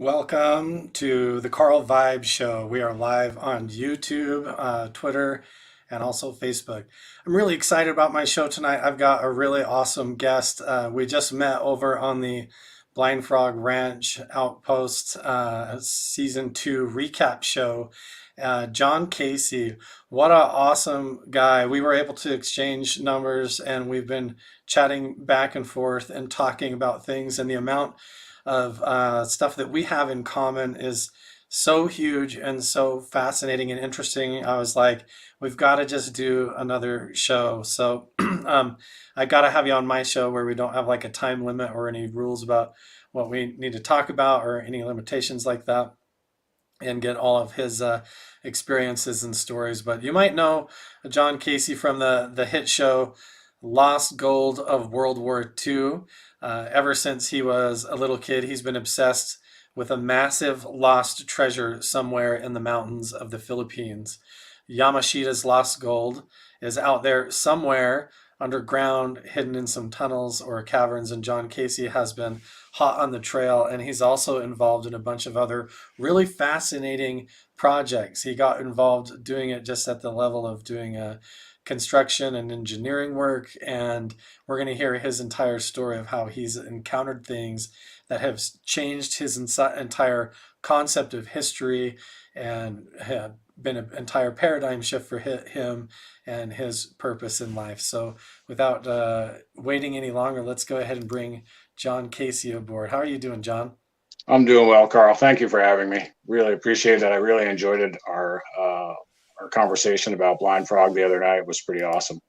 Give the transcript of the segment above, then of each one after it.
Welcome to the Carl Vibe Show. We are live on YouTube, Twitter, and also Facebook. I'm really excited about my show tonight. I've got a really awesome guest. We just met over on the Blind Frog Ranch Outpost Season 2 recap show. John Casey, what an awesome guy. We were able to exchange numbers and we've been chatting back and forth and talking about things, and the amount of stuff that we have in common is so huge and so fascinating and interesting. I was like, we've got to just do another show. So I got to have you on my show where we don't have like a time limit or any rules about what we need to talk about or any limitations like that, and get all of his experiences and stories. But you might know John Casey from the hit show Lost Gold of World War II. Ever since he was a little kid, he's been obsessed with a massive lost treasure somewhere in the mountains of the Philippines. Yamashitas lost gold is out there somewhere underground, hidden in some tunnels or caverns, and John Casey has been hot on the trail, and he's also involved in a bunch of other really fascinating projects. He got involved doing it just at the level of doing a construction and engineering work, and we're going to hear his entire story of how he's encountered things that have changed his entire concept of history and have been an entire paradigm shift for him and his purpose in life. So without waiting any longer, let's go ahead and bring John Casey aboard. How are you doing, John? I'm doing well, Carl. Thank you for having me. Really appreciate it. I really enjoyed it. Our conversation about Blind Frog the other night was pretty awesome.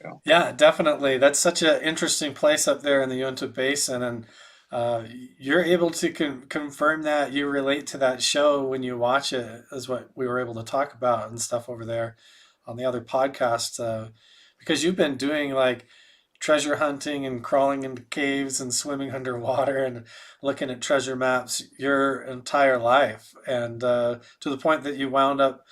Yeah. Yeah, definitely. That's such an interesting place up there in the Uinta Basin, and uh, you're able to confirm that you relate to that show when you watch it, is what we were able to talk about and stuff over there on the other podcasts. Because you've been doing like treasure hunting and crawling into caves and swimming underwater and looking at treasure maps your entire life, and to the point that you wound up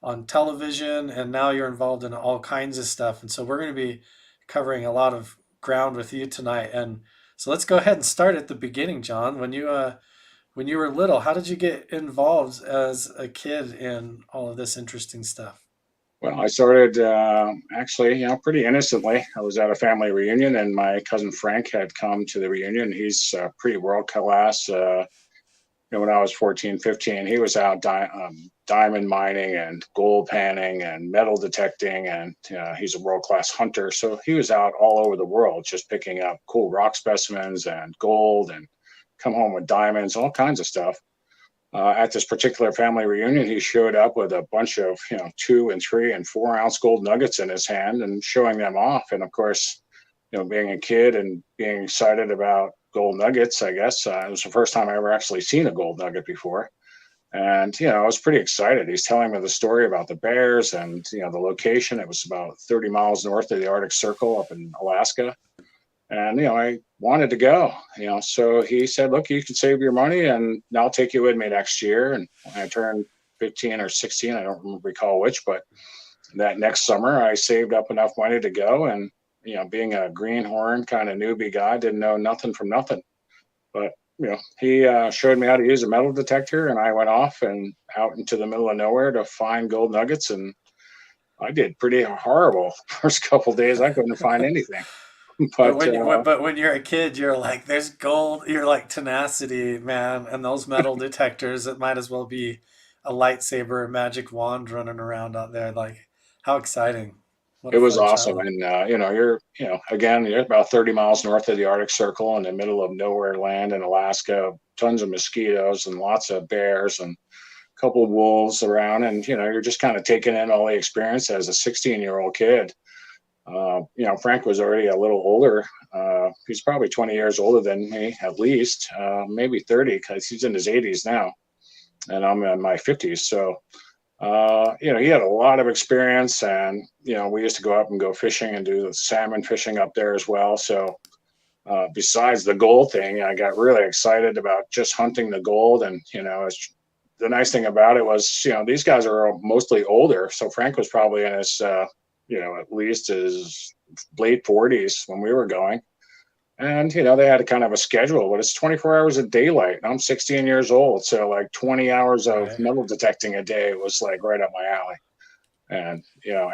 on television, and now you're involved in all kinds of stuff. And so we're going to be covering a lot of ground with you tonight. And so let's go ahead and start at the beginning, John. When you were little, how did you get involved as a kid in all of this interesting stuff? Well, I started actually, pretty innocently. I was at a family reunion, and my cousin Frank had come to the reunion. He's pretty world class. When I was 14, 15, he was out diamond mining and gold panning and metal detecting, and he's a world class hunter. So he was out all over the world just picking up cool rock specimens and gold, and come home with diamonds, all kinds of stuff. At this particular family reunion, he showed up with a bunch of 2 and 3 and 4 ounce gold nuggets in his hand and showing them off. And of course, being a kid and being excited about gold nuggets, I guess it was the first time I ever actually seen a gold nugget before. And I was pretty excited. He's telling me the story about the bears and the location. It was about 30 miles north of the Arctic Circle up in Alaska. And I wanted to go. So he said, "Look, you can save your money, and I'll take you with me next year." And when I turned 15 or 16, I don't recall which, but that next summer, I saved up enough money to go. And being a greenhorn kind of newbie guy, didn't know nothing from nothing. But he showed me how to use a metal detector, and I went off and out into the middle of nowhere to find gold nuggets. And I did pretty horrible first couple of days. I couldn't find anything. But But when you're a kid, you're like, there's gold. You're like tenacity, man. And those metal detectors, it might as well be a lightsaber, a magic wand running around out there. Like, how exciting! What it a was fun awesome. childhood. And again, you're about 30 miles north of the Arctic Circle in the middle of nowhere land in Alaska. Tons of mosquitoes and lots of bears and a couple of wolves around. And you're just kind of taking in all the experience as a 16-year-old kid. Frank was already a little older. He's probably 20 years older than me, at least, maybe 30, because he's in his 80s now, and I'm in my 50s. So, he had a lot of experience, and we used to go up and go fishing and do the salmon fishing up there as well. So, besides the gold thing, I got really excited about just hunting the gold. And the nice thing about it was, these guys are mostly older. So Frank was probably in his at least his late 40s when we were going. And, they had a kind of a schedule, but it's 24 hours of daylight. And I'm 16 years old. So like 20 hours of Right. metal detecting a day was like right up my alley. And,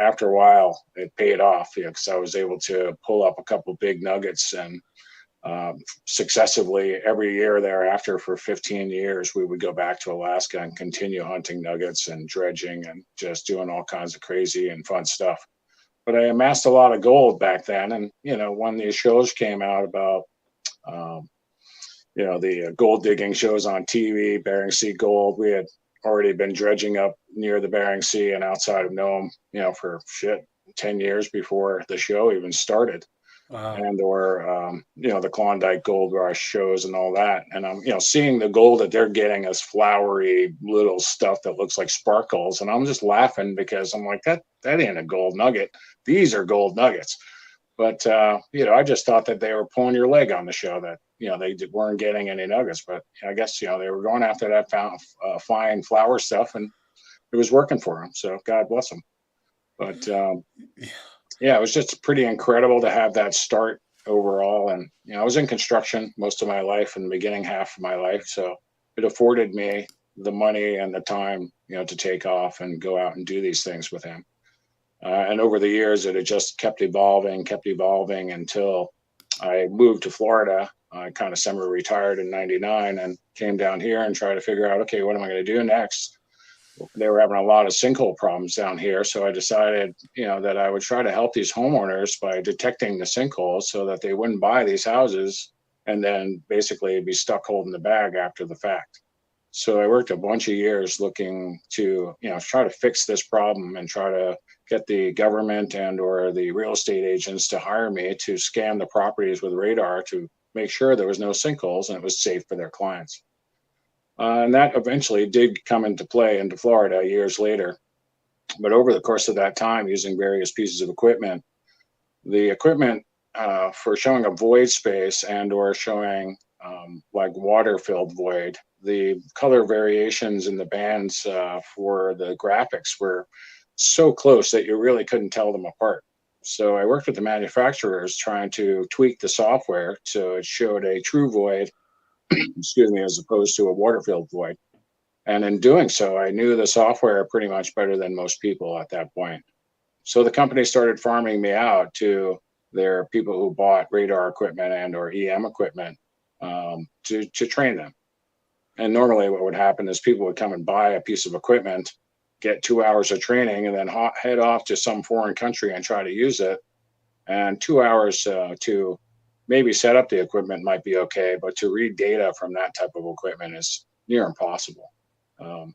after a while, it paid off, because I was able to pull up a couple big nuggets, and successively every year thereafter for 15 years, we would go back to Alaska and continue hunting nuggets and dredging and just doing all kinds of crazy and fun stuff. But I amassed a lot of gold back then. And, when these shows came out about, um, the gold digging shows on TV, Bering Sea Gold, we had already been dredging up near the Bering Sea and outside of Nome, for 10 years before the show even started. Wow. And or the Klondike Gold Rush shows and all that. And I'm seeing the gold that they're getting as flowery little stuff that looks like sparkles, and I'm just laughing because I'm like, that ain't a gold nugget. These are gold nuggets. But I just thought that they were pulling your leg on the show, that they weren't getting any nuggets. But I guess they were going after that fine flower stuff, and it was working for them. So God bless them. But yeah, it was just pretty incredible to have that start overall. And I was in construction most of my life and the beginning half of my life, so it afforded me the money and the time, to take off and go out and do these things with him. And over the years, it had just kept evolving until I moved to Florida. I kind of semi-retired in '99 and came down here and tried to figure out, okay, what am I going to do next? They were having a lot of sinkhole problems down here. So I decided, that I would try to help these homeowners by detecting the sinkholes so that they wouldn't buy these houses and then basically be stuck holding the bag after the fact. So I worked a bunch of years looking to, try to fix this problem and try to get the government and or the real estate agents to hire me to scan the properties with radar to make sure there was no sinkholes and it was safe for their clients. And that eventually did come into play into Florida years later. But over the course of that time, using various pieces of equipment, the equipment for showing a void space and or showing like water-filled void, the color variations in the bands for the graphics were so close that you really couldn't tell them apart. So I worked with the manufacturers trying to tweak the software so it showed a true void, excuse me, as opposed to a water-filled void. And in doing so, I knew the software pretty much better than most people at that point. So the company started farming me out to their people who bought radar equipment and or EM equipment to train them. And normally what would happen is people would come and buy a piece of equipment, get 2 hours of training, and then head off to some foreign country and try to use it. And 2 hours to maybe set up the equipment might be okay, but to read data from that type of equipment is near impossible. Um,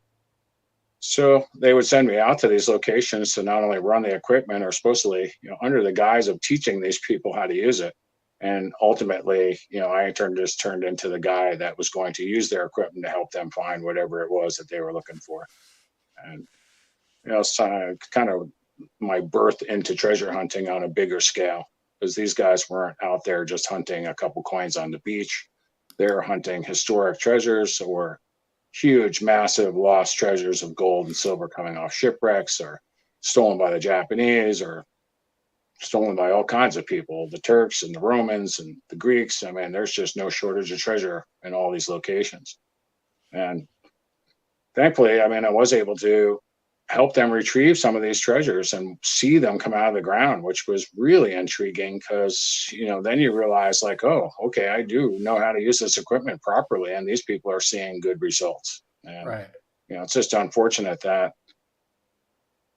so they would send me out to these locations to not only run the equipment or supposedly, under the guise of teaching these people how to use it. And ultimately, I just turned into the guy that was going to use their equipment to help them find whatever it was that they were looking for. And, it's kind of my birth into treasure hunting on a bigger scale, because these guys weren't out there just hunting a couple coins on the beach. They're hunting historic treasures or huge, massive lost treasures of gold and silver coming off shipwrecks or stolen by the Japanese or stolen by all kinds of people, the Turks and the Romans and the Greeks. I mean, there's just no shortage of treasure in all these locations. And thankfully, I mean, I was able to help them retrieve some of these treasures and see them come out of the ground, which was really intriguing because, then you realize like, oh, okay, I do know how to use this equipment properly. And these people are seeing good results. And, Right. it's just unfortunate that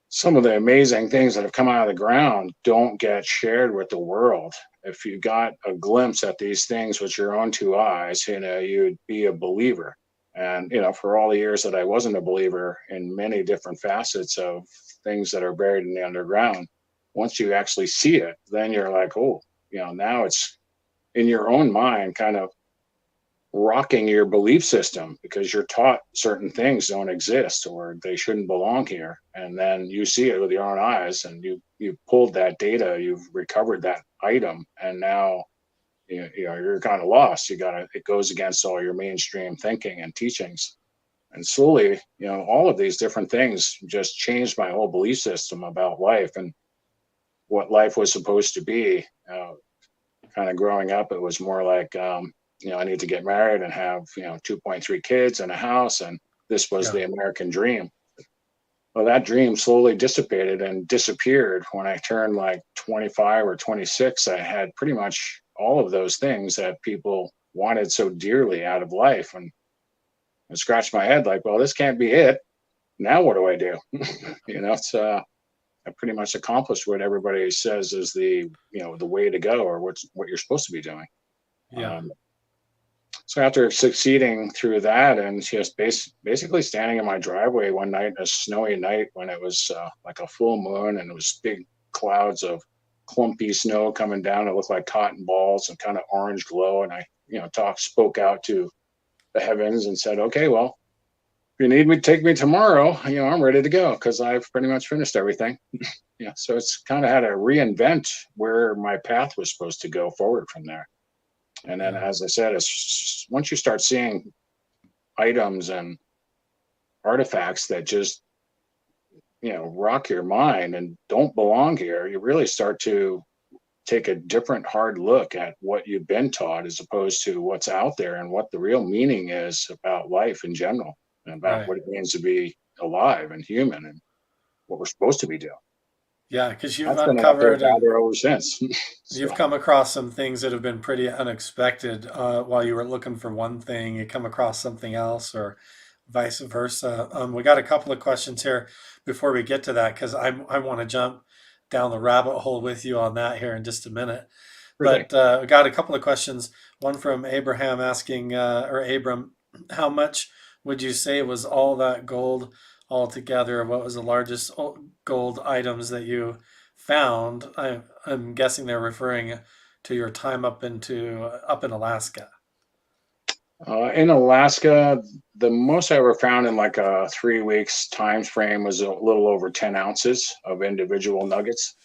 some of the amazing things that have come out of the ground don't get shared with the world. If you got a glimpse at these things with your own two eyes, you'd be a believer. And, for all the years that I wasn't a believer in many different facets of things that are buried in the underground, once you actually see it, then you're like, oh, now it's in your own mind kind of rocking your belief system because you're taught certain things don't exist or they shouldn't belong here, and then you see it with your own eyes and you pulled that data, you've recovered that item, and now you're kind of lost. It goes against all your mainstream thinking and teachings, and slowly all of these different things just changed my whole belief system about life and what life was supposed to be. kind of growing up, it was more like, I need to get married and have, 2.3 kids and a house. And this was Yeah. the American dream. Well, that dream slowly dissipated and disappeared when I turned like 25 or 26. I had pretty much all of those things that people wanted so dearly out of life. And I scratched my head like, well, this can't be it. Now what do I do? It's I pretty much accomplished what everybody says is the way to go, or what you're supposed to be doing. Yeah. Um, so after succeeding through that, and just basically standing in my driveway one night, a snowy night when it was like a full moon, and it was big clouds of clumpy snow coming down. It looked like cotton balls and kind of orange glow. And I, spoke out to the heavens and said, "Okay, well, if you need me, take me tomorrow. I'm ready to go because I've pretty much finished everything." So it's kind of had to reinvent where my path was supposed to go forward from there. And then, Yeah. as I said, it's once you start seeing items and artifacts that just, rock your mind and don't belong here, you really start to take a different hard look at what you've been taught as opposed to what's out there and what the real meaning is about life in general and about Right. what it means to be alive and human and what we're supposed to be doing. Yeah, because you've That's been an uphill uncovered and battle ever since. you've So come across some things that have been pretty unexpected. While you were looking for one thing, you come across something else, or vice versa. We got a couple of questions here before we get to that, because I want to jump down the rabbit hole with you on that here in just a minute. sure thing. But we got a couple of questions. One from Abraham asking, or Abram, how much would you say was all that gold altogether? What was the largest gold items that you found? I'm guessing they're referring to your time up in Alaska. In Alaska, the most I ever found in like a 3 weeks time frame was a little over 10 ounces of individual nuggets.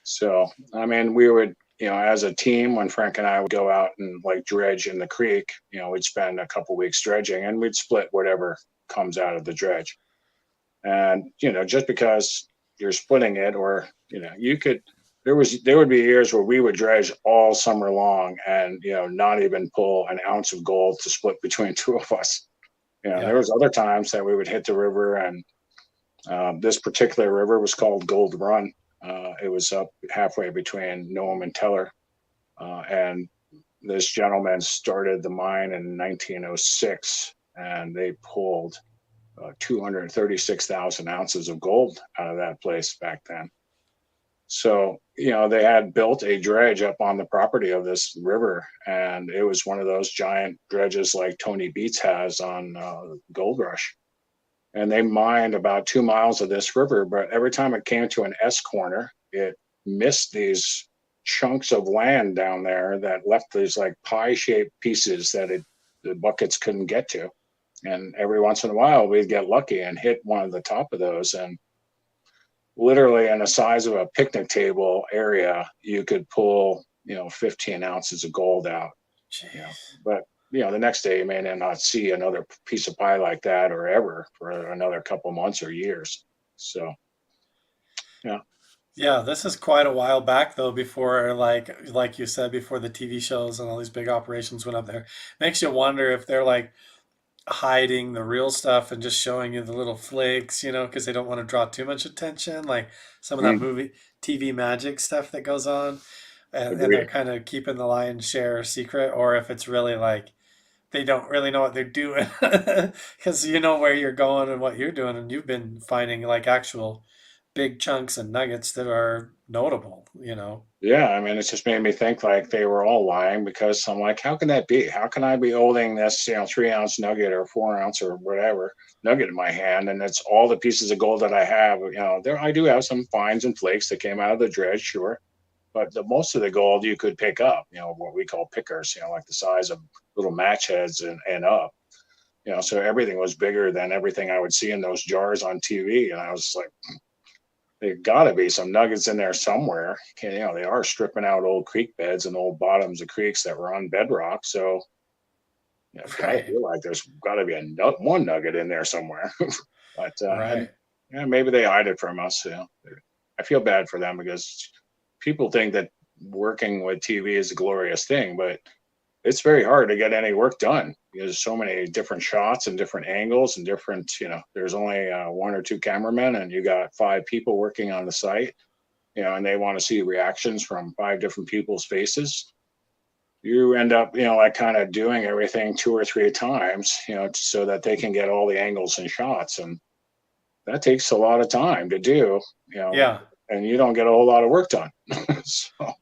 So, I mean, we would, as a team, when Frank and I would go out and like dredge in the creek, we'd spend a couple weeks dredging and we'd split whatever comes out of the dredge. And, just because you're splitting it, or, you could, there would be years where we would dredge all summer long and, not even pull an ounce of gold to split between two of us. There Yeah. was other times that we would hit the river, and this particular river was called Gold Run. It was up halfway between Nome and Teller. And this gentleman started the mine in 1906, and they pulled 236,000 ounces of gold out of that place back then. So, they had built a dredge up on the property of this river, and it was one of those giant dredges like Tony Beats has on Gold Rush. And they mined about 2 miles of this river, but every time it came to an S corner, it missed these chunks of land down there that left these like pie-shaped pieces that the buckets couldn't get to. And every once in a while, we'd get lucky and hit one of the top of those. And literally in the size of a picnic table area, you could pull, 15 ounces of gold out. Jeez. But the next day you may not see another piece of pie like that or ever for another couple months or years. So yeah. Yeah, this is quite a while back though, before like you said, before the TV shows and all these big operations went up there. Makes you wonder if they're like hiding the real stuff and just showing you the little flakes, because they don't want to draw too much attention, like some of that Mm, movie TV magic stuff that goes on, and they're agreed. kind of keeping the lion's share secret, or if it's really like they don't really know what they're doing, because you know where you're going and what you're doing, and you've been finding like actual big chunks and nuggets that are notable. Yeah, I mean, it's just made me think like they were all lying, because I'm like, how can that be? How can I be holding this, 3 ounce nugget or 4 ounce or whatever nugget in my hand, and it's all the pieces of gold that I have. There I do have some fines and flakes that came out of the dredge, sure, but the most of the gold you could pick up. What we call pickers. Like the size of little match heads and up. So everything was bigger than everything I would see in those jars on TV, and I was like, there got to be some nuggets in there somewhere. They are stripping out old creek beds and old bottoms of creeks that were on bedrock. So it's got to Right, feel like there's got to be one nugget in there somewhere. But and right. maybe they hide it from us. I feel bad for them because people think that working with TV is a glorious thing, but it's very hard to get any work done. There's so many different shots and different angles and different, there's only one or two cameramen and you got 5 people working on the site, and they want to see reactions from 5 different people's faces. You end up, like kind of doing everything 2 or 3 times, so that they can get all the angles and shots. And that takes a lot of time to do, Yeah. and you don't get a whole lot of work done. So,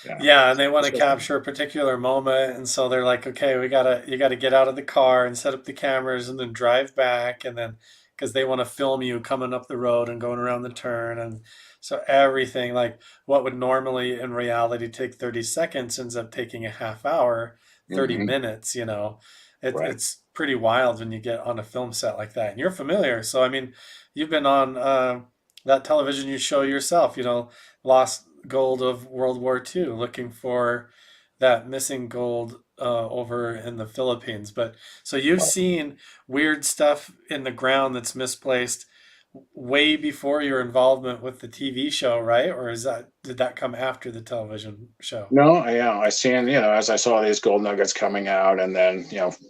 yeah. Yeah, and they want to So, capture a particular moment, and so they're like, okay, you gotta get out of the car and set up the cameras and then drive back, and then because they want to film you coming up the road and going around the turn, and so everything like what would normally in reality take 30 seconds ends up taking a half hour, 30 mhm, minutes, right. it's pretty wild when you get on a film set like that. And you're familiar, so I mean, you've been on that television you show yourself, lost gold of World War II, looking for that missing gold over in the Philippines. But so you've seen weird stuff in the ground that's misplaced way before your involvement with the TV show, right? Or did that come after the television show? No, yeah, I seen, as I saw these gold nuggets coming out, and then,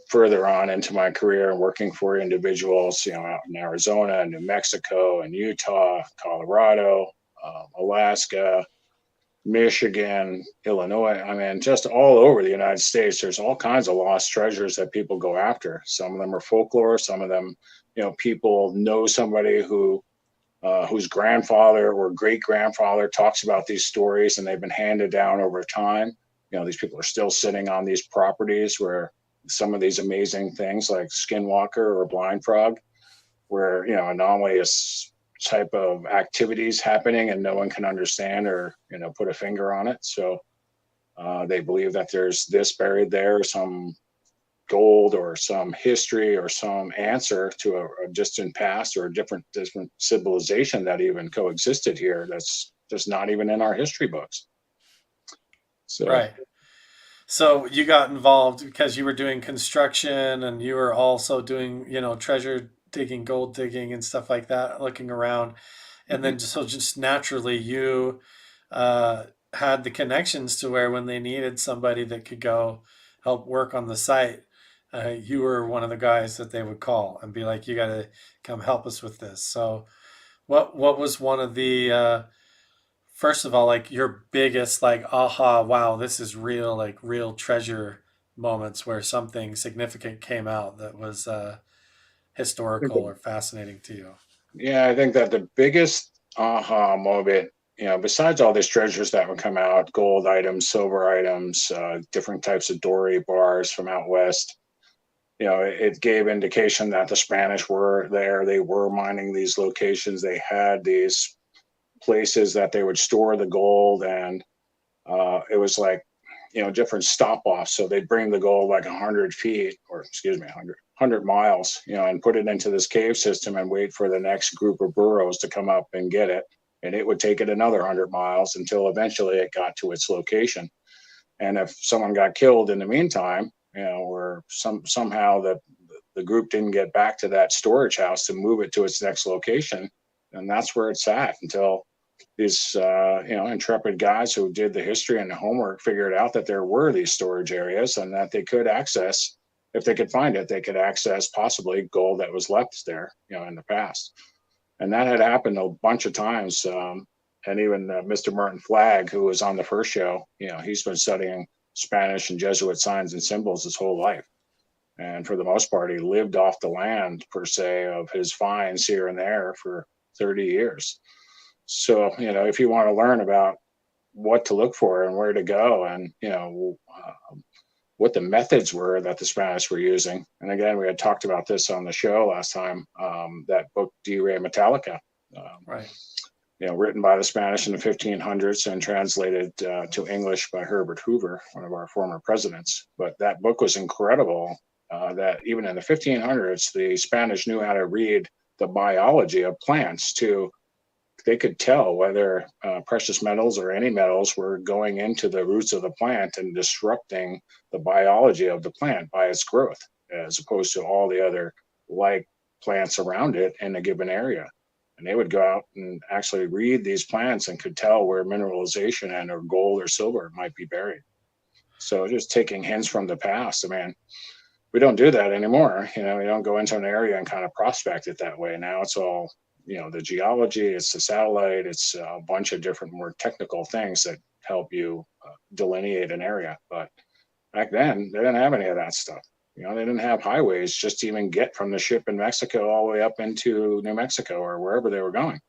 further on into my career working for individuals, out in Arizona, New Mexico, and Utah, Colorado, Alaska, Michigan, Illinois. I mean, just all over the United States, there's all kinds of lost treasures that people go after. Some of them are folklore, some of them, people know somebody whose grandfather or great grandfather talks about these stories and they've been handed down over time. These people are still sitting on these properties where some of these amazing things like skinwalker or blind frog, where, anomalous type of activities happening and no one can understand or, put a finger on it. So they believe that there's this buried there, some gold or some history or some answer to a distant past or a different civilization that even coexisted here that's just not even in our history books. So Right. So you got involved because you were doing construction and you were also doing, treasure digging, gold digging, and stuff like that, looking around. And mhm. then just naturally you uh, had the connections to where when they needed somebody that could go help work on the site, you were one of the guys that they would call and be like, "You got to come help us with this." So, what was one of the first of all, like your biggest like aha, wow, this is real, like real treasure moments where something significant came out that was historical or fascinating to you? Yeah, I think that the biggest aha moment, besides all these treasures that would come out, gold items, silver items, different types of dory bars from out west, it gave indication that the Spanish were there. They were mining these locations. They had these places that they would store the gold, and it was like, different stop offs. So they'd bring the gold like 100 feet, or excuse me, 100 miles, and put it into this cave system and wait for the next group of burrows to come up and get it. And it would take it another 100 miles until eventually it got to its location. And if someone got killed in the meantime, or somehow the group didn't get back to that storage house to move it to its next location, and that's where it's at until these intrepid guys who did the history and the homework figured out that there were these storage areas and that they could access, if they could find it, they could access possibly gold that was left there, in the past. And that had happened a bunch of times. And even Mr. Martin Flagg, who was on the first show, he's been studying Spanish and Jesuit signs and symbols his whole life. And for the most part, he lived off the land, per se, of his finds here and there for 30 years. So, if you want to learn about what to look for and where to go, and, what the methods were that the Spanish were using. And again, we had talked about this on the show last time, that book, De Re Metallica, um, Right. written by the Spanish in the 1500s and translated to English by Herbert Hoover, one of our former presidents. But that book was incredible, that even in the 1500s, the Spanish knew how to read the biology of plants to they could tell whether precious metals or any metals were going into the roots of the plant and disrupting the biology of the plant by its growth, as opposed to all the other like plants around it in a given area. And they would go out and actually read these plants and could tell where mineralization and or gold or silver might be buried. So just taking hints from the past. I mean, we don't do that anymore. We don't go into an area and kind of prospect it that way. Now it's all, the geology, it's the satellite, it's a bunch of different more technical things that help you delineate an area. But back then, they didn't have any of that stuff. They didn't have highways just to even get from the ship in Mexico all the way up into New Mexico or wherever they were going.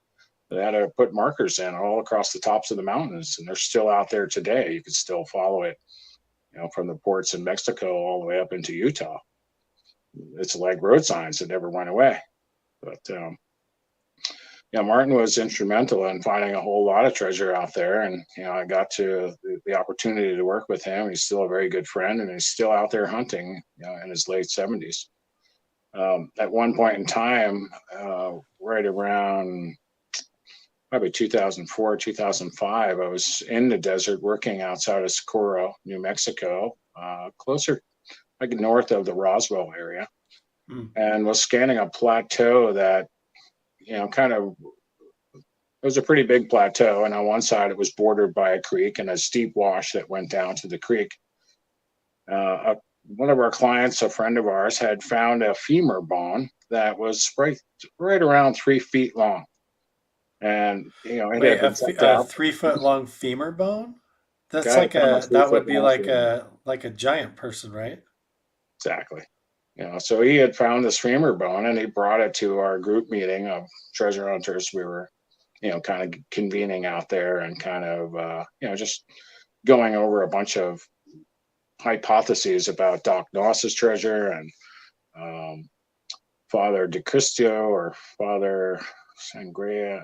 They had to put markers in all across the tops of the mountains, and they're still out there today. You could still follow it, from the ports in Mexico all the way up into Utah. It's like road signs that never went away. But Martin was instrumental in finding a whole lot of treasure out there, and I got to the opportunity to work with him. He's still a very good friend, and he's still out there hunting, in his late 70s. At one point in time, right around probably 2004, 2005, I was in the desert working outside of Socorro, New Mexico, closer, like north of the Roswell area, and was scanning a plateau that, kind of, it was a pretty big plateau. And on one side, it was bordered by a creek and a steep wash that went down to the creek. One of our clients, a friend of ours, had found a femur bone that was right around 3 feet long. And, it Wait, had been checked a out. 3 foot long femur bone? That's Guy like found a a three that foot would be long femur. like a giant person, right? Exactly. So he had found this femur bone and he brought it to our group meeting of treasure hunters. We were, kind of convening out there and kind of, just going over a bunch of hypotheses about Doc Noss's treasure and Father De Cristio or Father Sangria.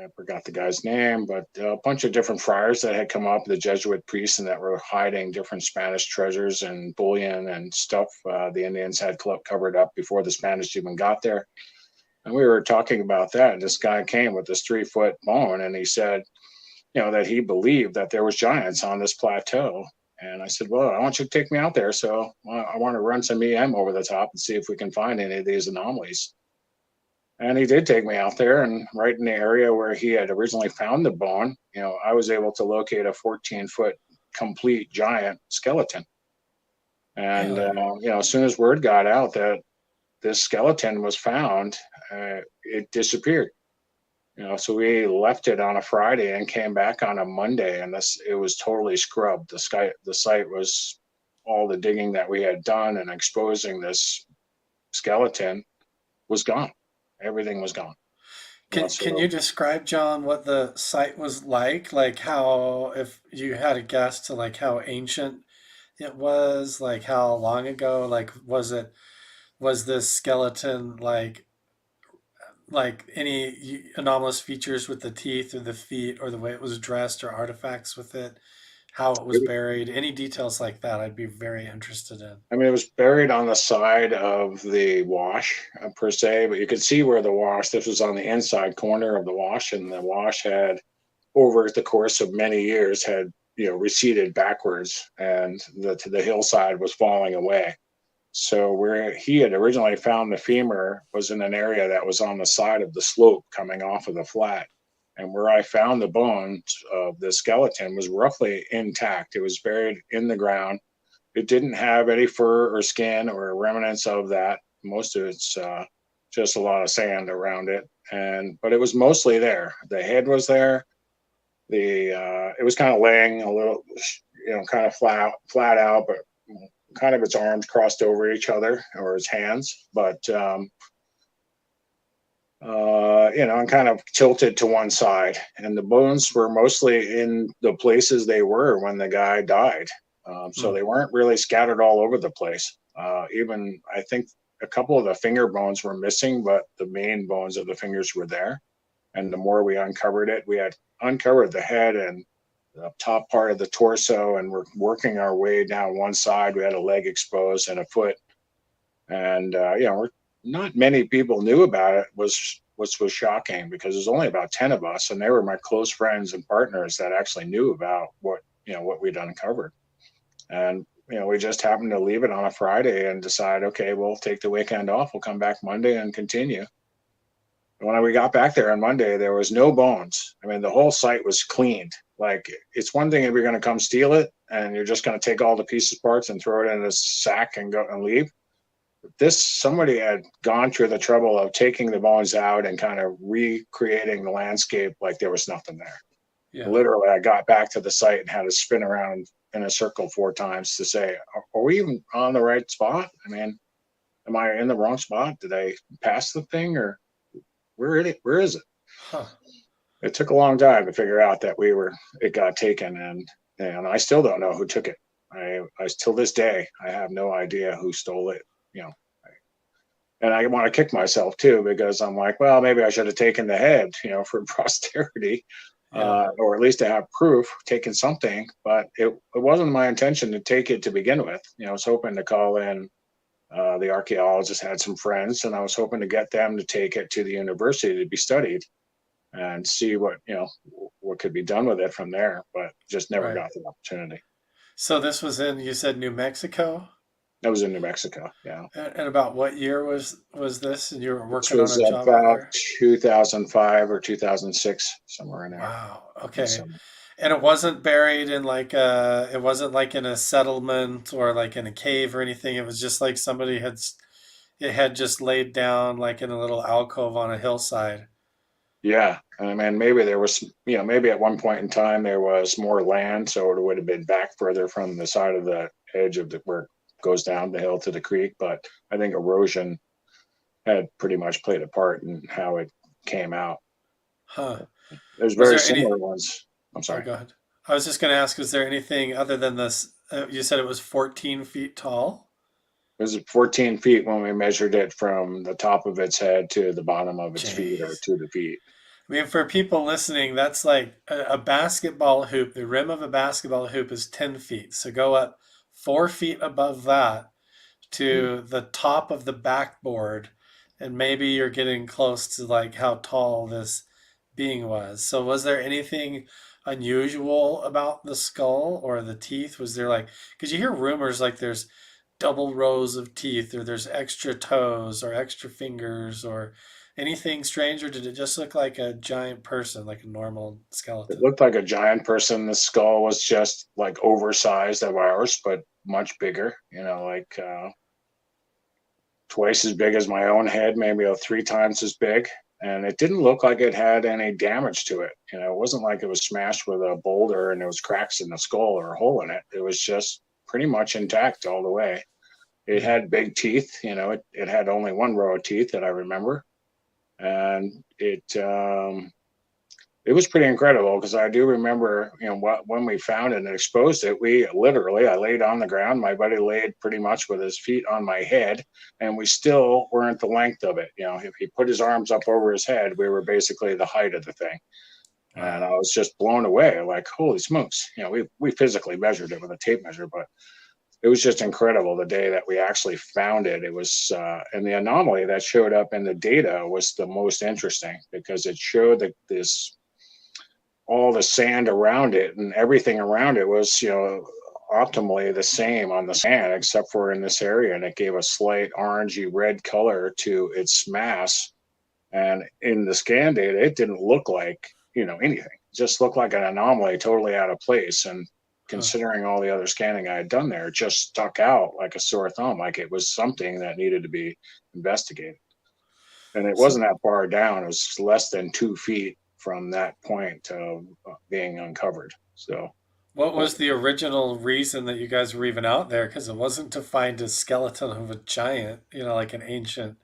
I forgot the guy's name, but a bunch of different friars that had come up, the Jesuit priests, and that were hiding different Spanish treasures and bullion and stuff the Indians had covered up before the Spanish even got there. And we were talking about that. And this guy came with this 3 foot bone and he said, that he believed that there was giants on this plateau. And I said, well, I want you to take me out there. So I want to run some EM over the top and see if we can find any of these anomalies. And he did take me out there, and right in the area where he had originally found the bone, I was able to locate a 14-foot complete giant skeleton. And, Really? as soon as word got out that this skeleton was found, it disappeared. So we left it on a Friday and came back on a Monday, and it was totally scrubbed. The site was all the digging that we had done and exposing this skeleton was gone. Everything was gone. Can you describe, John, what the site was like? Like how, if you had a guess to like how ancient it was, like how long ago, like was this skeleton like any anomalous features with the teeth or the feet or the way it was dressed or artifacts with it, how it was It, buried, any details like that, I'd be very interested in. I mean, it was buried on the side of the wash per se, but you could see where the wash. This was on the inside corner of the wash, and the wash had, over the course of many years, had receded backwards, and the hillside was falling away. So where he had originally found the femur was in an area that was on the side of the slope coming off of the flat. And where I found the bones of the skeleton was roughly intact. It was buried in the ground. It didn't have any fur or skin or remnants of that. Most of it's just a lot of sand around it. But it was mostly there. The head was there. It was kind of laying a little, kind of flat out, but kind of its arms crossed over each other, or its hands, but and kind of tilted to one side. And the bones were mostly in the places they were when the guy died. So Hmm. they weren't really scattered all over the place. Even I think a couple of the finger bones were missing, but the main bones of the fingers were there. And the more we uncovered it, we had uncovered the head and the top part of the torso, and we're working our way down one side. We had a leg exposed and a foot, and not many people knew about it. Which was shocking, because there's only about 10 of us, and they were my close friends and partners that actually knew about what we'd uncovered. And we just happened to leave it on a Friday and decide, okay, we'll take the weekend off. We'll come back Monday and continue. When we got back there on Monday, there was no bones. I mean, the whole site was cleaned. Like, it's one thing if you're going to come steal it and you're just going to take all the pieces parts and throw it in a sack and go and leave. Somebody had gone through the trouble of taking the bones out and kind of recreating the landscape like there was nothing there. Yeah. Literally, I got back to the site and had to spin around in a circle 4 times to say, are we even on the right spot? I mean, am I in the wrong spot? Did I pass the thing, or where is it? Huh. It took a long time to figure out that it got taken, and I still don't know who took it. I till this day, I have no idea who stole it, you know. And I want to kick myself too, because I'm like, well, maybe I should have taken the head, for posterity, Yeah. or at least to have proof, taken something. But it wasn't my intention to take it to begin with. I was hoping to call in the archaeologist, had some friends, and I was hoping to get them to take it to the university to be studied and see what could be done with it from there. But just never Right. got the opportunity. So this was in, you said New Mexico? That was in New Mexico. Yeah. And about what year was this? And you were This working on was a job out about there? 2005 or 2006, somewhere in there. Wow. So, Okay. And it wasn't buried in it wasn't like in a settlement or like in a cave or anything. It was just like it had just laid down like in a little alcove on a hillside. yeah. I mean, maybe there was, maybe at one point in time there was more land, so it would have been back further from the side of the edge of where it goes down the hill to the creek. But I think erosion had pretty much played a part in how it came out. Huh. There's Was very there any, similar ones. I'm oh, sorry. go ahead. I was just going to ask, was there anything other than this? You said it was 14 feet tall? It was 14 feet when we measured it from the top of its head to the bottom of its feet, or Jeez. to the feet. I mean, for people listening, that's like a basketball hoop. The rim of a basketball hoop is 10 feet. So go up 4 feet above that Mm. to the top of the backboard, and maybe you're getting close to like how tall this being was. So was there anything unusual about the skull or the teeth? Was there like, because you hear rumors like there's double rows of teeth or there's extra toes or extra fingers or anything strange, or did it just look like a giant person, like a normal It skeleton? looked like a giant person. The skull was just like oversized of ours, but much bigger, like twice as big as my own head, maybe 3 times as big. And it didn't look like it had any damage to it. It wasn't like it was smashed with a boulder and there was cracks in the skull or a hole in it. It was just pretty much intact all the way. It Hmm. had big teeth. It had only one row of teeth that I remember, and it was pretty incredible, because I do remember, when we found it and exposed it, I laid on the ground. My buddy laid pretty much with his feet on my head, and we still weren't the length of it. If he put his arms up over his head, we were basically the height of the thing. And Wow. I was just blown away, like, holy smokes. We physically measured it with a tape measure, but it was just incredible the day that we actually found it. It was, and the anomaly that showed up in the data was the most interesting, because it showed that all the sand around it and everything around it was, optimally the same on the sand, except for in this area. And it gave a slight orangey red color to its mass. And in the scan data, it didn't look like, anything. It just looked like an anomaly, totally out of place. And Huh. considering all the other scanning I had done there, it just stuck out like a sore thumb, like it was something that needed to be investigated. And it So wasn't that far down. It was less than 2 feet from that point of being uncovered. So, what was the original reason that you guys were even out there? Because it wasn't to find a skeleton of a giant, like an ancient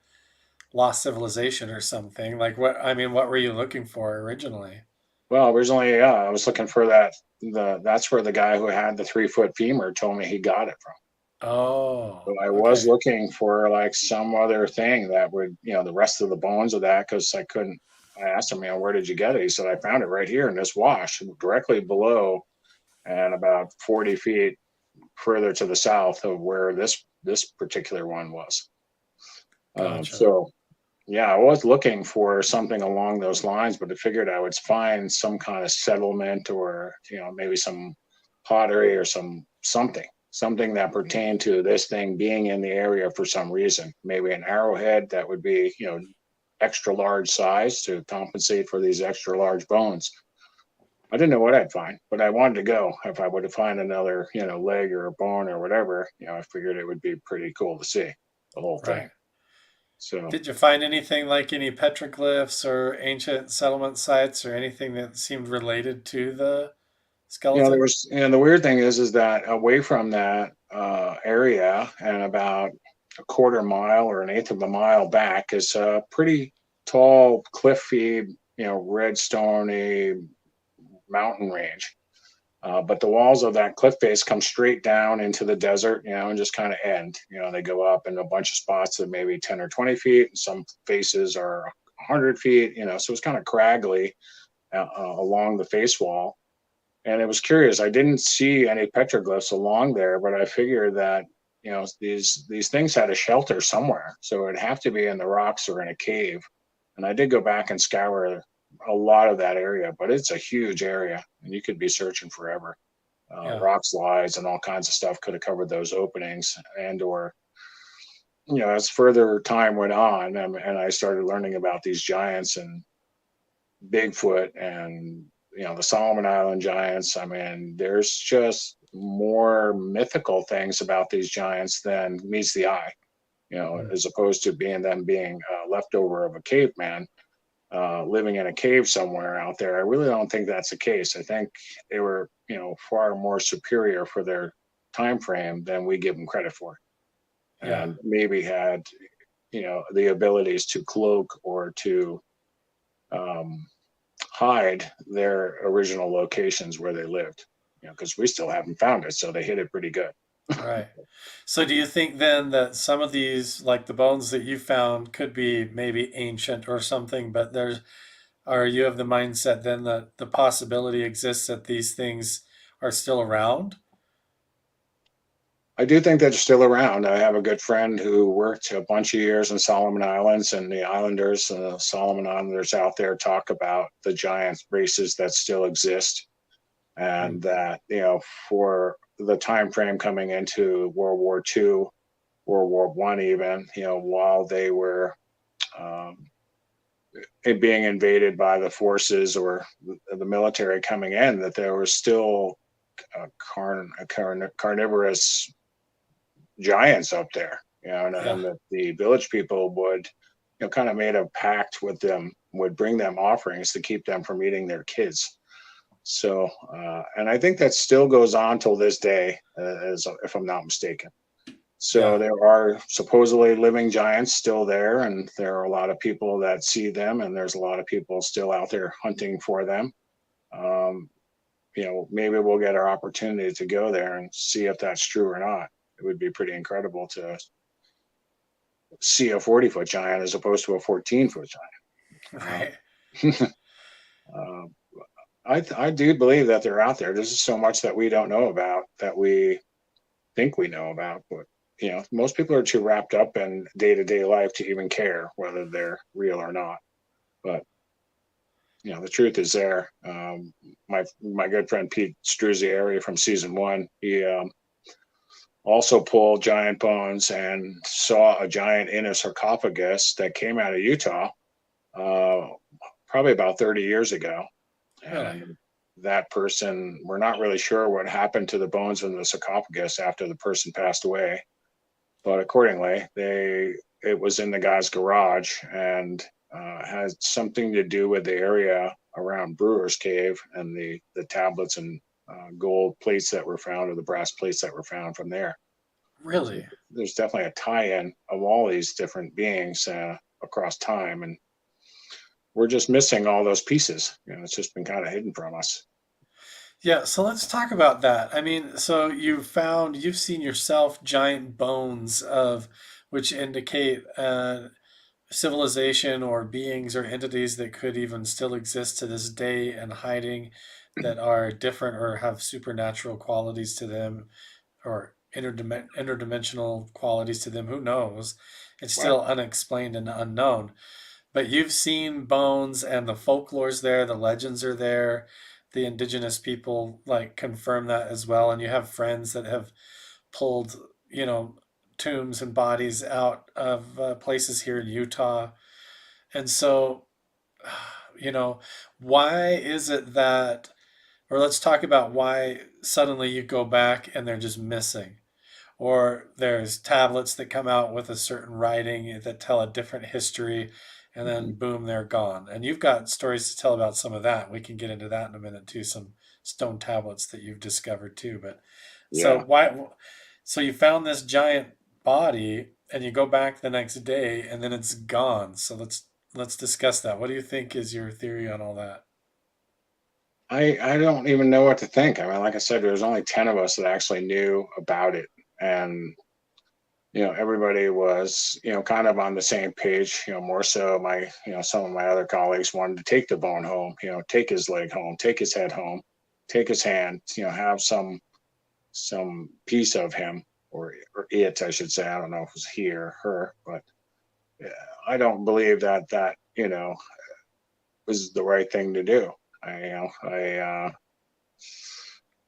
lost civilization or something. Like what, I mean, what were you looking for originally? well, originally, yeah, I was looking for that. That's where the guy who had the 3 foot femur told me he got it from. So Oh, I was okay. looking for like some other thing that would, the rest of the bones of that, because I couldn't. I asked him, where did you get it? He said, I found it right here in this wash, directly below, and about 40 feet further to the south of where this particular one was. Gotcha. So yeah, I was looking for something along those lines, but I figured I would find some kind of settlement, or maybe some pottery or something that pertained to this thing being in the area for some reason. Maybe an arrowhead that would be extra large size to compensate for these extra large bones. I didn't know what I'd find, but I wanted to go. If I would have find another, leg or a bone or whatever, I figured it would be pretty cool to see the whole thing. Right. So, Did you find anything like any petroglyphs or ancient settlement sites or anything that seemed related to the there skeleton? was, and the weird thing is that away from that area and about a quarter mile or an eighth of a mile back is a pretty tall, cliffy, red stony mountain range. But the walls of that cliff face come straight down into the desert, and just kind of end. They go up in a bunch of spots that maybe 10 or 20 feet, and some faces are 100 feet, so it's kind of craggly along the face wall. And it was curious. I didn't see any petroglyphs along there, but I figured that these things had a shelter somewhere, so it'd have to be in the rocks or in a cave. And I did go back and scour a lot of that area, but it's a huge area, and you could be searching forever. Yeah. Rock slides and all kinds of stuff could have covered those openings, and or as further time went on, and I started learning about these giants and Bigfoot and the Solomon Island giants. I mean, there's just more mythical things about these giants than meets the eye. Mm. As opposed to being leftover of a caveman living in a cave somewhere out there. I really don't think that's the case. I think they were, far more superior for their time frame than we give them credit for, Yeah. and maybe had, the abilities to cloak or to um, hide their original locations where they lived. Because we still haven't found it, so they hit it pretty good. Right. So do you think then that some of these, like the bones that you found, could be maybe ancient or something, but or you have the mindset then that the possibility exists that these things are still around? I do think they're still around. I have a good friend who worked a bunch of years in Solomon Islands, and the Islanders, Solomon Islanders out there talk about the giant races that still exist, Hmm. and that for the time frame coming into World War II, World War I, even while they were um, being invaded by the forces or the military coming in, that there was still carnivorous giants up there, Yeah. and that the village people would, kind of made a pact with them, would bring them offerings to keep them from eating their kids. So, and I think that still goes on till this day, as if I'm not mistaken. So Yeah. there are supposedly living giants still there, and there are a lot of people that see them, and there's a lot of people still out there hunting for them. Um, Maybe we'll get our opportunity to go there and see if that's true or not. It would be pretty incredible to see a 40-foot giant as opposed to a 14-foot giant. Right. Uh, I do believe that they're out there. There's just so much that we don't know about, that we think we know about, but most people are too wrapped up in day-to-day life to even care whether they're real or not. But the truth is there. My good friend Pete Struzzieri from season 1, he also pulled giant bones and saw a giant in a sarcophagus that came out of Utah, uh, probably about 30 years ago. Really. And that person, we're not really sure what happened to the bones in the sarcophagus after the person passed away, but accordingly, it was in the guy's garage, and had something to do with the area around Brewer's Cave and the tablets and gold plates that were found, or the brass plates that were found from there. So Really. there's definitely a tie-in of all these different beings across time, and we're just missing all those pieces. It's just been kind of hidden from us. Yeah, so let's talk about that. I mean, so you've seen yourself giant bones of which indicate civilization or beings or entities that could even still exist to this day and hiding that are different or have supernatural qualities to them or interdimensional qualities to them. Who knows? It's Right. still unexplained and unknown. But you've seen bones and the folklore's there, the legends are there, the indigenous people like confirm that as well. And you have friends that have pulled, you know, tombs and bodies out of places here in Utah. And so, you know, why is it that, or let's talk about why suddenly you go back and they're just missing? Or there's tablets that come out with a certain writing that tell a different history, and then Mhm. boom, they're gone. And you've got stories to tell about some of that. We can get into that in a minute too, some stone tablets that you've discovered too. But so Yeah. why, so you found this giant body and you go back the next day and then it's gone. So let's discuss that. What do you think is your theory on all that? I don't even know what to think. I mean, like I said, there was only 10 of us that actually knew about it. And, everybody was, kind of on the same page, more so some of my other colleagues wanted to take the bone home, take his leg home, take his head home, take his hand, have some piece of him or it, I should say. I don't know if it was he or her, but yeah, I don't believe that was the right thing to do.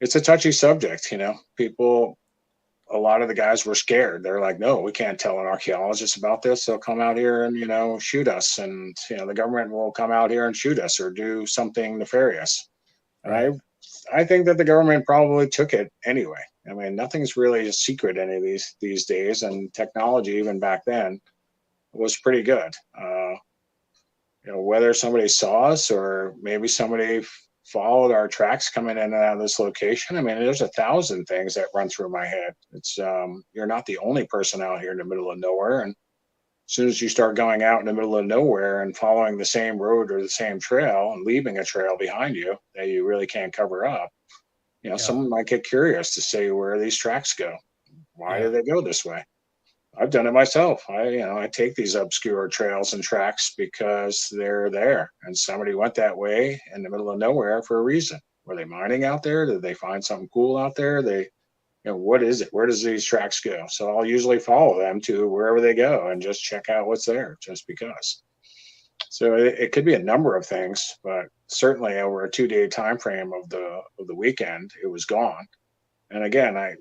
It's a touchy subject. People, a lot of the guys were scared. They're like, no, we can't tell an archaeologist about this. They'll come out here and shoot us, and the government will come out here and shoot us or do something nefarious. And I Right. I think that the government probably took it anyway. I mean, nothing's really a secret any of these days, and technology even back then was pretty good. Whether somebody saw us or maybe somebody followed our tracks coming in and out of this location. I mean, there's 1,000 things that run through my head. It's You're not the only person out here in the middle of nowhere, and as soon as you start going out in the middle of nowhere and following the same road or the same trail and leaving a trail behind you that you really can't cover up, Yeah. someone might get curious to say where these tracks go. Why Yeah. do they go this way? I've done it myself. I take these obscure trails and tracks because they're there, and somebody went that way in the middle of nowhere for a reason. Were they mining out there? Did they find something cool out there? What is it? Where does these tracks go? So I'll usually follow them to wherever they go and just check out what's there, just because. So it could be a number of things, but certainly over a 2-day time frame of the weekend, it was gone. And again, I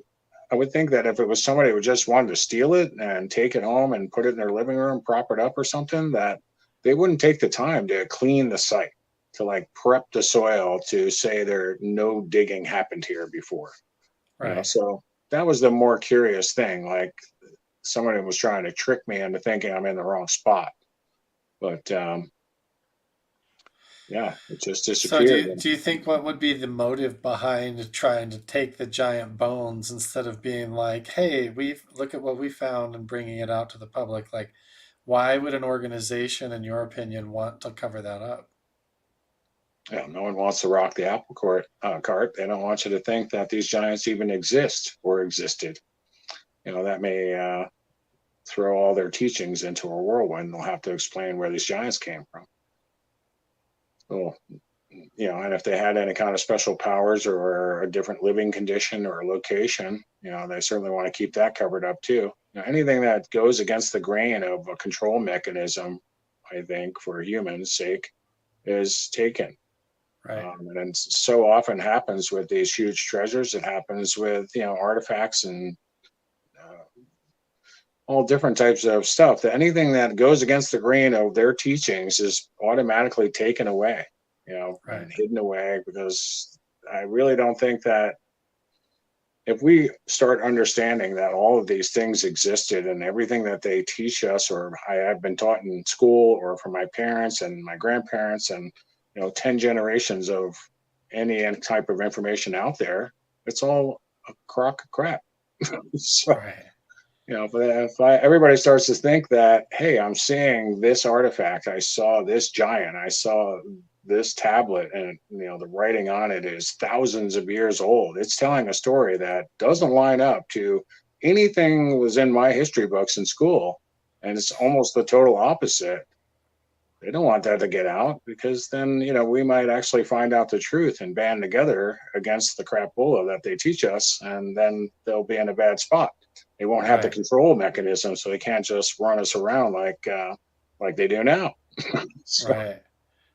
would think that if it was somebody who just wanted to steal it and take it home and put it in their living room, prop it up or something, that they wouldn't take the time to clean the site, to like prep the soil to say there no digging happened here before. Right. So that was the more curious thing. Like somebody was trying to trick me into thinking I'm in the wrong spot. But yeah, it just So do disappeared. you, do you think what would be the motive behind trying to take the giant bones instead of being like, "Hey, we look at what we found," and bringing it out to the public? Like, why would an organization, in your opinion, want to cover that up? No one wants to rock the cart. They don't want you to think that these giants even exist or existed. That may throw all their teachings into a whirlwind. They'll have to explain where these giants came from. So, and if they had any kind of special powers or a different living condition or location, they certainly want to keep that covered up too. Anything that goes against the grain of a control mechanism, I think, for humans' sake, is taken. Right. And then so often happens with these huge treasures. It happens with artifacts and all different types of stuff. That anything that goes against the grain of their teachings is automatically taken away, Right. and hidden away. Because I really don't think that if we start understanding that all of these things existed and everything that they teach us, or I've been taught in school, or from my parents and my grandparents, and 10 generations of any type of information out there, it's all a crock of crap. So Right. but if everybody starts to think that, hey, I'm seeing this artifact, I saw this giant, I saw this tablet, and the writing on it is thousands of years old. It's telling a story that doesn't line up to anything that was in my history books in school, and it's almost the total opposite. They don't want that to get out, because then we might actually find out the truth and band together against the crapola that they teach us, and then they'll be in a bad spot. They won't have the Right. control mechanism, so they can't just run us around like they do now. So Right.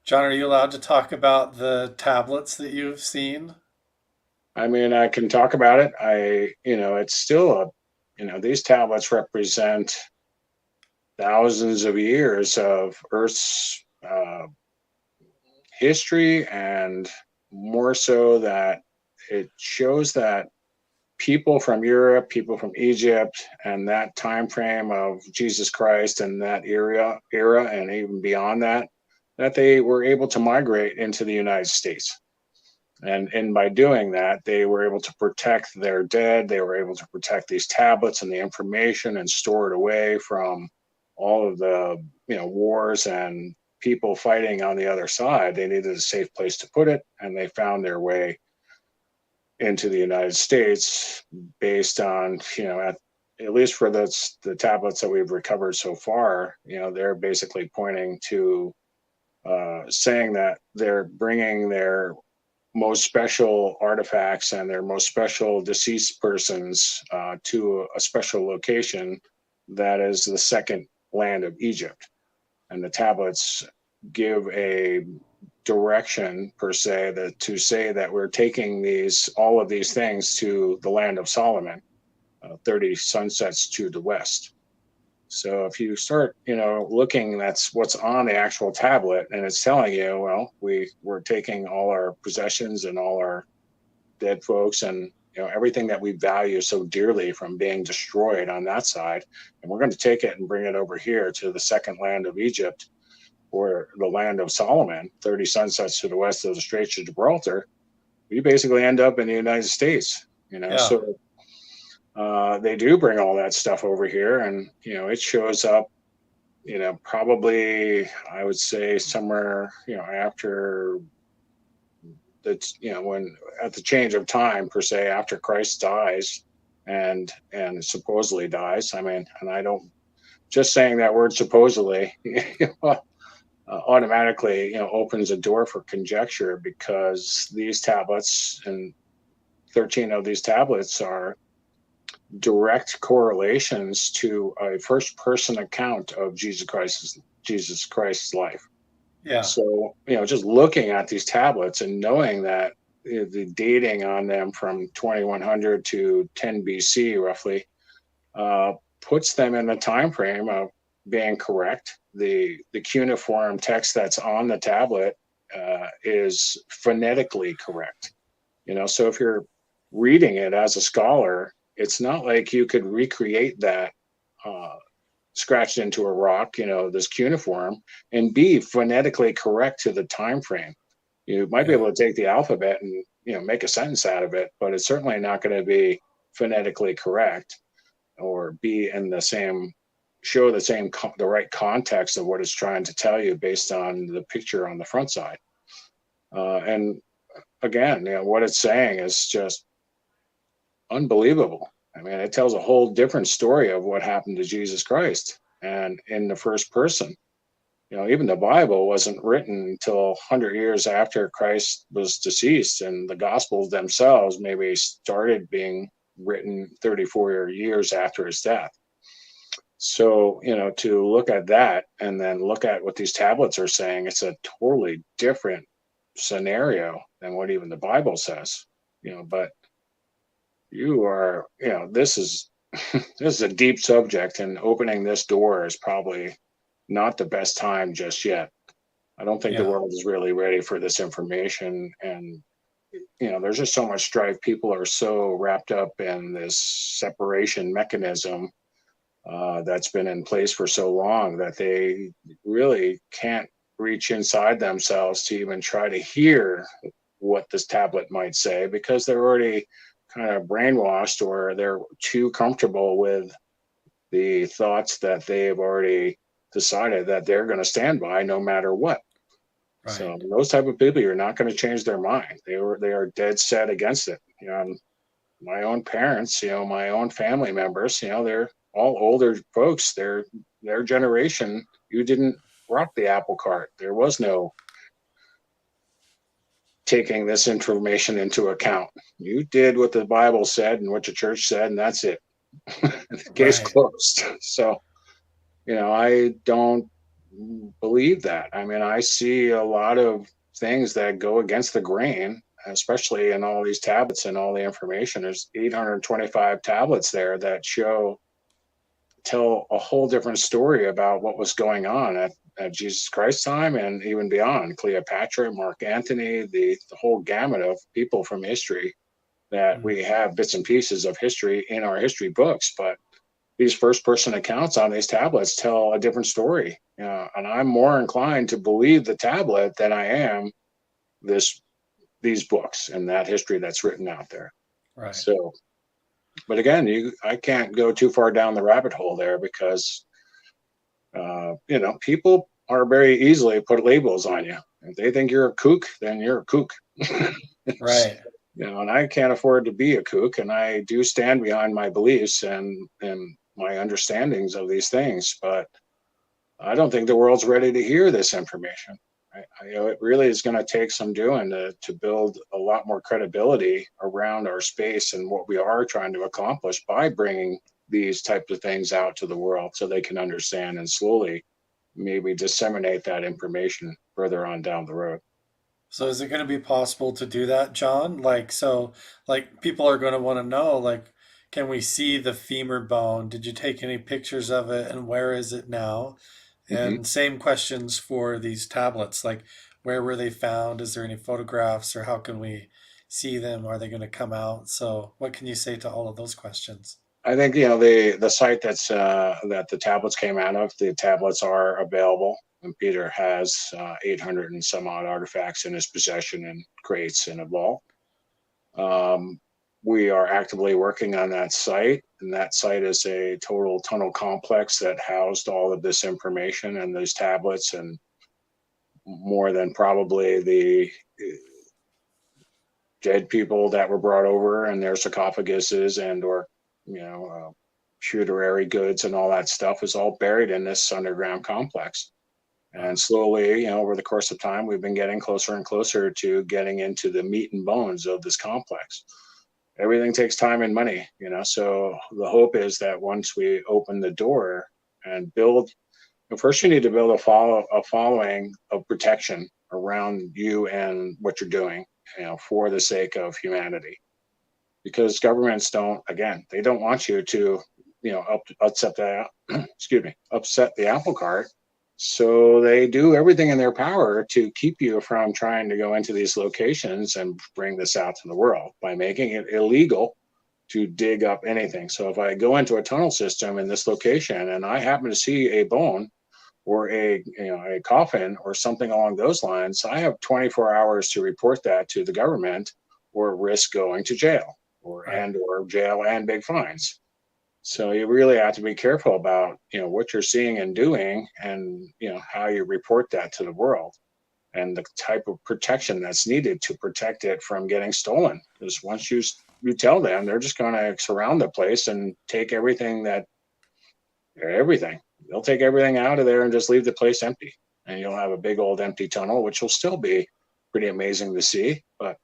John, are you allowed to talk about the tablets that you've seen? I mean, I can talk about it. It's still these tablets represent thousands of years of Earth's history, and more so that it shows that people from Europe, people from Egypt, and that time frame of Jesus Christ and that era, and even beyond that, that they were able to migrate into the United States. And by doing that, they were able to protect their dead. They were able to protect these tablets and the information and store it away from all of the wars and people fighting on the other side. They needed a safe place to put it, and they found their way into the United States based on at least for the tablets that we've recovered so far. They're basically pointing to saying that they're bringing their most special artifacts and their most special deceased persons to a special location that is the second land of Egypt. And the tablets give a direction per se to say that we're taking all of these things to the land of Solomon, 30 sunsets to the west. So if you start, looking, that's what's on the actual tablet, and it's telling you, well, we're taking all our possessions and all our dead folks and everything that we value so dearly from being destroyed on that side, and we're going to take it and bring it over here to the second land of Egypt, or the land of Solomon, 30 sunsets to the west of the Straits of Gibraltar. We basically end up in the United States, Yeah. So they do bring all that stuff over here, and it shows up probably, I would say, somewhere after when at the change of time per se, after Christ dies and supposedly dies. I mean, and I don't, just saying that word supposedly automatically opens a door for conjecture, because these tablets, and 13 of these tablets, are direct correlations to a first person account of Jesus Christ's life. Yeah. So just looking at these tablets and knowing that the dating on them from 2100 to 10 BC roughly puts them in the time frame of being correct. The cuneiform text that's on the tablet is phonetically correct. So if you're reading it as a scholar, it's not like you could recreate that scratched into a rock, this cuneiform, and be phonetically correct to the time frame. You might be able to take the alphabet and make a sentence out of it, but it's certainly not going to be phonetically correct, or be in show the right context of what it's trying to tell you based on the picture on the front side. And again, what it's saying is just unbelievable. I mean, it tells a whole different story of what happened to Jesus Christ, and in the first person. Even the Bible wasn't written until 100 years after Christ was deceased, and the Gospels themselves maybe started being written 34 years after his death. So, to look at that and then look at what these tablets are saying, it's a totally different scenario than what even the Bible says. But this is this is a deep subject, and opening this door is probably not the best time just yet. I don't think the world is really ready for this information, and there's just so much strife. People are so wrapped up in this separation mechanism that's been in place for so long that they really can't reach inside themselves to even try to hear what this tablet might say, because they're already kind of brainwashed, or they're too comfortable with the thoughts that they've already decided that they're going to stand by no matter what. Right. So those type of people, you're not going to change their mind. They are dead set against it. My own parents, my own family members, they're all older folks. Their generation, you didn't rock the apple cart. There was no taking this information into account. You did what the Bible said and what the church said, and that's it. Case closed. So, I don't believe that. I mean, I see a lot of things that go against the grain, especially in all these tablets and all the information. There's 825 tablets there that show tell a whole different story about what was going on at Jesus Christ's time and even beyond. Cleopatra, Mark Antony, the whole gamut of people from history that Mm. we have bits and pieces of history in our history books, but these first person accounts on these tablets tell a different story. And I'm more inclined to believe the tablet than I am these books and that history that's written out there. Right. So, but again, I can't go too far down the rabbit hole there because people are very easily put labels on you. If they think you're a kook, then you're a kook. Right. And I can't afford to be a kook, and I do stand behind my beliefs and my understandings of these things, but I don't think the world's ready to hear this information. It really is going to take some doing to build a lot more credibility around our space and what we are trying to accomplish by bringing these types of things out to the world so they can understand and slowly maybe disseminate that information further on down the road. So is it going to be possible to do that, John? Like people are going to want to know, like, can we see the femur bone? Did you take any pictures of it, and where is it now? Mhm. And same questions for these tablets, like where were they found? Is there any photographs, or how can we see them? Are they going to come out? So what can you say to all of those questions? I think the site that the tablets came out of. The tablets are available, and Peter has 800 and some odd artifacts in his possession in crates in a vault. Um, we are actively working on that site, and that site is a total tunnel complex that housed all of this information and those tablets, and more than probably the dead people that were brought over and their sarcophaguses and or funerary goods and all that stuff is all buried in this underground complex. And Wow. slowly, over the course of time, we've been getting closer and closer to getting into the meat and bones of this complex. Everything takes time and money, so the hope is that once we open the door and build, first you need to build a following of protection around you and what you're doing, for the sake of humanity, because governments they don't want you to upset the excuse me, upset the apple cart. So they do everything in their power to keep you from trying to go into these locations and bring this out to the world by making it illegal to dig up anything. So if I go into a tunnel system in this location and I happen to see a bone or a coffin or something along those lines, I have 24 hours to report that to the government or risk going to jail Right. or jail and big fines. So you really have to be careful about what you're seeing and doing, and how you report that to the world, and the type of protection that's needed to protect it from getting stolen. Because once you tell them, they're just going to surround the place and take everything. They'll take everything out of there and just leave the place empty, and you'll have a big old empty tunnel, which will still be pretty amazing to see, but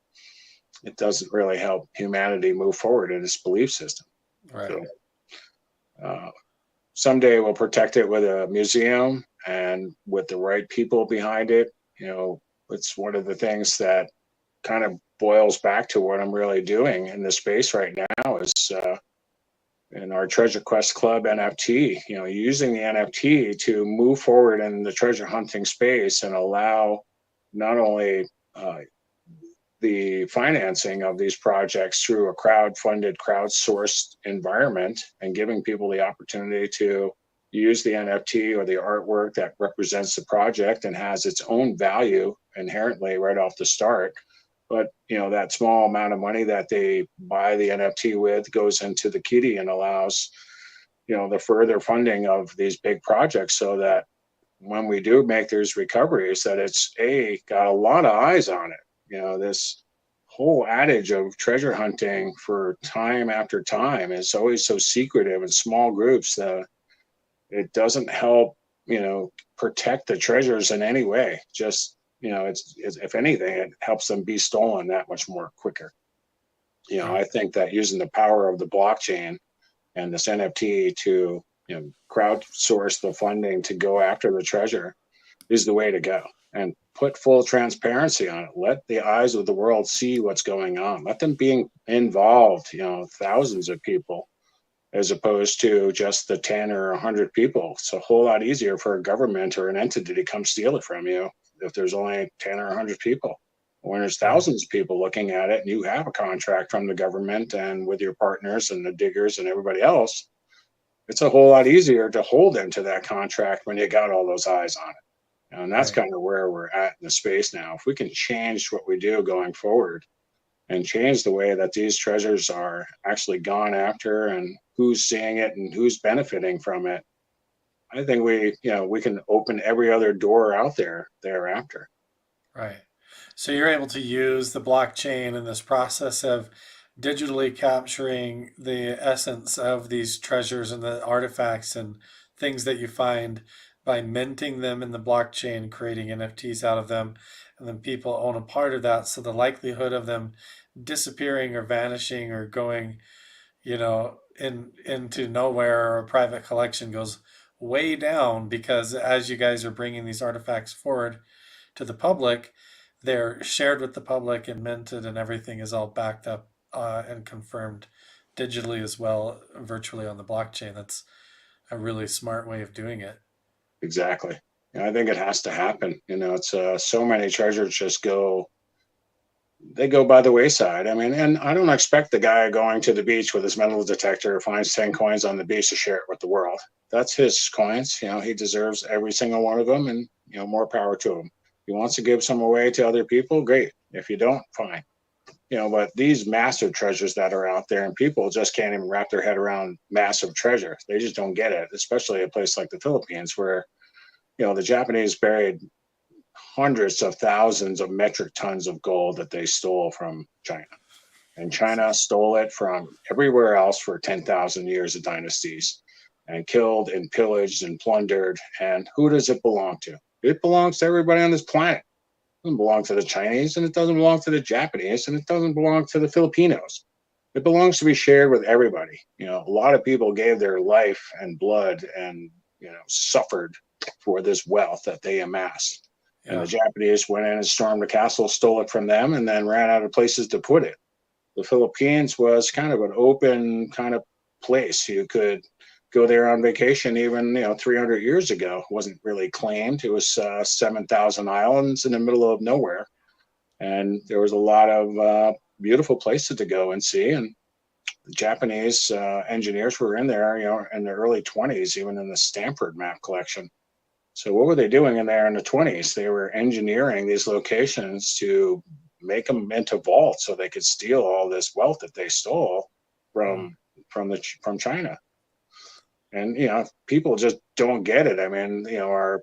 it doesn't really help humanity move forward in its belief system. Right. So uh, someday we'll protect it with a museum and with the right people behind it. It's one of the things that kind of boils back to what I'm really doing in this space right now is in our Treasure Quest Club NFT, using the NFT to move forward in the treasure hunting space and allow not only the financing of these projects through a crowd-funded, crowd-sourced environment, and giving people the opportunity to use the NFT or the artwork that represents the project and has its own value inherently right off the start. But that small amount of money that they buy the NFT with goes into the kitty and allows the further funding of these big projects, so that when we do make these recoveries, that it's got a lot of eyes on it. This whole adage of treasure hunting for time after time is always so secretive in small groups that it doesn't help protect the treasures in any way. Just it's if anything, it helps them be stolen that much more quicker. Right. I think that using the power of the blockchain and this NFT to crowdsource the funding to go after the treasure is the way to go, and put full transparency on it. Let the eyes of the world see what's going on. Let them be involved, thousands of people, as opposed to just the 10 or 100 people. It's a whole lot easier for a government or an entity to come steal it from you if there's only 10 or 100 people. When there's Right. thousands of people looking at it and you have a contract from the government and with your partners and the diggers and everybody else, it's a whole lot easier to hold them to that contract when you got all those eyes on it. And that's Right. kind of where we're at in the space now. If we can change what we do going forward and change the way that these treasures are actually gone after and who's seeing it and who's benefiting from it, I think we can open every other door out there thereafter. Right. So you're able to use the blockchain in this process of digitally capturing the essence of these treasures and the artifacts and things that you find by minting them in the blockchain, creating NFTs out of them, and then people own a part of that. So the likelihood of them disappearing or vanishing or going, into nowhere or a private collection goes way down because as you guys are bringing these artifacts forward to the public, they're shared with the public and minted, and everything is all backed up and confirmed digitally as well, virtually on the blockchain. That's a really smart way of doing it. Exactly. And I think it has to happen. It's so many treasures just go by the wayside. I mean, and I don't expect the guy going to the beach with his metal detector finds 10 coins on the beach to share it with the world. That's his coins. He deserves every single one of them, and more power to him. He wants to give some away to other people, great. If you don't, fine. But these massive treasures that are out there, and people just can't even wrap their head around massive treasure. They just don't get it, especially a place like the Philippines where the Japanese buried hundreds of thousands of metric tons of gold that they stole from China. And China stole it from everywhere else for 10,000 years of dynasties and killed and pillaged and plundered. And who does it belong to? It belongs to everybody on this planet. It doesn't belong to the Chinese, and it doesn't belong to the Japanese, and it doesn't belong to the Filipinos. It belongs to be shared with everybody. A lot of people gave their life and blood and, suffered for this wealth that they amassed. And the Yeah. Japanese went in and stormed the castle, stole it from them, and then ran out of places to put it. The Philippines was kind of an open kind of place. You could go there on vacation even 300 years ago. It wasn't really claimed. It was 7,000 islands in the middle of nowhere, and there was a lot of beautiful places to go and see. And the Japanese engineers were in there, in the early 20s, even in the Stanford map collection. So what were they doing in there in the 20s? They were engineering these locations to make them into vaults so they could steal all this wealth that they stole Mm. from China. And people just don't get it. I mean, our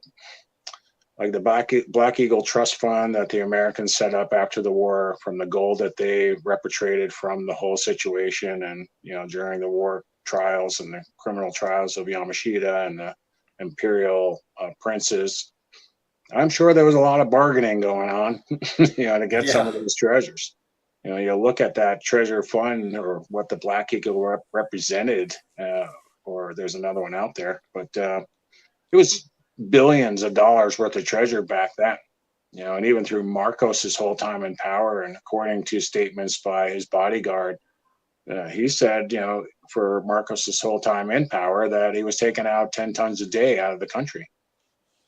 like the Black Eagle Trust Fund that the Americans set up after the war, from the gold that they repatriated from the whole situation, and during the war trials and the criminal trials of Yamashita and the imperial princes. I'm sure there was a lot of bargaining going on, to get some Yeah. of those treasures. You look at that treasure fund or what the Black Eagle represented, or there's another one out there, but it was billions of dollars worth of treasure back then. And even through Marcos's whole time in power, and according to statements by his bodyguard, he said, for Marcos's whole time in power, that he was taking out 10 tons a day out of the country.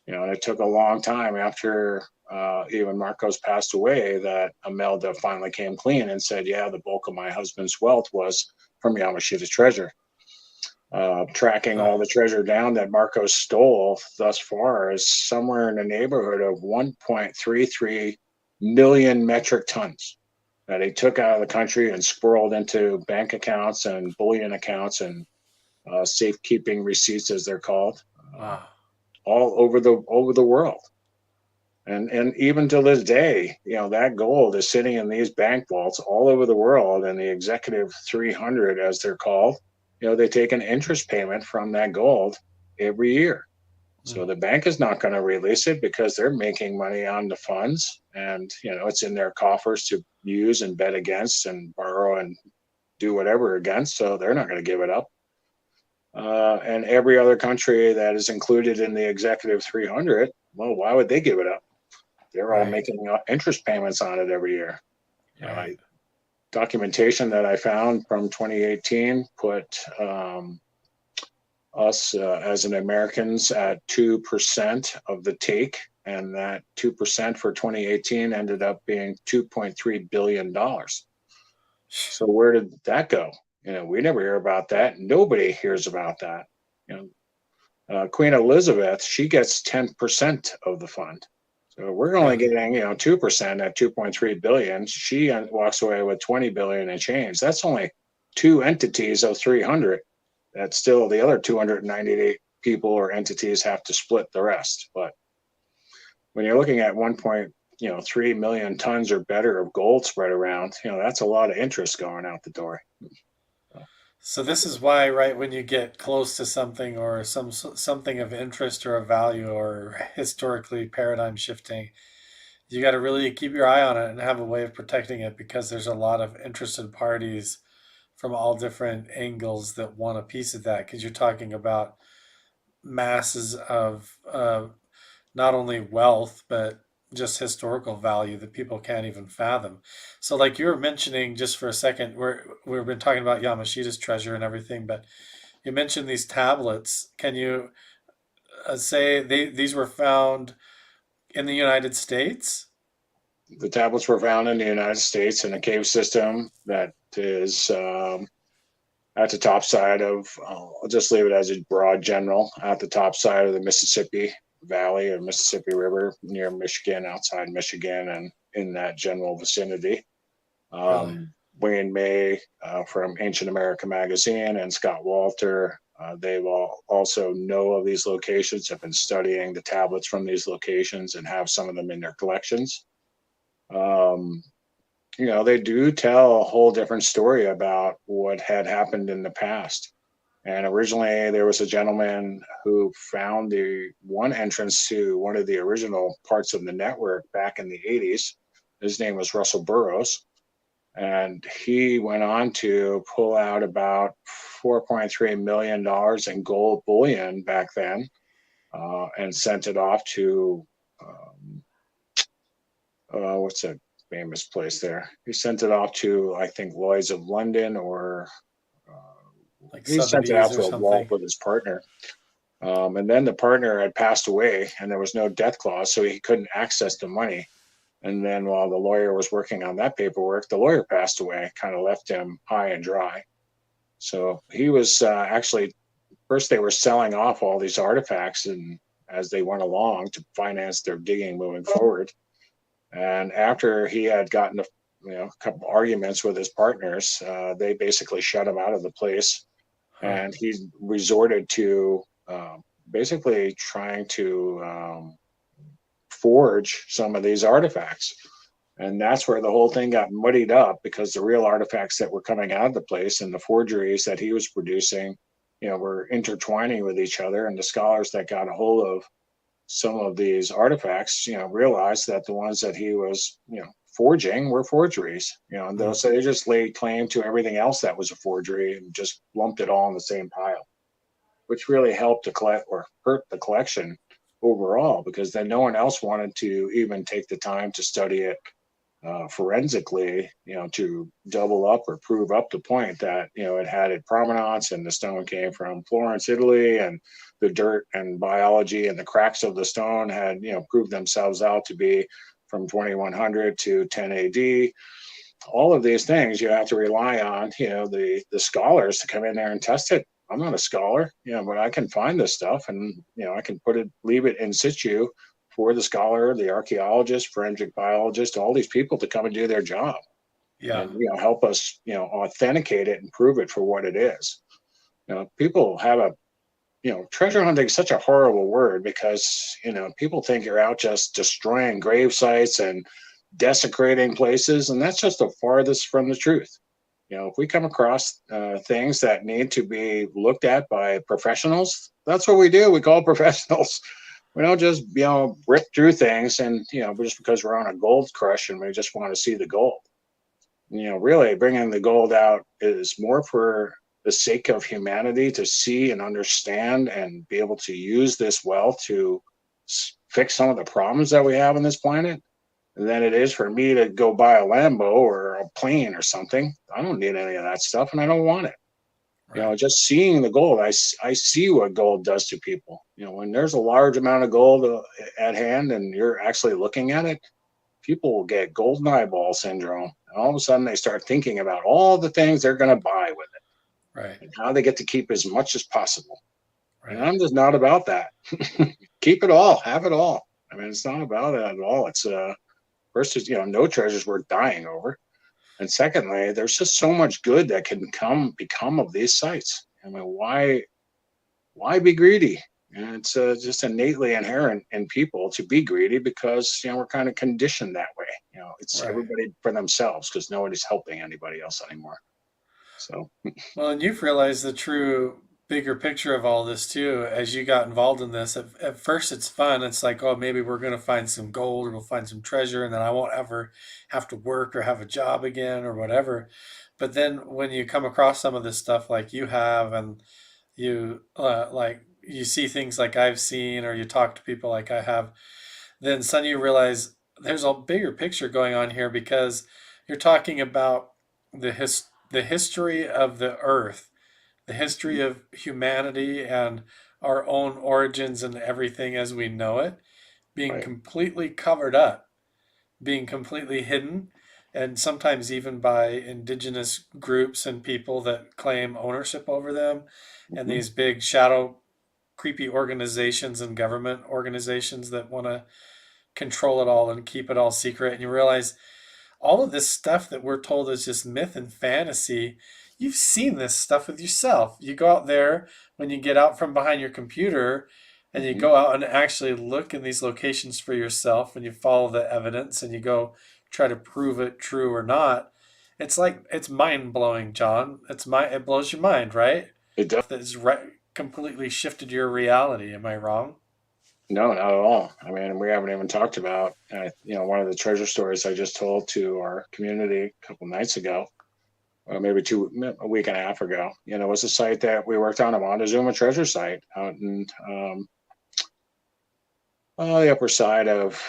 And it took a long time after even Marcos passed away that Imelda finally came clean and said, yeah, the bulk of my husband's wealth was from Yamashita's treasure. Tracking all the treasure down that Marcos stole thus far is somewhere in the neighborhood of 1.33 million metric tons that he took out of the country and squirreled into bank accounts and bullion accounts and safekeeping receipts, as they're called, Wow. all over the world. And even to this day, that gold is sitting in these bank vaults all over the world. And the executive 300, as they're called, they take an interest payment from that gold every year. So Mm. the bank is not going to release it because they're making money on the funds, and it's in their coffers to use and bet against and borrow and do whatever against. So they're not going to give it up. And every other country that is included in the executive 300, well, why would they give it up? They're all Right. making interest payments on it every year. Right. documentation that I found from 2018 put us as an Americans at 2% of the take, and that 2% for 2018 ended up being $2.3 billion. So where did that go? We never hear about that. Nobody hears about that. Queen Elizabeth, she gets 10% of the fund. So we're only getting, 2% at 2.3 billion. She walks away with 20 billion and change. That's only two entities of 300. That's still the other 298 people or entities have to split the rest. But when you're looking at 1.3 million tons or better of gold spread around, that's a lot of interest going out the door. So this is why, right, when you get close to something or something of interest or of value or historically paradigm shifting, you got to really keep your eye on it and have a way of protecting it, because there's a lot of interested parties from all different angles that want a piece of that, because you're talking about masses of not only wealth but just historical value that people can't even fathom. So, like you were mentioning, just for a second, we've been talking about Yamashitas treasure and everything, but you mentioned these tablets. Can you say these were found in the United States? The tablets were found in the United States in a cave system that is at the top side of, I'll just leave it as a broad general, at the top side of the Mississippi Valley or Mississippi River near Michigan, outside Michigan, and in that general vicinity. Really? Wayne May from Ancient America Magazine and Scott Walter, they've all also know of these locations, have been studying the tablets from these locations and have some of them in their collections. They do tell a whole different story about what had happened in the past. And originally, there was a gentleman who found the one entrance to one of the original parts of the network back in the 80s. His name was Russell Burrows. And he went on to pull out about $4.3 million in gold bullion back then and sent it off to, what's that famous place there? He sent it off to, I think, Lloyd's of London, or Like he sent it out Sotheby's or to a vault something? with his partner. And then the partner had passed away and there was no death clause, so he couldn't access the money. And then while the lawyer was working on that paperwork, the lawyer passed away, kind of left him high and dry. So he was actually, first they were selling off all these artifacts and as they went along to finance their digging moving forward. And after he had gotten a couple arguments with his partners, they basically shut him out of the place. Huh. And he resorted to basically trying to forge some of these artifacts. And that's where the whole thing got muddied up, because the real artifacts that were coming out of the place and the forgeries that he was producing, were intertwining with each other. And the scholars that got a hold of some of these artifacts, realized that the ones that he was, forging were forgeries, and so they just laid claim to everything else that was a forgery and just lumped it all in the same pile, which really helped to collect or hurt the collection overall, because then no one else wanted to even take the time to study it forensically, to double up or prove up the point that, it had a provenance and the stone came from Florence, Italy, and the dirt and biology and the cracks of the stone had, proved themselves out to be from 2100 to 10 AD. All of these things you have to rely on, the scholars to come in there and test it. I'm not a scholar, but I can find this stuff and, I can leave it in situ for the scholar, the archaeologist, forensic biologist, all these people to come and do their job Yeah. and, help us, authenticate it and prove it for what it is. People have treasure hunting is such a horrible word, because, people think you're out just destroying grave sites and desecrating places. And that's just the farthest from the truth. If we come across things that need to be looked at by professionals, that's what we do. We call professionals. We don't just, rip through things and, just because we're on a gold crush and we just want to see the gold. Really bringing the gold out is more for the sake of humanity to see and understand and be able to use this wealth to fix some of the problems that we have on this planet. than it is for me to go buy a Lambo or a plane or something. I don't need any of that stuff, and I don't want it. Right. Just seeing the gold, I see what gold does to people. When there's a large amount of gold at hand and you're actually looking at it, people will get golden eyeball syndrome. And all of a sudden they start thinking about all the things they're going to buy with it Right. and how they get to keep as much as possible. And Right. I'm just not about that. Keep it all, have it all. I mean, it's not about that at all. It's first is, no treasures worth dying over. And secondly, there's just so much good that can become of these sites. I mean, why be greedy? And it's just innately inherent in people to be greedy because we're kind of conditioned that way. It's Right. everybody for themselves because nobody's helping anybody else anymore. So Well, and you've realized the true bigger picture of all this too as you got involved in this. At first, it's fun. It's like, oh, maybe we're going to find some gold or we'll find some treasure, and then I won't ever have to work or have a job again or whatever. But then when you come across some of this stuff like you have, and you see things like I've seen, or you talk to people like I have, then suddenly you realize there's a bigger picture going on here because you're talking about the history of the earth, the history of humanity and our own origins and everything as we know it being right. completely covered up, being completely hidden, and sometimes even by indigenous groups and people that claim ownership over them, and Mm-hmm. these big shadow creepy organizations and government organizations that want to control it all and keep it all secret. And you realize all of this stuff that we're told is just myth and fantasy. You've seen this stuff with yourself. You go out there when you get out from behind your computer and you Mm-hmm. go out and actually look in these locations for yourself and you follow the evidence and you go try to prove it true or not. It's like it's mind blowing, John. It blows your mind, right? It does. That's right, completely shifted your reality. Am I wrong? No, not at all. I mean, we haven't even talked about, one of the treasure stories I just told to our community a couple nights ago, or maybe a week and a half ago. Was a site that we worked on, a Montezuma treasure site out in the upper side of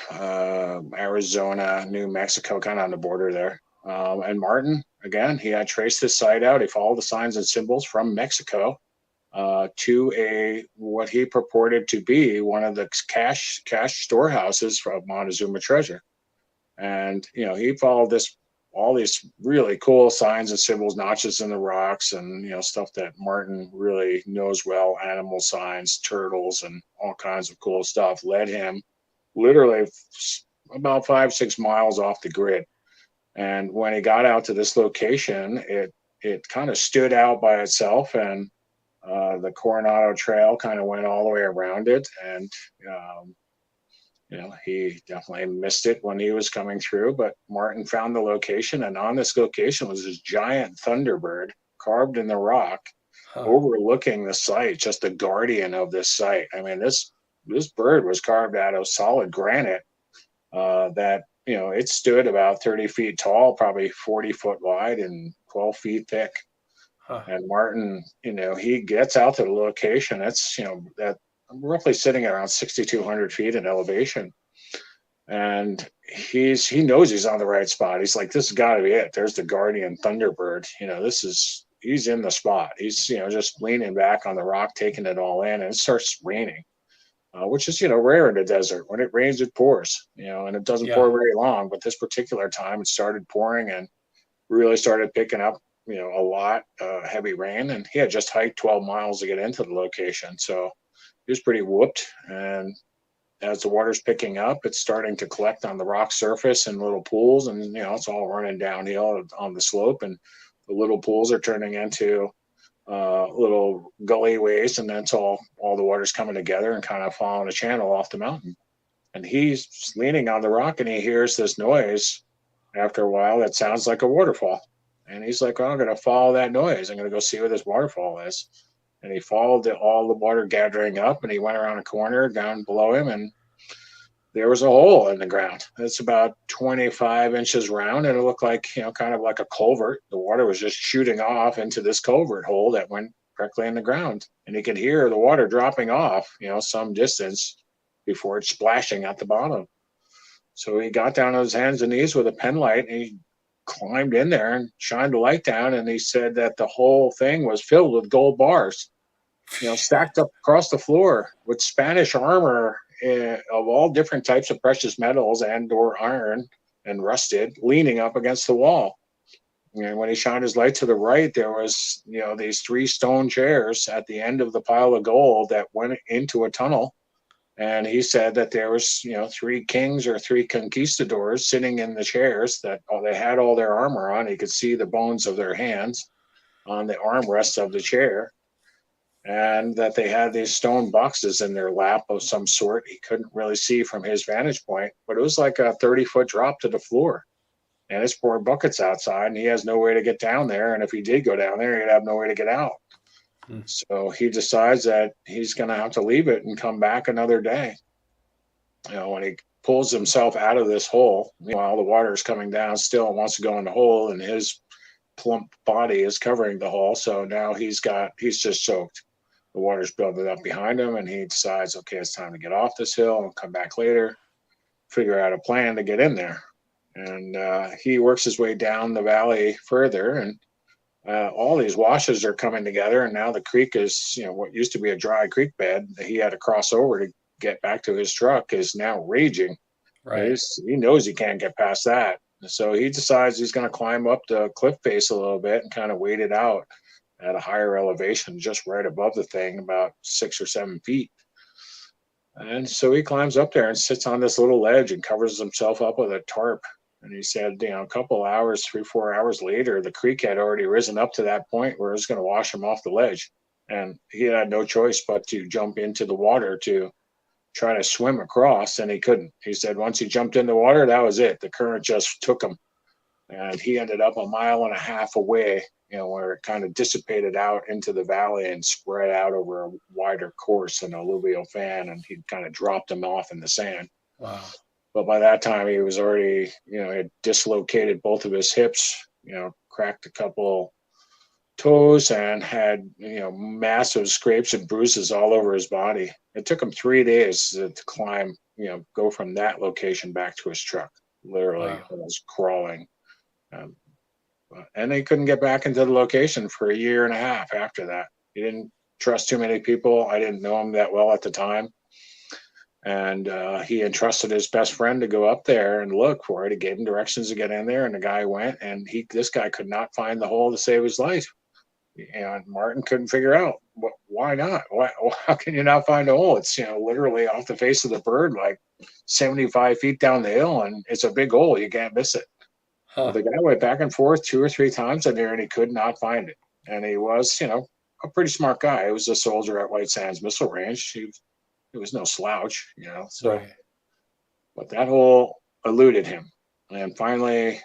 Arizona, New Mexico, kind of on the border there. And Martin, again, he had traced this site out. He followed the signs and symbols from Mexico to what he purported to be one of the cash storehouses of Montezuma treasure. And he followed all these really cool signs and symbols, notches in the rocks, and stuff that Martin really knows well, animal signs, turtles, and all kinds of cool stuff. Led him literally about 5-6 miles off the grid. And when he got out to this location, it kind of stood out by itself, and the Coronado Trail kind of went all the way around it, and um, he definitely missed it when he was coming through. But Martin found the location, and on this location was this giant thunderbird carved in the rock, Huh. overlooking the site, just the guardian of this site. I mean, this bird was carved out of solid granite that it stood about 30 feet tall, probably 40 foot wide, and 12 feet thick. Huh. And Martin, he gets out to the location. That's, that roughly sitting around 6,200 feet in elevation. And he knows he's on the right spot. He's like, this has got to be it. There's the guardian thunderbird. He's in the spot. He's, just leaning back on the rock, taking it all in, and it starts raining, which is, rare in the desert. When it rains, it pours, and it doesn't Yeah. pour very long. But this particular time, it started pouring and really started picking up, a lot heavy rain. And he had just hiked 12 miles to get into the location. So he was pretty whooped. And as the water's picking up, it's starting to collect on the rock surface in little pools. And, it's all running downhill on the slope. And the little pools are turning into little gully ways. And that's all the water's coming together and kind of following a channel off the mountain. And he's leaning on the rock and he hears this noise after a while that sounds like a waterfall. And he's like, oh, I'm going to follow that noise. I'm going to go see where this waterfall is. And he followed all the water gathering up, and he went around a corner down below him, and there was a hole in the ground. It's about 25 inches round, and it looked like, kind of like a culvert. The water was just shooting off into this culvert hole that went directly in the ground. And he could hear the water dropping off, some distance before it's splashing at the bottom. So he got down on his hands and knees with a pen light, and he climbed in there and shined the light down. And he said that the whole thing was filled with gold bars, stacked up across the floor with Spanish armor of all different types of precious metals and or iron and rusted, leaning up against the wall. And when he shined his light to the right, there was, these 3 stone chairs at the end of the pile of gold that went into a tunnel. And he said that there was, 3 kings or 3 conquistadors sitting in the chairs that they had all their armor on. He could see the bones of their hands on the armrests of the chair, and that they had these stone boxes in their lap of some sort. He couldn't really see from his vantage point, but it was like a 30-foot drop to the floor. And his poor bucket's outside, and he has no way to get down there. And if he did go down there, he'd have no way to get out. So he decides that he's going to have to leave it and come back another day. When he pulls himself out of this hole, while the water is coming down still and wants to go in the hole, and his plump body is covering the hole. So now he's just soaked. The water's building up behind him, and he decides, okay, it's time to get off this hill and come back later, figure out a plan to get in there. And he works his way down the valley further, and all these washes are coming together. And now the creek is, what used to be a dry creek bed that he had to cross over to get back to his truck is now raging. Right. He knows he can't get past that. So he decides he's going to climb up the cliff face a little bit and kind of wait it out at a higher elevation, just right above the thing, about 6 or 7 feet. And so he climbs up there and sits on this little ledge and covers himself up with a tarp. And he said, a couple hours, 3-4 hours later, the creek had already risen up to that point where it was going to wash him off the ledge. And he had no choice but to jump into the water to try to swim across, and he couldn't. He said once he jumped in the water, that was it. The current just took him. And he ended up 1.5 miles away, where it kind of dissipated out into the valley and spread out over a wider course in an alluvial fan, and he kind of dropped him off in the sand. Wow. But by that time, he was already, had dislocated both of his hips, cracked a couple toes, and had, massive scrapes and bruises all over his body. It took him 3 days to climb, go from that location back to his truck. Literally, Wow. It was crawling. And they couldn't get back into the location for 1.5 years after that. He didn't trust too many people. I didn't know him that well at the time. And he entrusted his best friend to go up there and look for it. He gave him directions to get in there, and the guy went, and this guy could not find the hole to save his life. And Martin couldn't figure out why not. How can you not find a hole? It's literally off the face of the bird, like 75 feet down the hill, and it's a big hole. You can't miss it. Huh. Well, the guy went back and forth 2 or 3 times in there, and he could not find it. And he was, a pretty smart guy. He was a soldier at White Sands Missile Range. He was no slouch, So, Right. but that hole eluded him. And finally,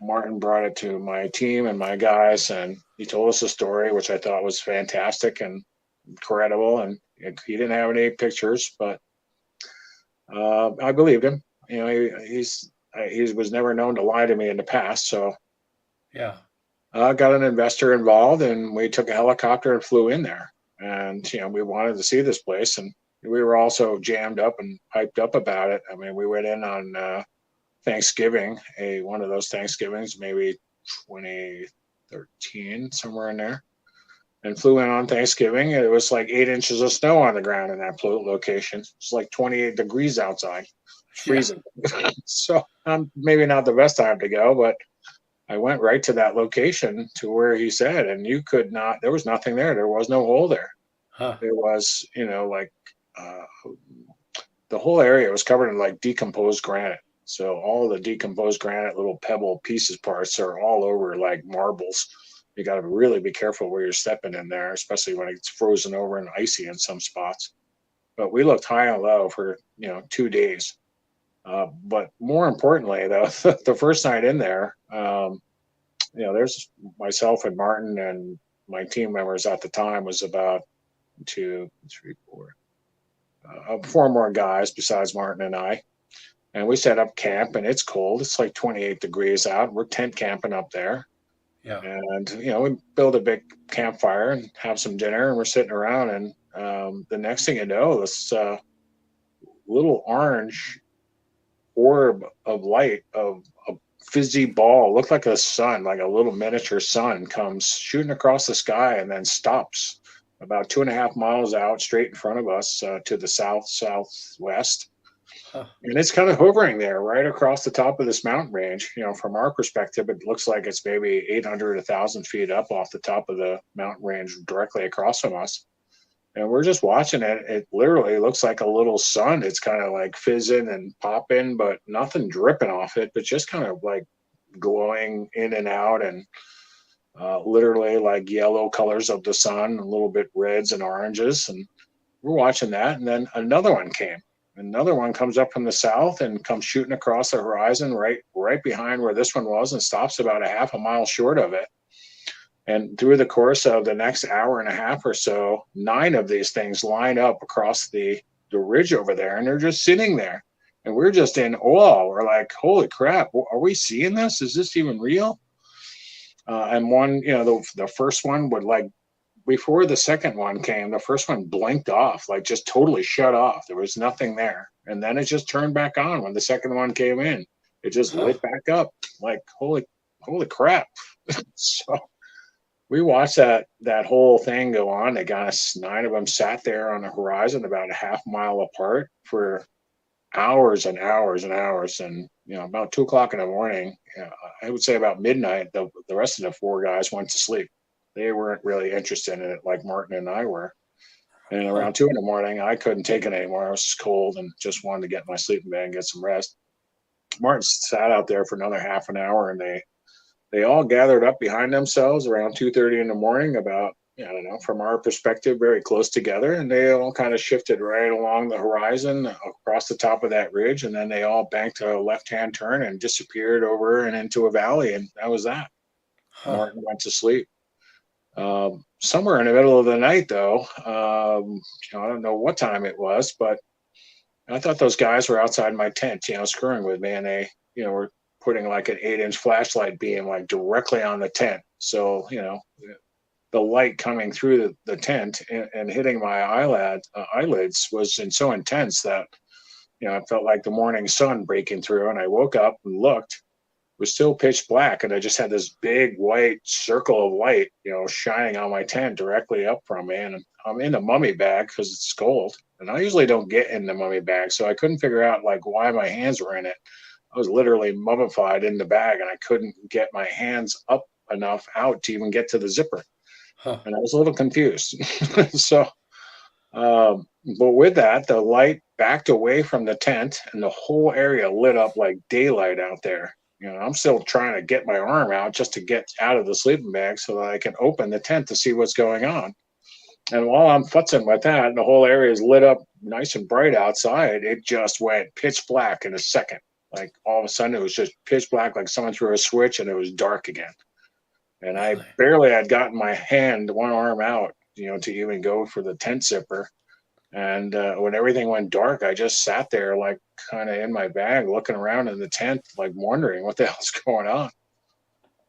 Martin brought it to my team and my guys, and he told us a story, which I thought was fantastic and incredible. And he didn't have any pictures, but I believed him. He was never known to lie to me in the past. So Yeah. I got an investor involved, and we took a helicopter and flew in there. And, we wanted to see this place. And we were also jammed up and hyped up about it. I mean, we went in on Thanksgiving, one of those Thanksgivings, maybe 2013, somewhere in there, and flew in on Thanksgiving. It was like 8 inches of snow on the ground in that location. It's like 28 degrees outside. It's freezing. Yeah. So maybe not the best time to go, but I went right to that location to where he said, and there was nothing there. There was no hole there. Huh. There was, the whole area was covered in like decomposed granite. So all the decomposed granite, little pebble pieces parts are all over like marbles. You got to really be careful where you're stepping in there, especially when it's frozen over and icy in some spots. But we looked high and low for, 2 days. But more importantly, though, the first night in there, there's myself and Martin and my team members at the time was about 2, 3, 4, 4 more guys besides Martin and I. And we set up camp, and it's cold. It's like 28 degrees out. We're tent camping up there. Yeah. And, we build a big campfire and have some dinner, and we're sitting around. And the next thing you know, this little orange orb of light, of a fizzy ball, looked like a sun, like a little miniature sun, comes shooting across the sky and then stops about 2.5 miles out, straight in front of us, to the southwest. Huh. And it's kind of hovering there right across the top of this mountain range. From our perspective, it looks like it's maybe 800, 1,000 feet up off the top of the mountain range directly across from us. And we're just watching it. It literally looks like a little sun. It's kind of like fizzing and popping, but nothing dripping off it, but just kind of like glowing in and out, and literally like yellow colors of the sun, a little bit reds and oranges. And we're watching that. And then another one came. Another one comes up from the south and comes shooting across the horizon right behind where this one was, and stops about a half a mile short of it. And through the course of the next hour and a half or so, 9 of these things line up across the ridge over there, and they're just sitting there. And we're just in awe. We're like, holy crap, are we seeing this? Is this even real? And one, the first one would, like, before the second one came, the first one blinked off, like just totally shut off. There was nothing there. And then it just turned back on when the second one came in. It just Huh. lit back up. Like, holy crap. So we watched that whole thing go on. They got us, 9 of them sat there on the horizon about a half mile apart for hours and hours and hours. And about 2 o'clock in the morning, I would say about midnight, the rest of the 4 guys went to sleep. They weren't really interested in it like Martin and I were. And Huh. around 2 in the morning, I couldn't take it anymore. I was cold and just wanted to get in my sleeping bag and get some rest. Martin sat out there for another half an hour, and they all gathered up behind themselves around 2:30 in the morning, about, I don't know, from our perspective, very close together. And they all kind of shifted right along the horizon across the top of that ridge. And then they all banked a left-hand turn and disappeared over and into a valley. And that was that. Huh. Martin went to sleep. Somewhere in the middle of the night, though, I don't know what time it was, but I thought those guys were outside my tent, screwing with me, and they, were putting like an 8-inch flashlight beam like directly on the tent. So, the light coming through the tent and hitting my eyelids was so intense that, it felt like the morning sun breaking through. And I woke up and looked, was still pitch black, and I just had this big white circle of light, shining on my tent directly up from me. And I'm in the mummy bag because it's cold, and I usually don't get in the mummy bag, so I couldn't figure out like why my hands were in it. I was literally mummified in the bag, and I couldn't get my hands up enough out to even get to the zipper, Huh. and I was a little confused. So, but with that, the light backed away from the tent, and the whole area lit up like daylight out there. I'm still trying to get my arm out just to get out of the sleeping bag so that I can open the tent to see what's going on. And while I'm futzing with that, the whole area is lit up nice and bright outside. It just went pitch black in a second. Like all of a sudden, it was just pitch black, like someone threw a switch, and it was dark again. And I Really? barely had gotten my hand, one arm out, to even go for the tent zipper. And when everything went dark, I just sat there, like kind of in my bag, looking around in the tent, like wondering what the hell's going on.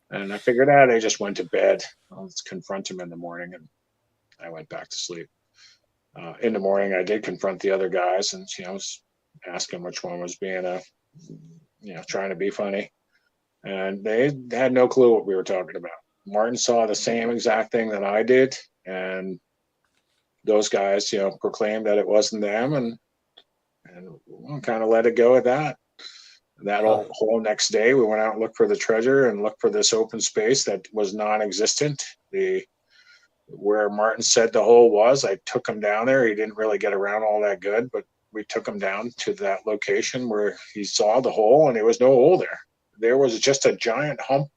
And I figured out I just went to bed. Let's confront him in the morning, and I went back to sleep. In the morning, I did confront the other guys, and was asking which one was being trying to be funny, and they had no clue what we were talking about. Martin saw the same exact thing that I did, and those guys, proclaimed that it wasn't them, and kind of let it go at that. That Huh. whole next day, we went out and looked for the treasure and looked for this open space that was non-existent. Where Martin said the hole was, I took him down there. He didn't really get around all that good, but we took him down to that location where he saw the hole, and there was no hole there. There was just a giant hump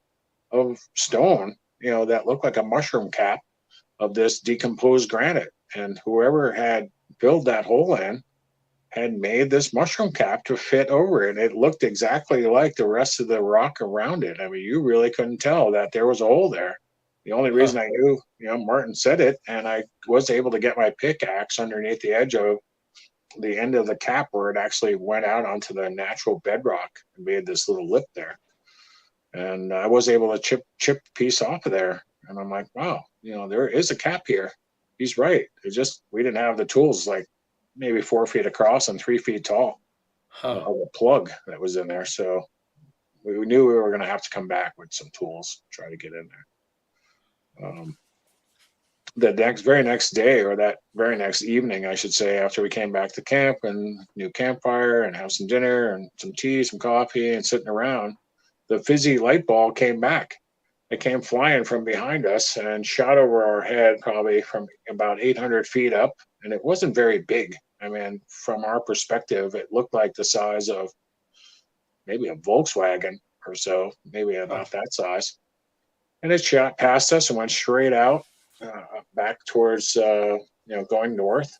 of stone, that looked like a mushroom cap of this decomposed granite. And whoever had filled that hole in had made this mushroom cap to fit over it. It looked exactly like the rest of the rock around it. I mean, you really couldn't tell that there was a hole there. The only Huh. reason I knew, Martin said it, and I was able to get my pickaxe underneath the edge of the end of the cap where it actually went out onto the natural bedrock and made this little lip there. And I was able to chip a piece off of there. And I'm like, wow, there is a cap here. He's right. It's just we didn't have the tools, like maybe 4 feet across and 3 feet tall. Huh. of a plug that was in there. So we knew we were going to have to come back with some tools, try to get in there. The very next day, or that very next evening, I should say, after we came back to camp and new campfire and have some dinner and some tea, some coffee, and sitting around, the fizzy light ball came back. It came flying from behind us and shot over our head, probably from about 800 feet up. And it wasn't very big. I mean, from our perspective, it looked like the size of maybe a Volkswagen or so, maybe Huh. about that size. And it shot past us and went straight out, back towards, going north,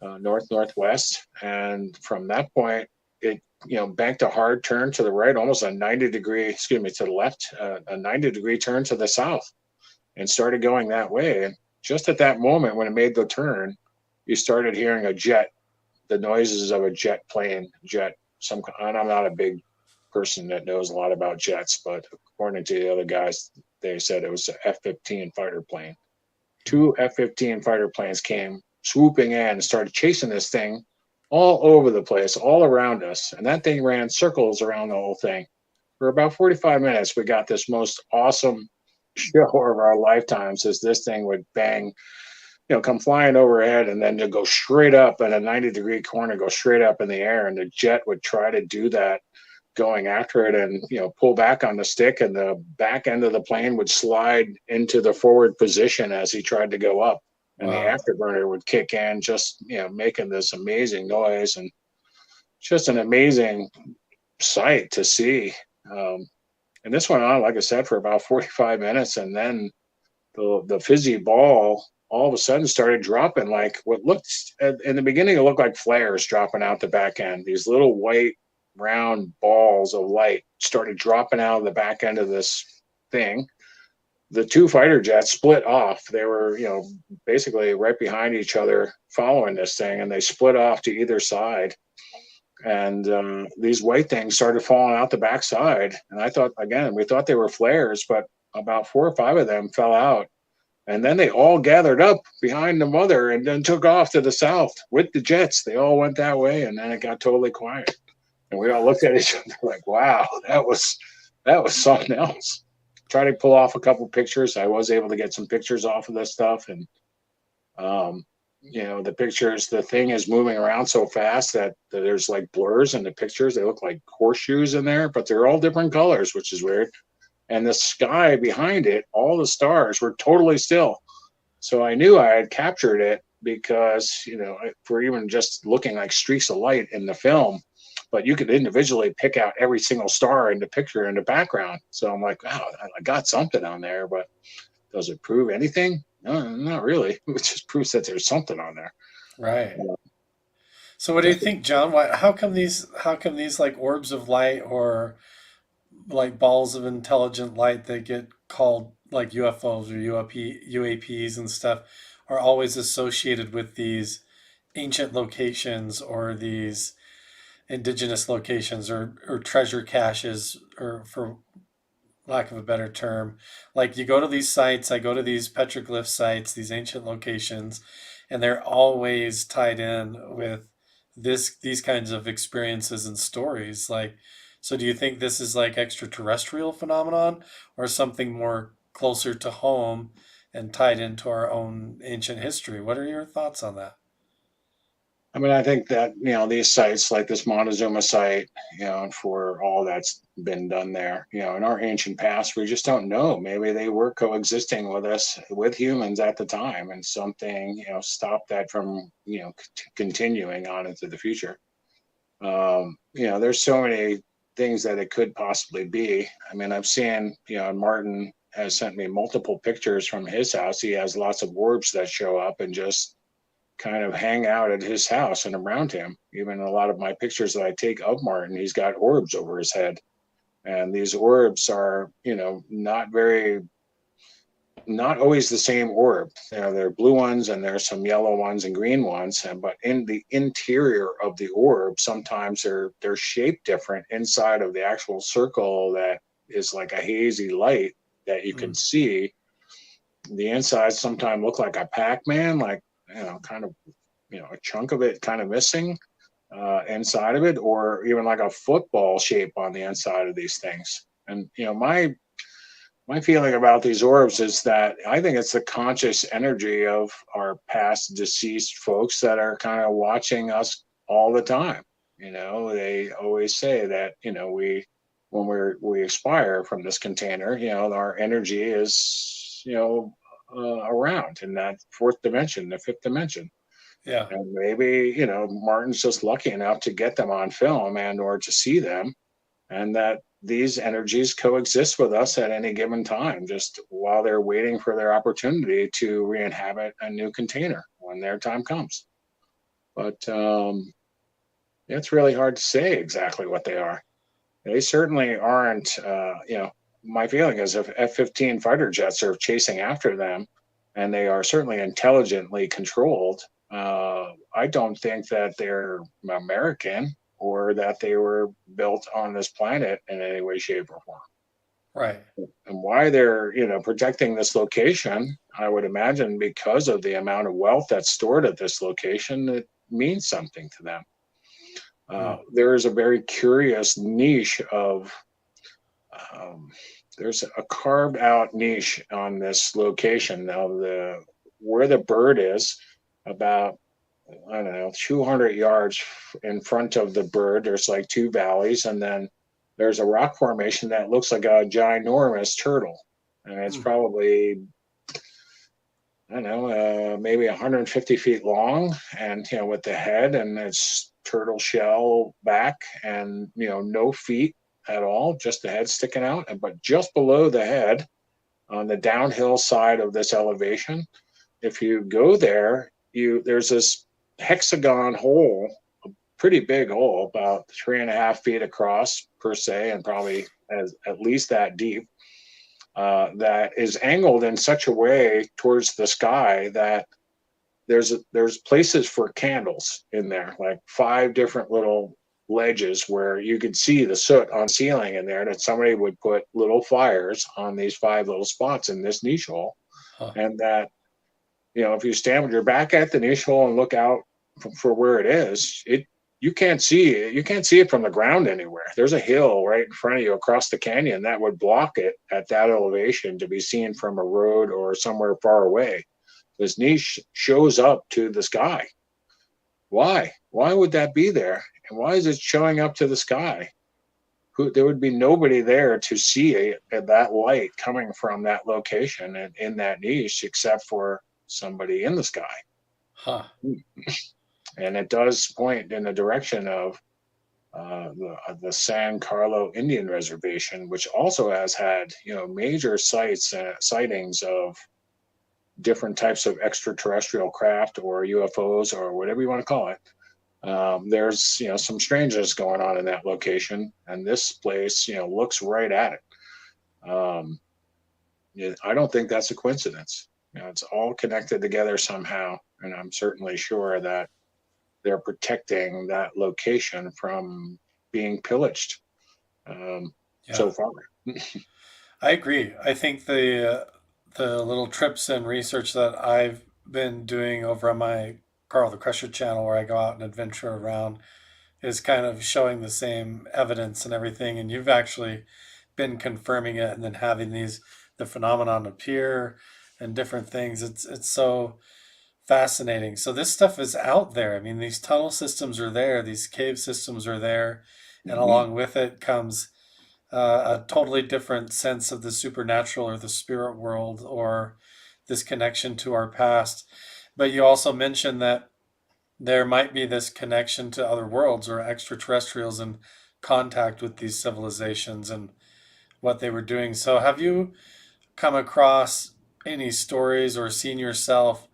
northwest. And from that point, it, banked a hard turn to the right, almost a 90-degree, excuse me, to the left, a 90-degree turn to the south, and started going that way. And just at that moment, when it made the turn, you started hearing a jet, the noises of a jet plane, and I'm not a big person that knows a lot about jets, but according to the other guys, they said it was an F-15 fighter plane. Two F-15 fighter planes came swooping in and started chasing this thing all over the place, all around us. And that thing ran circles around the whole thing. For about 45 minutes, we got this most awesome show of our lifetimes as this thing would bang, come flying overhead and then to go straight up at a 90-degree corner, go straight up in the air. And the jet would try to do that going after it and, pull back on the stick, and the back end of the plane would slide into the forward position as he tried to go up. And the Wow. afterburner would kick in, just, making this amazing noise, and just an amazing sight to see. And this went on, like I said, for about 45 minutes. And then the fizzy ball all of a sudden started dropping like what looked in the beginning, it looked like flares dropping out the back end. These little white round balls of light started dropping out of the back end of this thing. The two fighter jets split off. They were, basically right behind each other following this thing, and they split off to either side. And these white things started falling out the backside. And I thought, again, we thought they were flares, but about 4 or 5 of them fell out. And then they all gathered up behind the mother and then took off to the south with the jets. They all went that way, and then it got totally quiet. And we all looked at each other like, "Wow, that was something else." Tried to pull off a couple pictures. I was able to get some pictures off of this stuff, and the pictures. The thing is moving around so fast that there's like blurs in the pictures. They look like horseshoes in there, but they're all different colors, which is weird. And the sky behind it, all the stars were totally still. So I knew I had captured it because, for even just looking like streaks of light in the film, but you could individually pick out every single star in the picture in the background. So I'm like, wow, I got something on there, but does it prove anything? No, not really. It just proves that there's something on there. Right. So what do you think, John? How come these like orbs of light or like balls of intelligent light that get called like UFOs or UAPs and stuff are always associated with these ancient locations or these indigenous locations or treasure caches, or for lack of a better term. Like you go to these sites, I go to these petroglyph sites, these ancient locations, and they're always tied in with these kinds of experiences and stories. Like, so do you think this is like extraterrestrial phenomenon or something more closer to home and tied into our own ancient history? What are your thoughts on that? I mean, I think that, these sites like this Montezuma site, for all that's been done there, in our ancient past, we just don't know. Maybe they were coexisting with us, with humans at the time, and something, stopped that from, continuing on into the future. There's so many things that it could possibly be. I mean, I've seen, Martin has sent me multiple pictures from his house. He has lots of orbs that show up and just kind of hang out at his house and around him. Even a lot of my pictures that I take of Martin, he's got orbs over his head. And these orbs are, not always the same orb. There are blue ones and there's some yellow ones and green ones. But in the interior of the orb, sometimes they're shaped different inside of the actual circle that is like a hazy light that you can Mm. see. The insides sometimes look like a Pac-Man, like, kind of, a chunk of it kind of missing. inside of it, or even like a football shape on the inside of these things. And my feeling about these orbs is that I think it's the conscious energy of our past deceased folks that are kind of watching us all the time. They always say that, when we expire from this container, our energy is, around in that fourth dimension, the fifth dimension. Yeah. And maybe, Martin's just lucky enough to get them on film and or to see them, and that these energies coexist with us at any given time, just while they're waiting for their opportunity to re-inhabit a new container when their time comes. But it's really hard to say exactly what they are. They certainly aren't, my feeling is if F-15 fighter jets are chasing after them, and they are certainly intelligently controlled, I don't think that they're American or that they were built on this planet in any way, shape, or form. Right. And why they're, protecting this location, I would imagine because of the amount of wealth that's stored at this location, it means something to them. There is a very curious niche of, there's a carved out niche on this location. Now, where the bird is, about, I don't know, 200 yards in front of the bird, there's like two valleys, and then there's a rock formation that looks like a ginormous turtle. And it's probably, I don't know, maybe 150 feet long, and, with the head and its turtle shell back, and, no feet at all, just the head sticking out. But just below the head, on the downhill side of this elevation, if you go there, there's this hexagon hole, a pretty big hole, about 3.5 feet across per se, and probably at least that deep, that is angled in such a way towards the sky that there's places for candles in there, like 5 different little ledges where you could see the soot on the ceiling in there, that somebody would put little fires on these 5 little spots in this niche hole. And that, if you stand with your back at the niche hole and look out for where it is, you can't see it. You can't see it from the ground anywhere. There's a hill right in front of you across the canyon that would block it at that elevation to be seen from a road or somewhere far away. This niche shows up to the sky. Why? Why would that be there? And why is it showing up to the sky? There would be nobody there to see that light coming from that location and in that niche except for somebody in the sky. Huh. And it does point in the direction of the San Carlo Indian Reservation, which also has had major sightings of different types of extraterrestrial craft or UFOs or whatever you want to call it. There's some strangeness going on in that location, and this place looks right at it. I don't think that's a coincidence. It's all connected together somehow, and I'm certainly sure that they're protecting that location from being pillaged so far. I agree. I think the little trips and research that I've been doing over on my Carl the Crusher channel, where I go out and adventure around, is kind of showing the same evidence and everything. And you've actually been confirming it, and then having the phenomenon appear and different things. It's so fascinating. So this stuff is out there. I mean, these tunnel systems are there, these cave systems are there, and along with it comes a totally different sense of the supernatural or the spirit world, or this connection to our past. But you also mentioned that there might be this connection to other worlds or extraterrestrials in contact with these civilizations and what they were doing. So have you come across any stories or seen yourself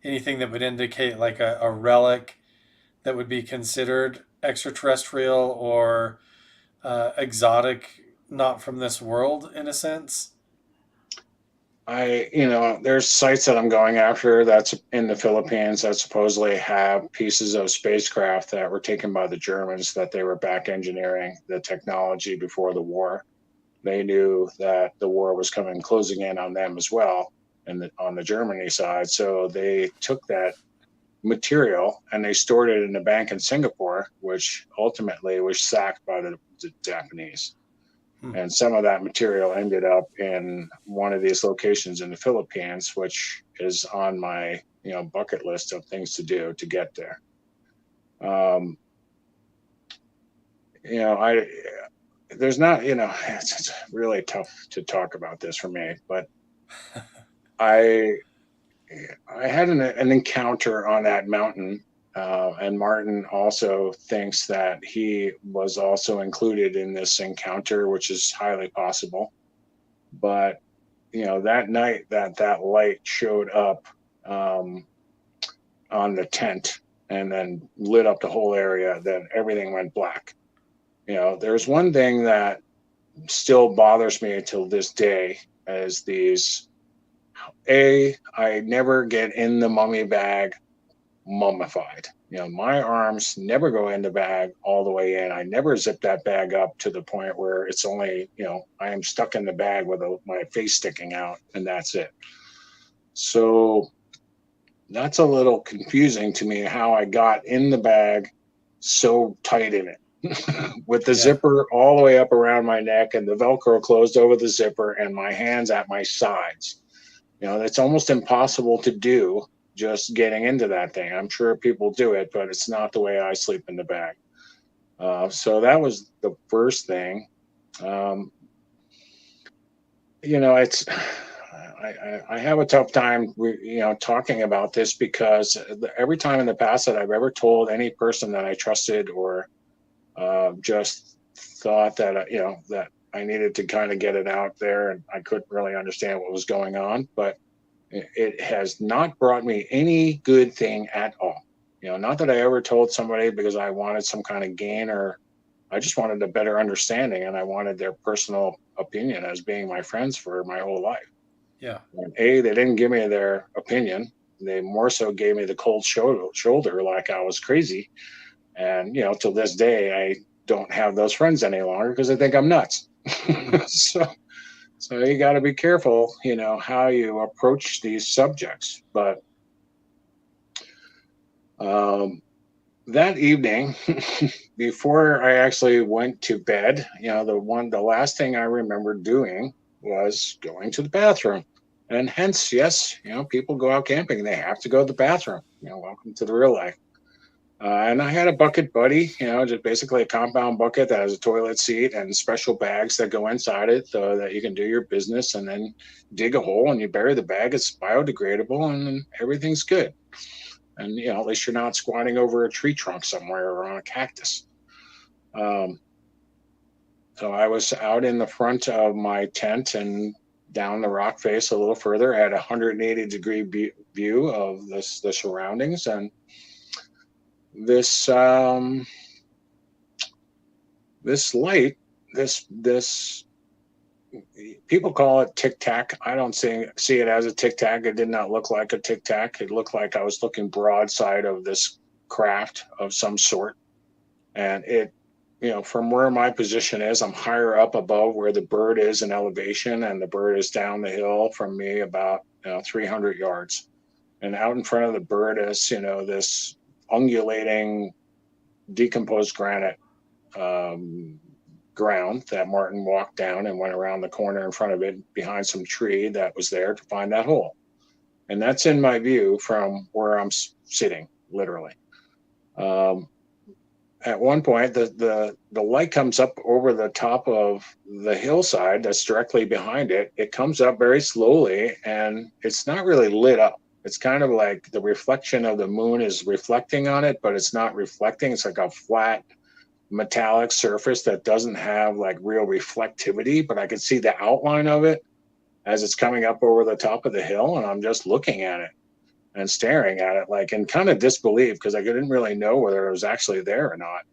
anything that would indicate like a relic that would be considered extraterrestrial or exotic, not from this world in a sense? There's sites that I'm going after that's in the Philippines that supposedly have pieces of spacecraft that were taken by the Germans, that they were back engineering the technology before the war. They knew that the war was closing in on them as well, and on the Germany side. So they took that material, and they stored it in a bank in Singapore, which ultimately was sacked by the Japanese. Hmm. And some of that material ended up in one of these locations in the Philippines, which is on my bucket list of things to do to get there. I there's not it's really tough to talk about this for me, but I had an encounter on that mountain, and Martin also thinks that he was also included in this encounter, which is highly possible. But that night that light showed up um, on the tent and then lit up the whole area, then everything went black. There's one thing that still bothers me till this day, is these. I never get in the mummy bag mummified. My arms never go in the bag all the way in. I never zip that bag up to the point where it's only, I am stuck in the bag with my face sticking out, and that's it. So that's a little confusing to me, how I got in the bag so tight in it with the Yeah. zipper all the way up around my neck and the Velcro closed over the zipper and my hands at my sides. That's almost impossible to do, just getting into that thing. I'm sure people do it, but it's not the way I sleep in the bag. So that was the first thing. Um, it's I have a tough time, talking about this, because every time in the past that I've ever told any person that I trusted, or just thought that that I needed to kind of get it out there, and I couldn't really understand what was going on, but it has not brought me any good thing at all. Not that I ever told somebody because I wanted some kind of gain, or I just wanted a better understanding, and I wanted their personal opinion as being my friends for my whole life. Yeah. And they didn't give me their opinion. They more so gave me the cold shoulder, like I was crazy. And, till this day, I don't have those friends any longer because I think I'm nuts. Hmm. So you got to be careful, how you approach these subjects. But um, that evening, before I actually went to bed, the last thing I remember doing was going to the bathroom. And hence, yes, people go out camping, they have to go to the bathroom. Welcome to the real life. And I had a bucket buddy, just basically a compound bucket that has a toilet seat and special bags that go inside it so that you can do your business, and then dig a hole and you bury the bag. It's biodegradable and everything's good. And, at least you're not squatting over a tree trunk somewhere or on a cactus. Um, so I was out in the front of my tent and down the rock face a little further, at a 180-degree view of the surroundings. And this this light, this people call it tic tac. I don't see it as a tic tac. It did not look like a tic tac. It looked like I was looking broadside of this craft of some sort. And it, from where my position is, I'm higher up above where the bird is in elevation, and the bird is down the hill from me about 300 yards. And out in front of the bird is, this undulating, decomposed granite ground that Martin walked down and went around the corner in front of it, behind some tree that was there, to find that hole. And that's in my view from where I'm sitting, literally. Um, at one point, the light comes up over the top of the hillside that's directly behind it. It comes up very slowly, and it's not really lit up. It's kind of like the reflection of the moon is reflecting on it, but it's not reflecting. It's like a flat metallic surface that doesn't have like real reflectivity, but I could see the outline of it as it's coming up over the top of the hill. And I'm just looking at it and staring at it, like in kind of disbelief, because I didn't really know whether it was actually there or not.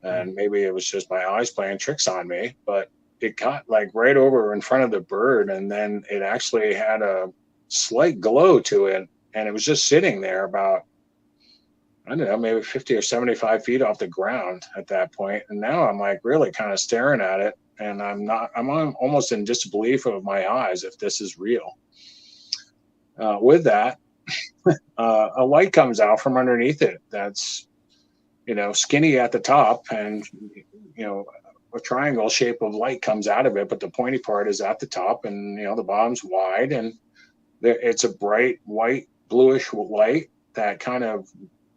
Hmm. And maybe it was just my eyes playing tricks on me, but it got like right over in front of the bird. And then it actually had a slight glow to it. And it was just sitting there about, I don't know, maybe 50 or 75 feet off the ground at that point. And now I'm like really kind of staring at it. And I'm almost in disbelief of my eyes if this is real. With that, a light comes out from underneath it that's, skinny at the top, and, a triangle shape of light comes out of it, but the pointy part is at the top, and, the bottom's wide, and it's a bright white, bluish light that kind of,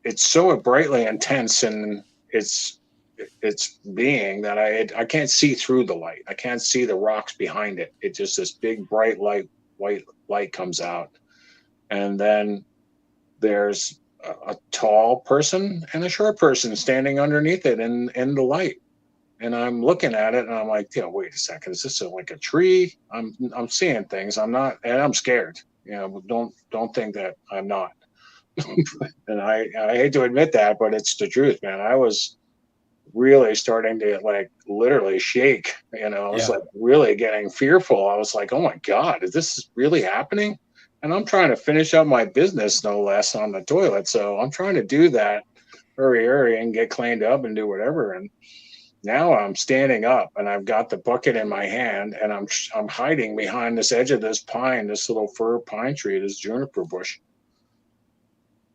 it's so brightly intense in its being that I can't see through the light. I can't see the rocks behind it. It's just this big bright white light comes out, and then there's a tall person and a short person standing underneath it in the light. And I'm looking at it and I'm like, wait a second, is this like a tree? I'm seeing things. I'm not, and I'm scared. Don't think that I'm not. And I hate to admit that, but it's the truth, man. I was really starting to like literally shake. I was Yeah. like really getting fearful. I was like, oh my God, is this really happening? And I'm trying to finish up my business, no less, on the toilet. So I'm trying to do that, hurry, and get cleaned up and do whatever. And now I'm standing up and I've got the bucket in my hand, and I'm hiding behind this edge of this pine, this little fir pine tree, this juniper bush.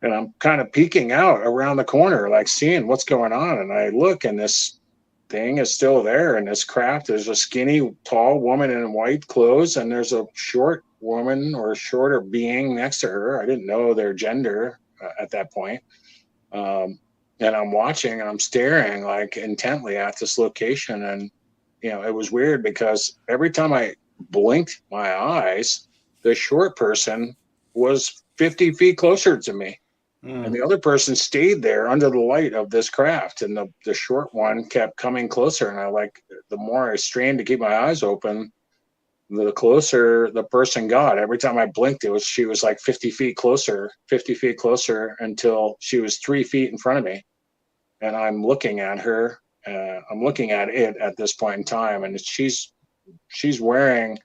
And I'm kind of peeking out around the corner, like seeing what's going on. And I look, and this thing is still there. And this craft, there's a skinny, tall woman in white clothes, and there's a short woman or shorter being next to her. I didn't know their gender at that point. And I'm watching and I'm staring like intently at this location. And, it was weird because every time I blinked my eyes, the short person was 50 feet closer to me. And Mm. the other person stayed there under the light of this craft. And the short one kept coming closer. And the more I strained to keep my eyes open, the closer the person got. Every time I blinked, she was like 50 feet closer, until she was 3 feet in front of me. And I'm looking at her. I'm looking at it at this point in time. And she's wearing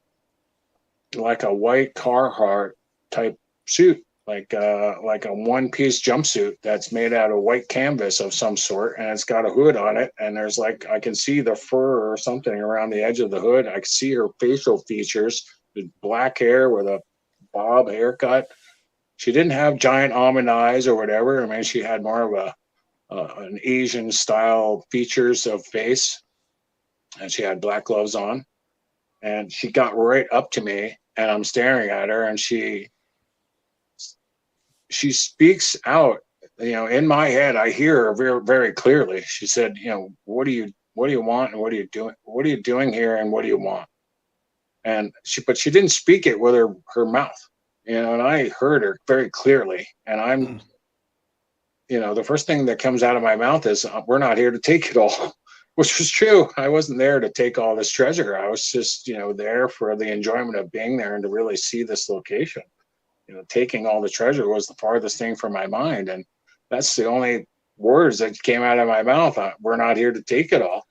like a white Carhartt type suit, like a one-piece jumpsuit that's made out of white canvas of some sort, and it's got a hood on it. And there's like, I can see the fur or something around the edge of the hood. I can see her facial features, with black hair with a bob haircut. She didn't have giant almond eyes or whatever. I mean, she had more of an Asian style features of face, and she had black gloves on. And she got right up to me, and I'm staring at her, and she speaks out. In my head, I hear her very, very clearly. She said, what do you want, and what are you doing here, and what do you want? And but she didn't speak it with her mouth, and I heard her very clearly. And I'm, Mm. the first thing that comes out of my mouth is, we're not here to take it all, which was true. I wasn't there to take all this treasure. I was just, there for the enjoyment of being there and to really see this location. Taking all the treasure was the farthest thing from my mind. And that's the only words that came out of my mouth. We're not here to take it all.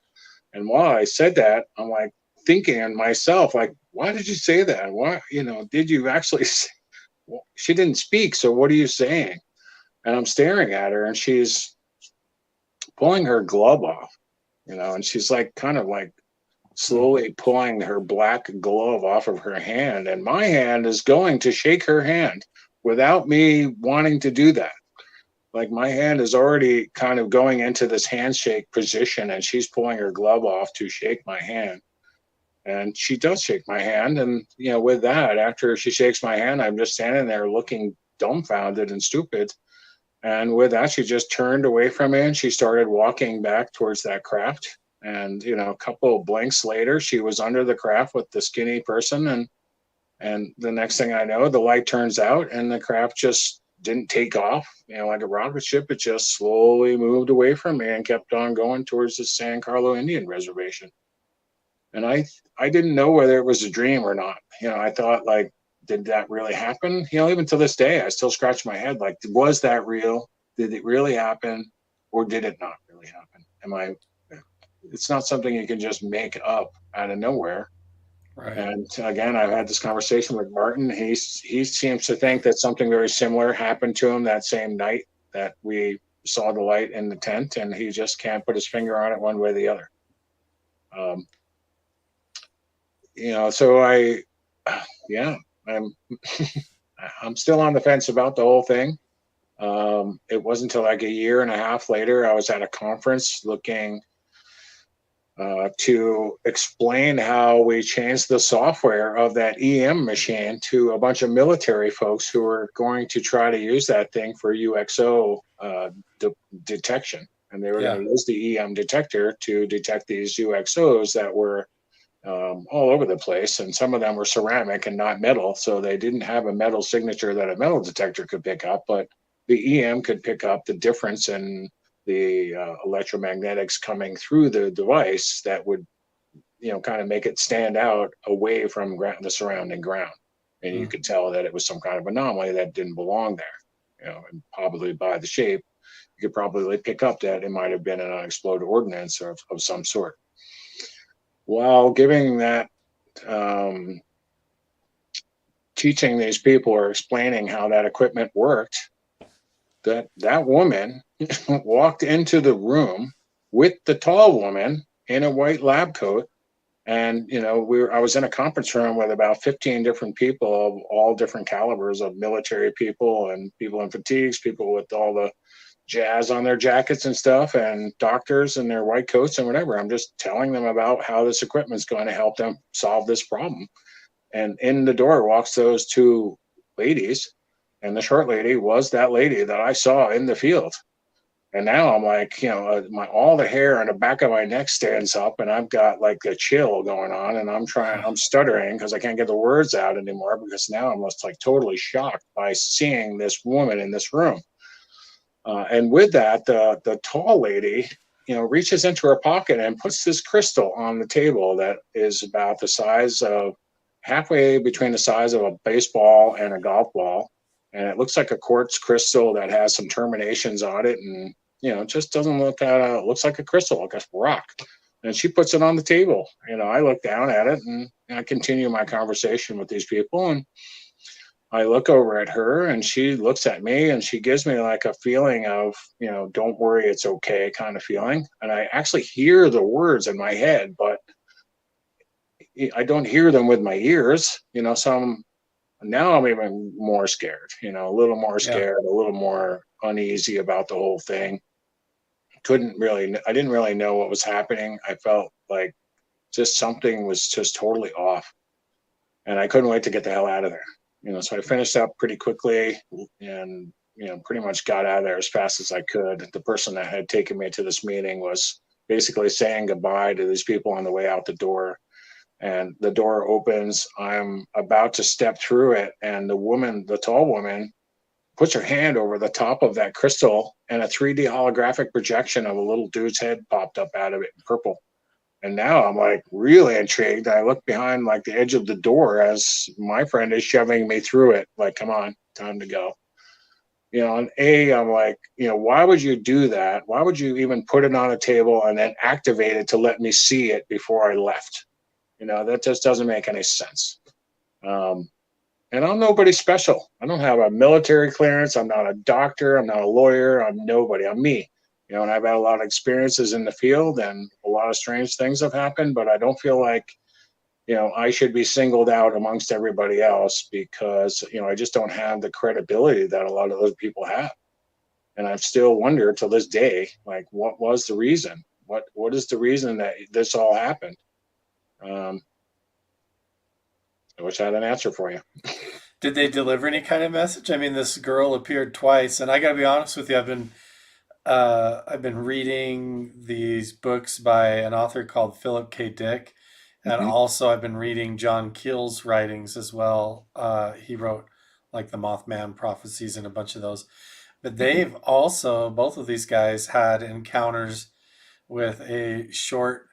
And while I said that, I'm like thinking in myself, like, why did you say that? Why, did you actually say? Well, she didn't speak. So what are you saying? And I'm staring at her, and she's pulling her glove off, and she's like kind of like Mm. slowly pulling her black glove off of her hand. And my hand is going to shake her hand without me wanting to do that. Like, my hand is already kind of going into this handshake position, and she's pulling her glove off to shake my hand. And she does shake my hand. And, with that, after she shakes my hand, I'm just standing there looking dumbfounded and stupid. And with that, she just turned away from me and she started walking back towards that craft. And, a couple of blinks later, she was under the craft with the skinny person. And the next thing I know, the light turns out and the craft just didn't take off, like a rocket ship. It just slowly moved away from me and kept on going towards the San Carlo Indian Reservation. And I didn't know whether it was a dream or not. I thought, like, did that really happen? Even to this day, I still scratch my head. Like, was that real? Did it really happen? Or did it not really happen? It's not something you can just make up out of nowhere. Right. And again, I've had this conversation with Martin. He seems to think that something very similar happened to him that same night that we saw the light in the tent, and he just can't put his finger on it one way or the other. Um, so yeah, I'm I'm still on the fence about the whole thing. It wasn't until like a year and a half later, I was at a conference looking to explain how we changed the software of that EM machine to a bunch of military folks who were going to try to use that thing for UXO detection. And they were going Yeah. to use the EM detector to detect these UXOs that were all over the place. And some of them were ceramic and not metal. So they didn't have a metal signature that a metal detector could pick up, but the EM could pick up the difference in the electromagnetics coming through the device that would, kind of make it stand out away from the surrounding ground. And you Mm. could tell that it was some kind of anomaly that didn't belong there. And probably by the shape, you could probably pick up that it might have been an unexploded ordnance of some sort. While giving that, um, teaching these people or explaining how that equipment worked, that woman walked into the room with the tall woman in a white lab coat. And I was in a conference room with about 15 different people of all different calibers of military people and people in fatigues, people with all the jazz on their jackets and stuff, and doctors in their white coats and whatever. I'm just telling them about how this equipment's going to help them solve this problem. And in the door walks those two ladies, and the short lady was that lady that I saw in the field. And now I'm like, all the hair on the back of my neck stands up, and I've got like a chill going on, and I'm stuttering because I can't get the words out anymore because now I'm just like totally shocked by seeing this woman in this room. And with that, the tall lady, reaches into her pocket and puts this crystal on the table that is about the size of halfway between the size of a baseball and a golf ball. And it looks like a quartz crystal that has some terminations on it. And, it just doesn't look looks like a crystal, like a rock. And she puts it on the table. I look down at it and I continue my conversation with these people. And I look over at her and she looks at me and she gives me like a feeling of, don't worry, it's okay kind of feeling. And I actually hear the words in my head, but I don't hear them with my ears, now I'm even more scared, a little more Yeah. scared, a little more uneasy about the whole thing. I didn't really know what was happening. I felt like just something was just totally off and I couldn't wait to get the hell out of there. So I finished up pretty quickly and, pretty much got out of there as fast as I could. The person that had taken me to this meeting was basically saying goodbye to these people on the way out the door. And the door opens. I'm about to step through it. And the tall woman, puts her hand over the top of that crystal and a 3D holographic projection of a little dude's head popped up out of it in purple. And now I'm like really intrigued. I look behind like the edge of the door as my friend is shoving me through it. Like, come on, time to go. And I'm like, why would you do that? Why would you even put it on a table and then activate it to let me see it before I left? That just doesn't make any sense. Um, and I'm nobody special. I don't have a military clearance. I'm not a doctor. I'm not a lawyer. I'm nobody. I'm me. And I've had a lot of experiences in the field and a lot of strange things have happened, but I don't feel like, I should be singled out amongst everybody else because, I just don't have the credibility that a lot of those people have. And I still wonder till this day, like, what was the reason? What is the reason that this all happened? Um, I wish I had an answer for you. Did they deliver any kind of message? I mean, this girl appeared twice, and I got to be honest with you. I've been reading these books by an author called Philip K. Dick, and Mm-hmm, also I've been reading John Keel's writings as well. He wrote like the Mothman prophecies and a bunch of those. But mm-hmm, they've also, both of these guys had encounters with a short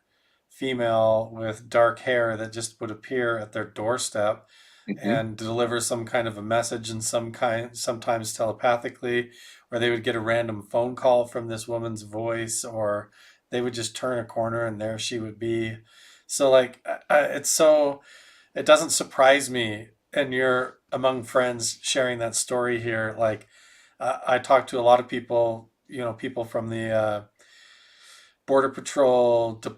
female with dark hair that just would appear at their doorstep mm-hmm. and deliver some kind of a message in some kind, sometimes telepathically, or they would get a random phone call from this woman's voice, or they would just turn a corner and there she would be. So like it doesn't surprise me, and you're among friends sharing that story here. Like I talk to a lot of people, people from the border patrol, to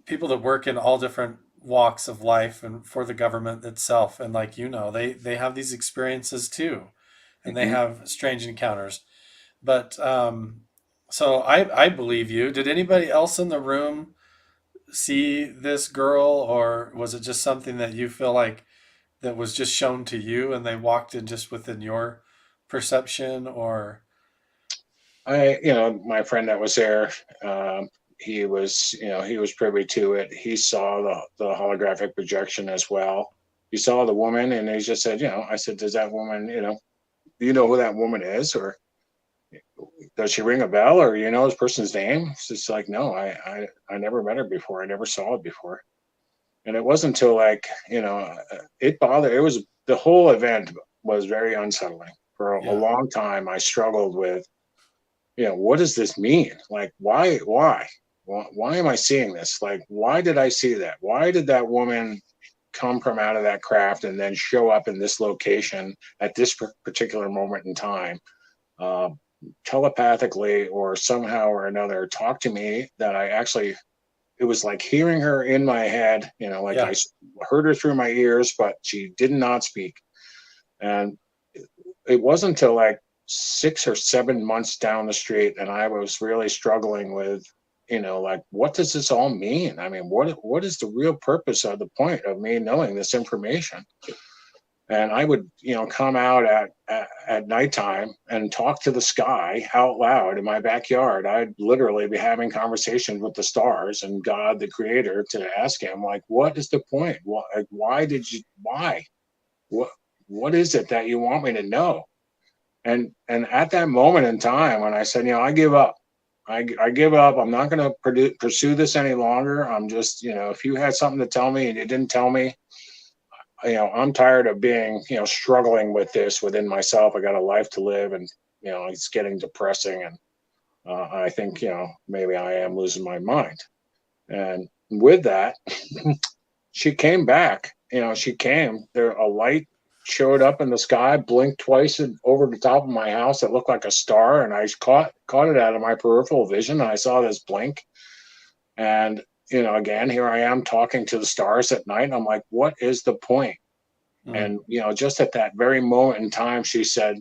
people that work in all different walks of life and for the government itself. And like, they have these experiences too, and they Hmm. have strange encounters. But so I believe you. Did anybody else in the room see this girl, or was it just something that you feel like that was just shown to you and they walked in just within your perception? Or My friend that was there, he was, he was privy to it. He saw the holographic projection as well. He saw the woman, and he just said, I said, does that woman, do you know who that woman is, or does she ring a bell, or this person's name? It's just like, no, I never met her before. I never saw it before. And it wasn't until like, it bothered. It was the whole event was very unsettling for a yeah, long time. I struggled with, what does this mean? Like, why am I seeing this? Like, why did I see that? Why did that woman come from out of that craft and then show up in this location at this particular moment in time, uh, telepathically or somehow or another, talk to me that I actually, it was like hearing her in my head, like I yeah, heard her through my ears, but she did not speak. And it wasn't until like 6 or 7 months down the street, and I was really struggling with, like, what does this all mean? I mean, what is the real purpose of the point of me knowing this information? And I would, come out at nighttime and talk to the sky out loud in my backyard. I'd literally be having conversations with the stars and God, the creator, to ask him, like, what is the point? Why? What, what is it that you want me to know? And at that moment in time, when I said, I give up. I give up. I'm not going to pursue this any longer. I'm just, if you had something to tell me and you didn't tell me, I'm tired of being, struggling with this within myself. I got a life to live, and it's getting depressing, and I think, maybe I am losing my mind. And with that, she came back. She came there. A light showed up in the sky, blinked twice and over the top of my house. It looked like a star, and I caught it out of my peripheral vision. And I saw this blink, and again, here I am talking to the stars at night. And I'm like, what is the point? mm, And just at that very moment in time, she said,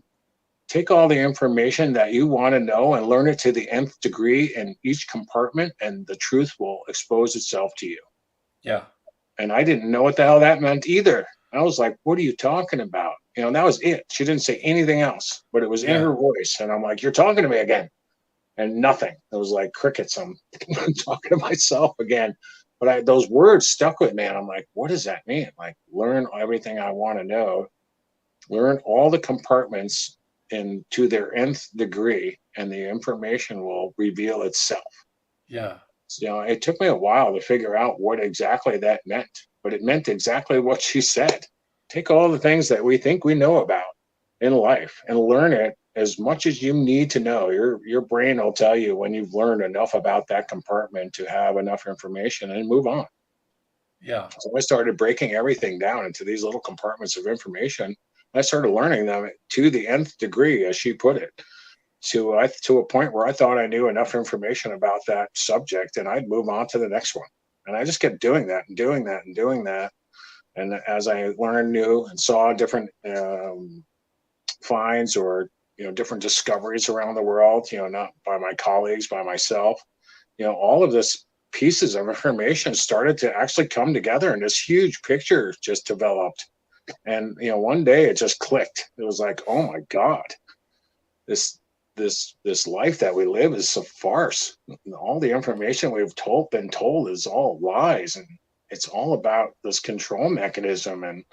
take all the information that you want to know and learn it to the nth degree in each compartment, and the truth will expose itself to you. yeah, And I didn't know what the hell that meant either. I was like, what are you talking about? That was it. She didn't say anything else, but it was in yeah, her voice. And I'm like, you're talking to me again. And nothing. It was like crickets. I'm talking to myself again. But those words stuck with me. And I'm like, what does that mean? Like, learn everything I want to know, learn all the compartments and to their nth degree, and the information will reveal itself. yeah, So, it took me a while to figure out what exactly that meant, but it meant exactly what she said. Take all the things that we think we know about in life and learn it as much as you need to know. Your brain will tell you when you've learned enough about that compartment to have enough information and move on. yeah, So I started breaking everything down into these little compartments of information. I started learning them to the nth degree, as she put it, to a point where I thought I knew enough information about that subject, and I'd move on to the next one. And I just kept doing that and doing that and doing that. And as I learned new and saw different finds, or different discoveries around the world, not by my colleagues, by myself, all of this pieces of information started to actually come together, and this huge picture just developed. And one day it just clicked. It was like, oh my God, this this life that we live is a farce. All the information we've been told is all lies, and it's all about this control mechanism, and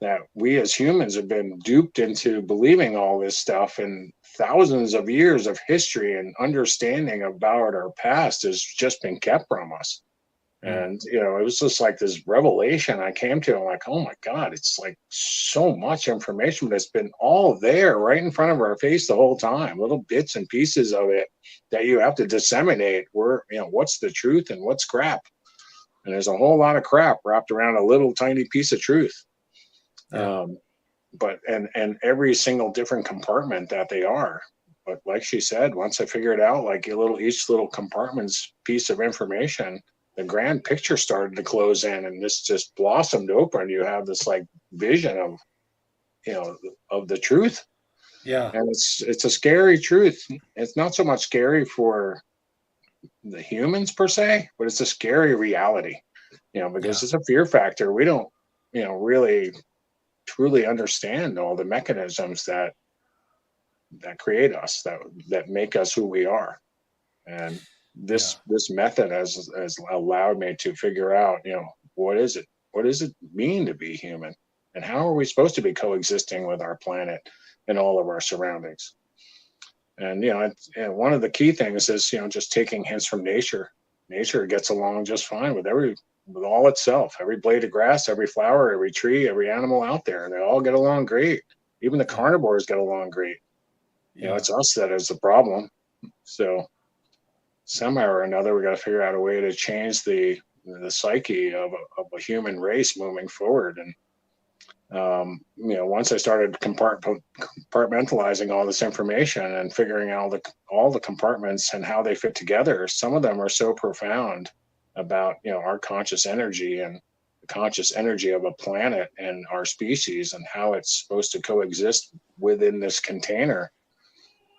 that we as humans have been duped into believing all this stuff, and thousands of years of history and understanding about our past has just been kept from us. mm, And it was just like this revelation I came to. I'm like, oh my God, it's like so much information that's been all there right in front of our face the whole time, little bits and pieces of it that you have to disseminate. Where, what's the truth and what's crap? And there's a whole lot of crap wrapped around a little tiny piece of truth. yeah, um, but and every single different compartment that they are. But like she said, once I figured out like each little compartment's piece of information, the grand picture started to close in, and this just blossomed open. You have this like vision of, you know, of the truth, Yeah. and it's a scary truth. It's not so much scary for the humans per se, but it's a scary reality, you know, because Yeah. it's a fear factor. We don't, you know, really truly understand all the mechanisms that create us, that make us who we are. And Yeah. this method has allowed me to figure out, you know, what does it mean to be human, and how are we supposed to be coexisting with our planet and all of our surroundings. And you know, and one of the key things is, you know, just taking hints from nature. Nature gets along just fine with with all itself. Every blade of grass, every flower, every tree, every animal out there, they all get along great. Even the Yeah. carnivores get along great. You know, Yeah. it's us that is the problem. So somehow or another, we got to figure out a way to change the psyche of a human race moving forward. And you know, once I started compartmentalizing all this information and figuring out all the compartments and how they fit together, some of them are so profound about, you know, our conscious energy and the conscious energy of a planet and our species and how it's supposed to coexist within this container.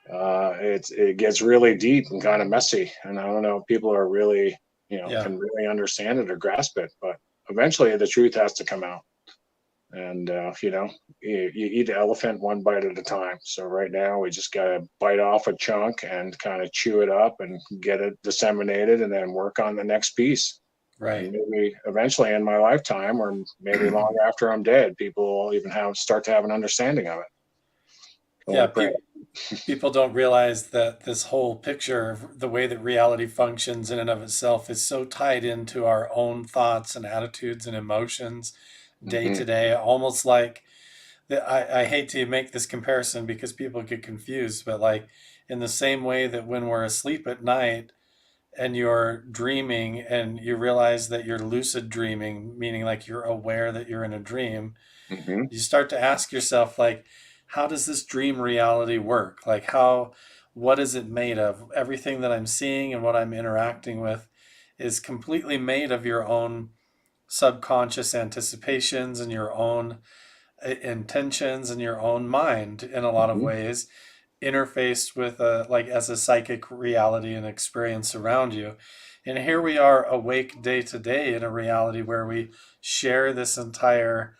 It gets really deep and kind of messy, and I don't know if people are really, you know, Yeah. can really understand it or grasp it, but eventually the truth has to come out. And you know, you eat the elephant one bite at a time. So right now we just got to bite off a chunk and kind of chew it up and get it disseminated, and then work on the next piece. And Right. maybe eventually in my lifetime, or maybe long after I'm dead, people will even start to have an understanding of it. Can Yeah. only pray. People don't realize that this whole picture of the way that reality functions in and of itself is so tied into our own thoughts and attitudes and emotions day Hmm. to day, almost like I hate to make this comparison because people get confused, but like in the same way that when we're asleep at night and you're dreaming and you realize that you're lucid dreaming, meaning like you're aware that you're in a dream, Hmm. you start to ask yourself, like, how does this dream reality work? Like, what is it made of? Everything that I'm seeing and what I'm interacting with is completely made of your own subconscious anticipations and your own intentions and your own mind in a lot of Hmm. ways, interfaced with like as a psychic reality and experience around you. And here we are awake day to day in a reality where we share this entire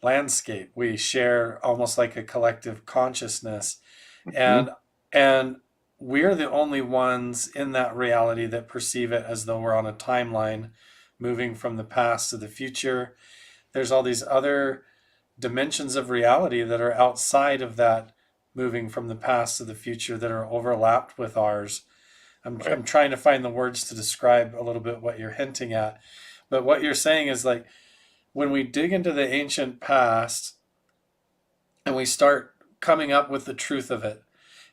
landscape. We share almost like a collective consciousness, Hmm. and and we're the only ones in that reality that perceive it as though we're on a timeline moving from the past to the future. There's all these other dimensions of reality that are outside of that moving from the past to the future that are overlapped with ours. I'm Right. trying to find the words to describe a little bit what you're hinting at. But what you're saying is like when we dig into the ancient past and we start coming up with the truth of it,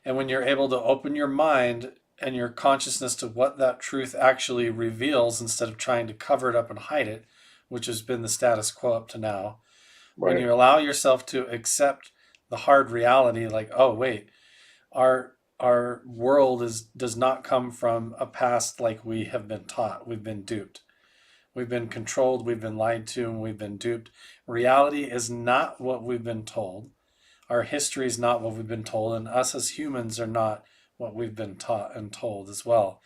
and when you're able to open your mind and your consciousness to what that truth actually reveals instead of trying to cover it up and hide it, which has been the status quo up to now, when Right. you allow yourself to accept the hard reality, like, oh wait, our world does not come from a past like we have been taught. We've been duped. We've been controlled, we've been lied to, and we've been duped. Reality is not what we've been told. Our history is not what we've been told, and us as humans are not what we've been taught and told as well.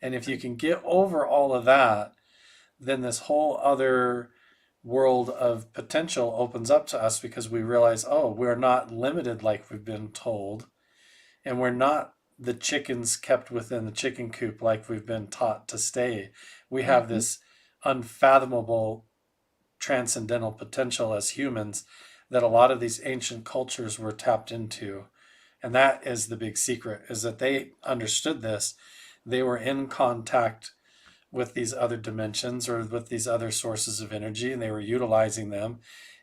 And if you can get over all of that, then this whole other world of potential opens up to us because we realize, oh, we're not limited like we've been told, and we're not the chickens kept within the chicken coop like we've been taught to stay. We have Hmm. this unfathomable transcendental potential as humans that a lot of these ancient cultures were tapped into. And that is the big secret, is that they understood this. They were in contact with these other dimensions or with these other sources of energy, and they were utilizing them.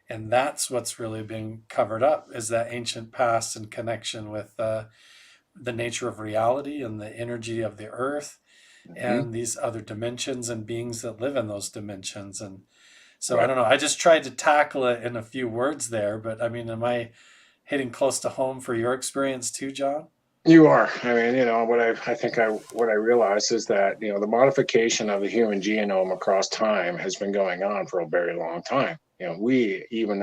And that's what's really being covered up, is that ancient past and connection with the nature of reality and the energy of the earth Hmm. and these other dimensions and beings that live in those dimensions. And so I Right. don't know. I just tried to tackle it in a few words there, but I mean, am I hitting close to home for your experience too, John? You are. I mean, what I realized is that, the modification of the human genome across time has been going on for a very long time. We, even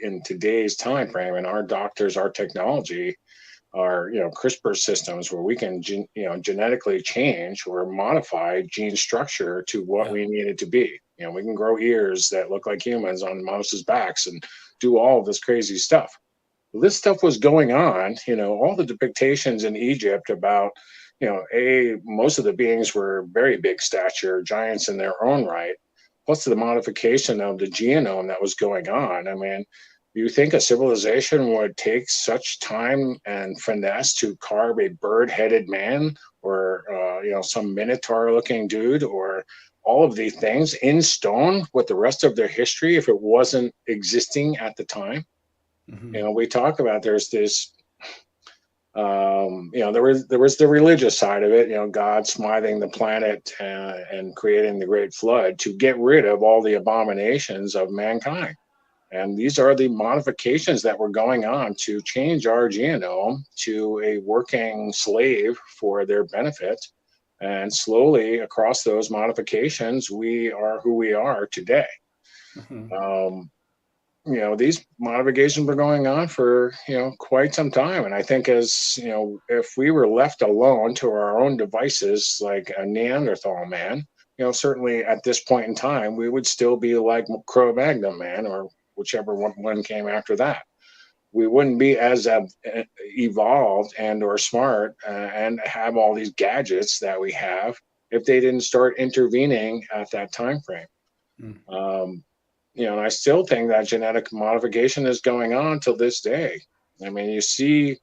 in today's time frame, and our doctors, our technology, our, CRISPR systems where we can, genetically change or modify gene structure to what Yeah. we need it to be. We can grow ears that look like humans on mouses' backs and do all of this crazy stuff. This stuff was going on, all the depictions in Egypt about, most of the beings were very big stature, giants in their own right, plus the modification of the genome that was going on. I mean, you think a civilization would take such time and finesse to carve a bird-headed man or, some minotaur-looking dude or all of these things in stone with the rest of their history if it wasn't existing at the time? Hmm. We talk about there's this there was the religious side of it, God smithing the planet and creating the great flood to get rid of all the abominations of mankind. And these are the modifications that were going on to change our genome to a working slave for their benefit. And slowly across those modifications, we are who we are today. Hmm. um, these modifications were going on for, quite some time. And I think if we were left alone to our own devices, like a Neanderthal man, certainly at this point in time, we would still be like Cro-Magnon man or whichever one came after that. We wouldn't be as evolved and or smart and have all these gadgets that we have if they didn't start intervening at that time frame. Um, and I still think that genetic modification is going on till this day. I mean, you see,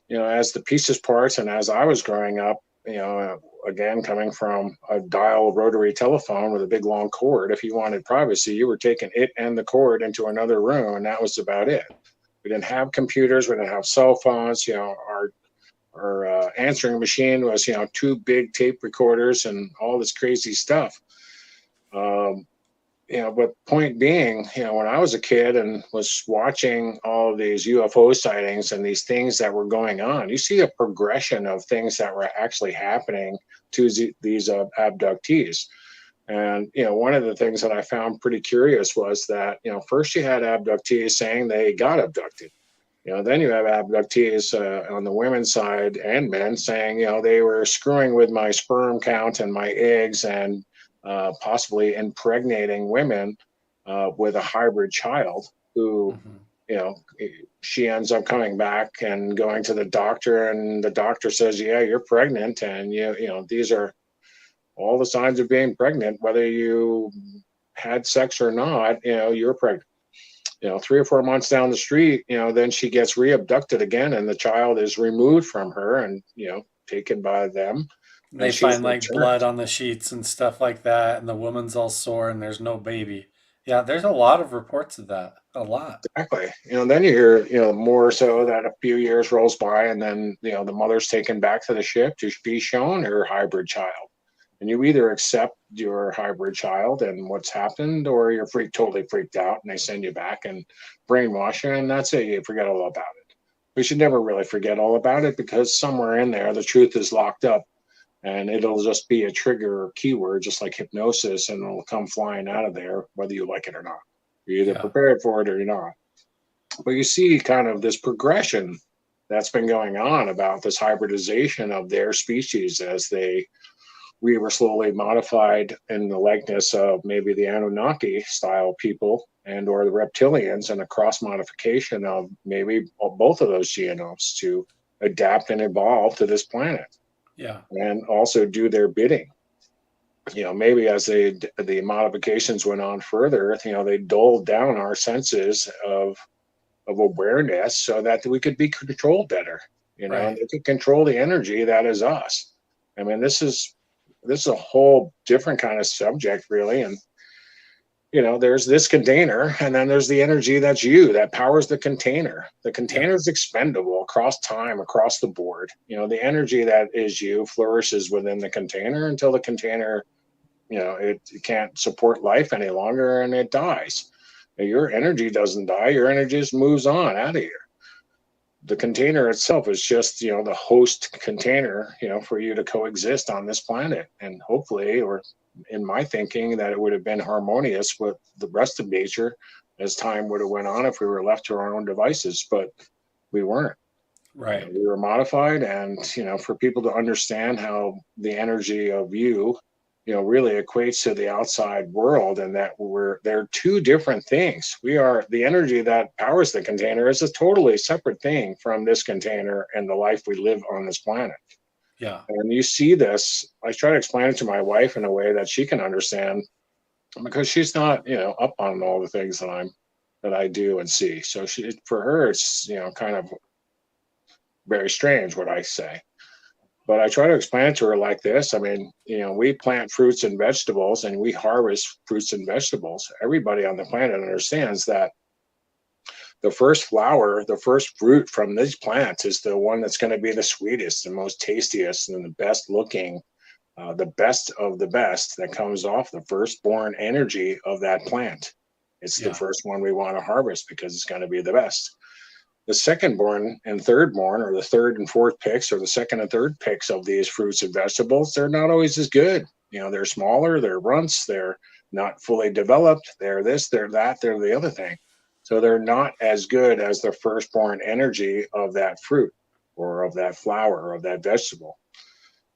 as the pieces parts, and as I was growing up, again, coming from a dial rotary telephone with a big long cord, if you wanted privacy, you were taking it and the cord into another room, and that was about it. We didn't have computers, we didn't have cell phones. Our answering machine was, two big tape recorders and all this crazy stuff. Um, but point being, when I was a kid and was watching all of these UFO sightings and these things that were going on, you see a progression of things that were actually happening to these abductees. And, one of the things that I found pretty curious was that, first you had abductees saying they got abducted. Then you have abductees on the women's side and men saying, they were screwing with my sperm count and my eggs and possibly impregnating women with a hybrid child who, Hmm. you know, she ends up coming back and going to the doctor, and the doctor says, "Yeah, you're pregnant, and these are all the signs of being pregnant, whether you had sex or not. You're pregnant." 3 or 4 months down the street, then she gets re-abducted again, and the child is removed from her and taken by them, They and she's find like returned. blood on the sheets and stuff like that, and the woman's all sore, and there's no baby. Yeah, there's a lot of reports of that. A lot. Exactly. Then you hear, more so that a few years rolls by, and then the mother's taken back to the ship to be shown her hybrid child. And you either accept your hybrid child and what's happened, or you're totally freaked out, and they send you back and brainwash you, and that's it. You forget all about it. We should never really forget all about it, because somewhere in there, the truth is locked up, and it'll just be a trigger or keyword, just like hypnosis, and it'll come flying out of there, whether you like it or not. You're either Yeah. prepared for it or you're not. But you see kind of this progression that's been going on about this hybridization of their species as we were slowly modified in the likeness of maybe the Anunnaki style people and or the reptilians, and a cross modification of maybe both of those genomes to adapt and evolve to this planet Yeah. and also do their bidding. Maybe as the modifications went on further, they dulled down our senses of awareness so that we could be controlled better, and Right. they could control the energy that is us. I mean, this is a whole different kind of subject, really. And there's this container, and then there's the energy that's you that powers the container. The Yeah. container is expendable across time, across the board. The energy that is you flourishes within the container until the container, it can't support life any longer, and it dies. Your energy doesn't die, your energy just moves on out of here. the container itself is just, the host container, for you to coexist on this planet. And hopefully, or in my thinking, that it would have been harmonious with the rest of nature as time would have went on if we were left to our own devices, but we weren't. Right. We were modified, and for people to understand how the energy of you, really equates to the outside world, and that they're two different things. We are the energy that powers the container is a totally separate thing from this container and the life we live on this planet. Yeah. And you see this. I try to explain it to my wife in a way that she can understand, because she's not, up on all the things that I do and see. So for her, it's kind of very strange what I say. But I try to explain it to her like this. I mean, we plant fruits and vegetables and we harvest fruits and vegetables. Everybody on the planet understands that the first flower, the first fruit from these plants is the one that's going to be the sweetest and most tastiest and the best looking, the best of the best that comes off the firstborn energy of that plant. It's the Yeah. first one we want to harvest because it's going to be the best. The second born and third born, or the third and fourth picks, or the second and third picks of these fruits and vegetables, they're not always as good. They're smaller, they're runts, they're not fully developed, they're this, they're that, they're the other thing. So they're not as good as the firstborn energy of that fruit or of that flower or of that vegetable.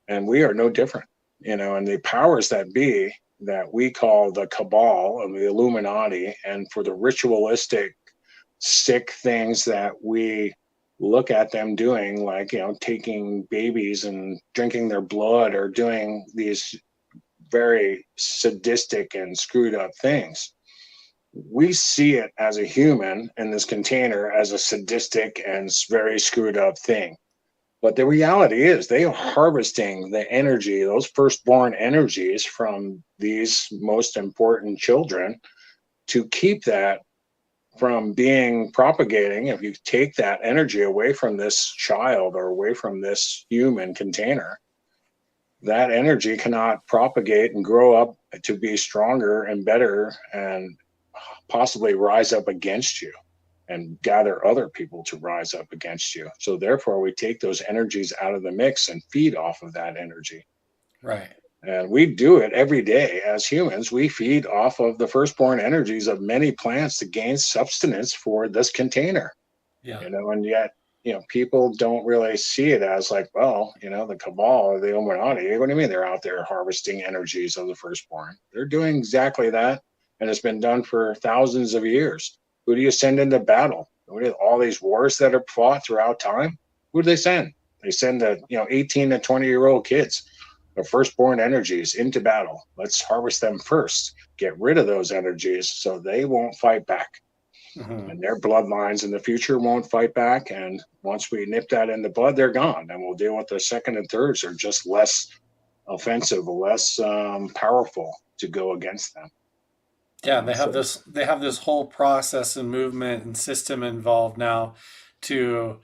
And we are no different, and the powers that be that we call the cabal and the Illuminati, and for the ritualistic sick things that we look at them doing, like taking babies and drinking their blood, or doing these very sadistic and screwed up things. We see it as a human in this container as a sadistic and very screwed up thing, but the reality is they are harvesting the energy, those firstborn energies from these most important children, to keep that from being propagating. If you take that energy away from this child or away from this human container, that energy cannot propagate and grow up to be stronger and better and possibly rise up against you and gather other people to rise up against you. So therefore we take those energies out of the mix and feed off of that energy. Right. And we do it every day as humans. We feed off of the firstborn energies of many plants to gain substance for this container, Yeah. and yet, people don't really see it as like, well, the cabal or the Illuminati. What do you mean they're out there harvesting energies of the firstborn? They're doing exactly that. And it's been done for thousands of years. Who do you send into battle? All these wars that are fought throughout time? Who do they send? They send the 18 to 20-year-old kids, the firstborn energies, into battle. Let's harvest them first. Get rid of those energies so they won't fight back. Hmm. And their bloodlines in the future won't fight back. And once we nip that in the bud, they're gone. And we'll deal with the second and thirds, are just less offensive, less powerful to go against them. Yeah, they have So, this whole process and movement and system involved now to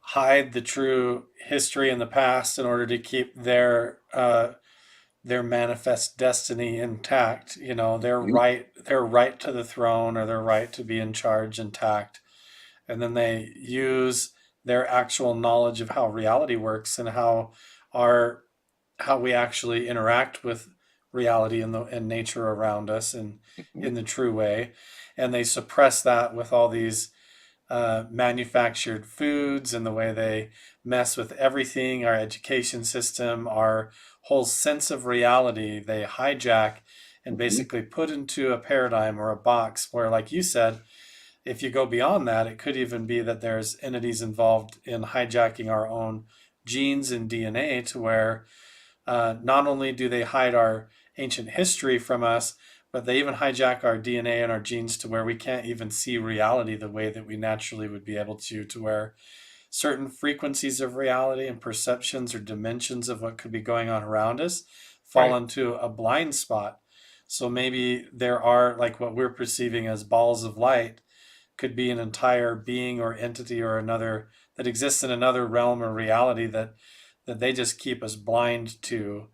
hide the true history in the past in order to keep their manifest destiny intact. Their right to the throne or their right to be in charge intact. And then they use their actual knowledge of how reality works and our how we actually interact with reality and nature around us and in the true way. And they suppress that with all these manufactured foods and the way they mess with everything, our education system, our whole sense of reality. They hijack and basically put into a paradigm or a box where, like you said, if you go beyond that, it could even be that there's entities involved in hijacking our own genes and DNA to where not only do they hide our ancient history from us, but they even hijack our DNA and our genes to where we can't even see reality the way that we naturally would be able to where certain frequencies of reality and perceptions or dimensions of what could be going on around us fall right, into a blind spot. So maybe there are, like what we're perceiving as balls of light, could be an entire being or entity or another that exists in another realm or reality that they just keep us blind to,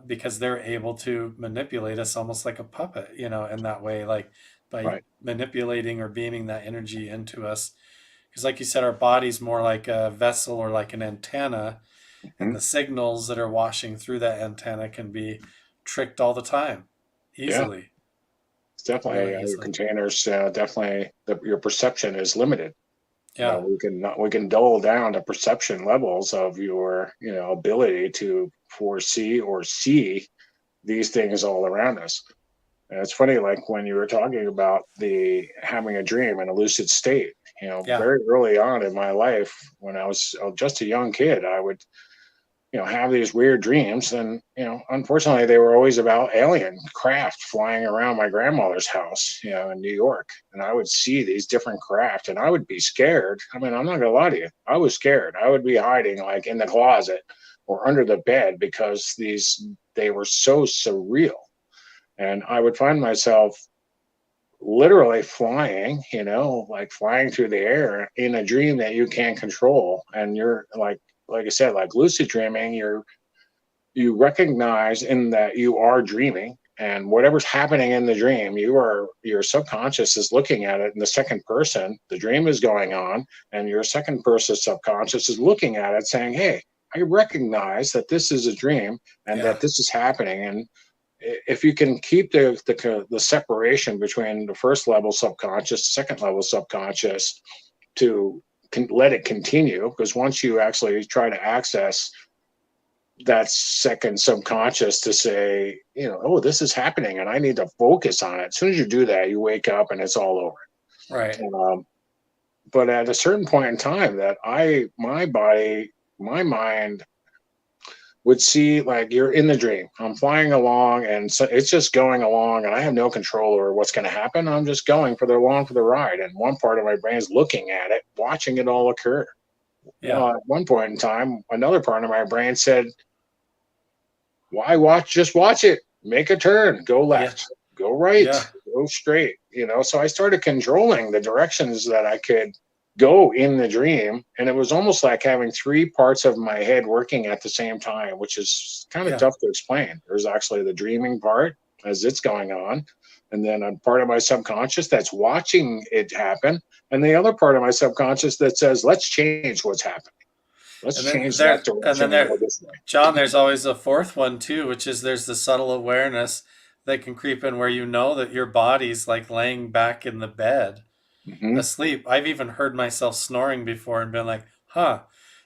because they're able to manipulate us almost like a puppet, in that way, like by right. manipulating or beaming that energy into us, Because, like you said, our body's more like a vessel or like an antenna, and Mhm. the signals that are washing through that antenna can be tricked all the time, Yeah, easily, it's definitely really your easily. containers. Definitely, your perception is limited. Yeah, We can dull down the perception levels of your ability to foresee or see these things all around us. And it's funny, like when you were talking about the having a dream in a lucid state. yeah, Very early on in my life, when I was just a young kid, I would have these weird dreams. And, unfortunately, they were always about alien craft flying around my grandmother's house, in New York. And I would see these different craft and I would be scared. I mean, I'm not going to lie to you. I was scared. I would be hiding like in the closet or under the bed because they were so surreal. And I would find myself literally flying, like flying through the air in a dream that you can't control. And you're like I said, like lucid dreaming, you recognize in that you are dreaming, and whatever's happening in the dream, your subconscious is looking at it in the second person. The dream is going on, and your second person subconscious is looking at it saying, hey, I recognize that this is a dream and yeah, that this is happening. And if you can keep the separation between the first level subconscious, second level subconscious, to let it continue, because once you actually try to access that second subconscious to say, oh, this is happening and I need to focus on it. As soon as you do that, you wake up and it's all over. right. Um, but at a certain point in time, my body, my mind would see, like, you're in the dream. I'm flying along and so it's just going along and I have no control over what's going to happen. I'm just going along for the ride. And one part of my brain is looking at it, watching it all occur. Yeah, At one point in time, another part of my brain said, why watch? Just watch it. Make a turn. Go yeah, left. Go right. yeah, Go straight. So I started controlling the directions that I could go in the dream. And it was almost like having three parts of my head working at the same time, which is kind of yeah. tough to explain. There's actually the dreaming part as it's going on. And then a part of my subconscious that's watching it happen. And the other part of my subconscious that says, let's change what's happening. Let's change that And then direction and go there, this way. John, there's always a fourth one too, which is there's the subtle awareness that can creep in where you know that your body's like laying back in the bed Hmm. asleep. I've even heard myself snoring before and been like, huh.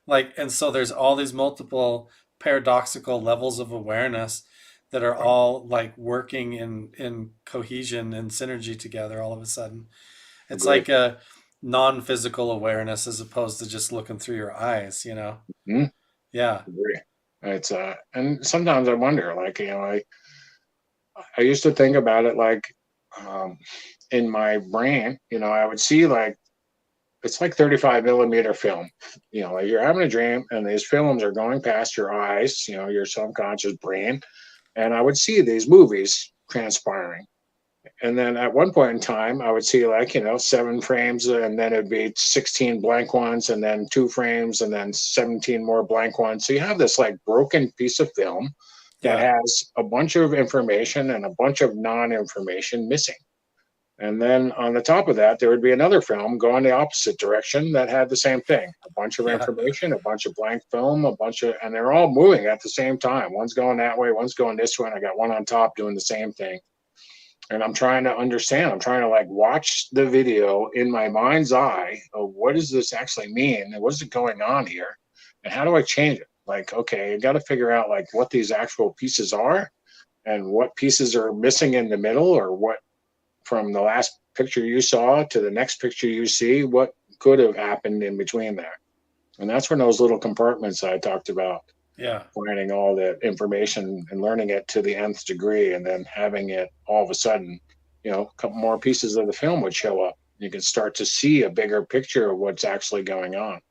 Like, and so there's all these multiple paradoxical levels of awareness that are all like working in cohesion and synergy together all of a sudden. It's Agree. like a non-physical awareness as opposed to just looking through your eyes, you know? Mhm. Yeah. Agree. It's and sometimes I wonder, like, I used to think about it like, um, in my brain, I would see like it's like 35 millimeter film. Like you're having a dream and these films are going past your eyes, your subconscious brain, and I would see these movies transpiring. And then at one point in time, I would see like, 7 frames, and then it'd be 16 blank ones, and then 2 frames, and then 17 more blank ones. So you have this like broken piece of film that Yeah. has a bunch of information and a bunch of non information missing. And then on the top of that, there would be another film going the opposite direction that had the same thing, a bunch of Yeah. information, a bunch of blank film, and they're all moving at the same time. One's going that way, one's going this way, and I got one on top doing the same thing. And I'm trying to understand. I'm trying to like watch the video in my mind's eye of what does this actually mean and what is it going on here, and how do I change it? Like, okay, you got to figure out like what these actual pieces are and what pieces are missing in the middle, or what from the last picture you saw to the next picture you see, what could have happened in between there. And that's when those little compartments I talked about, Yeah. finding all the information and learning it to the nth degree, and then having it all of a sudden, a couple more pieces of the film would show up. You can start to see a bigger picture of what's actually going on.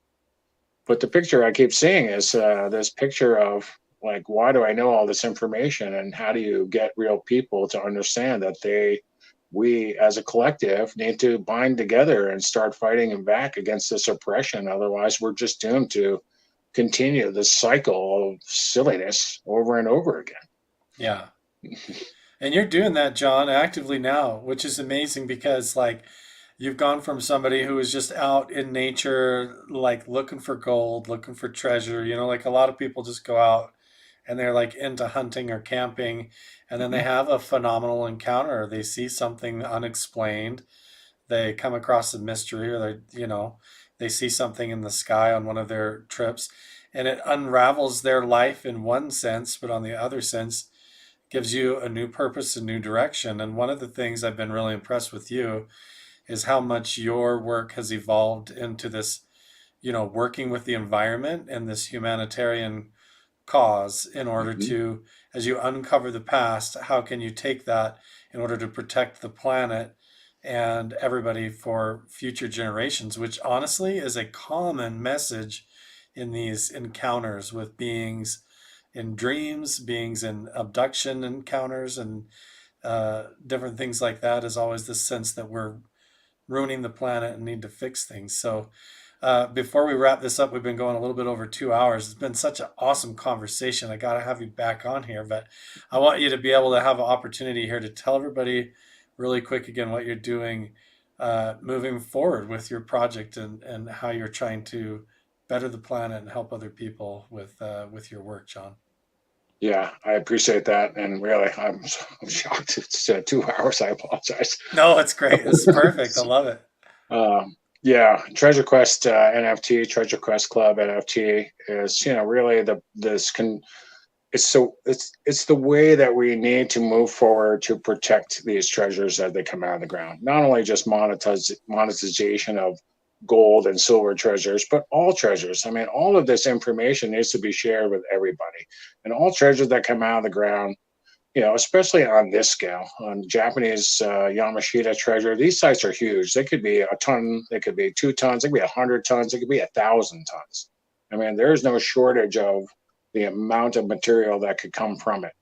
But the picture I keep seeing is this picture of like, why do I know all this information, and how do you get real people to understand that we as a collective need to bind together and start fighting back against this oppression. Otherwise, we're just doomed to continue this cycle of silliness over and over again. Yeah. And you're doing that, John, actively now, which is amazing because, like, You've gone from somebody who is just out in nature, like looking for gold, looking for treasure. Like a lot of people just go out and they're like into hunting or camping, and then they Mhm. have a phenomenal encounter. They see something unexplained. They come across a mystery, or they see something in the sky on one of their trips, and it unravels their life in one sense, but on the other sense, gives you a new purpose, a new direction. And one of the things I've been really impressed with you is how much your work has evolved into this, working with the environment and this humanitarian cause in order Mhm. to, as you uncover the past, how can you take that in order to protect the planet and everybody for future generations, which honestly is a common message in these encounters with beings in dreams, beings in abduction encounters, and different things like that, is always this sense that we're ruining the planet and need to fix things. So, before we wrap this up, we've been going a little bit over 2 hours. It's been such an awesome conversation. I got to have you back on here, but I want you to be able to have an opportunity here to tell everybody really quick again what you're doing moving forward with your project, and how you're trying to better the planet and help other people with your work, John. Yeah, I appreciate that. And really, I'm shocked. It's 2 hours. I apologize. No, it's great. It's perfect. I love it. Yeah, Treasure Quest NFT, Treasure Quest Club NFT is, really the this can it's the way that we need to move forward to protect these treasures as they come out of the ground. Not only just monetization of gold and silver treasures, but all treasures. I mean, all of this information needs to be shared with everybody. And all treasures that come out of the ground, especially on this scale, on Japanese Yamashita treasure, these sites are huge. They could be a ton, they could be 2 tons, they could be 100 tons, they could be 1,000 tons. I mean, there's no shortage of the amount of material that could come from it,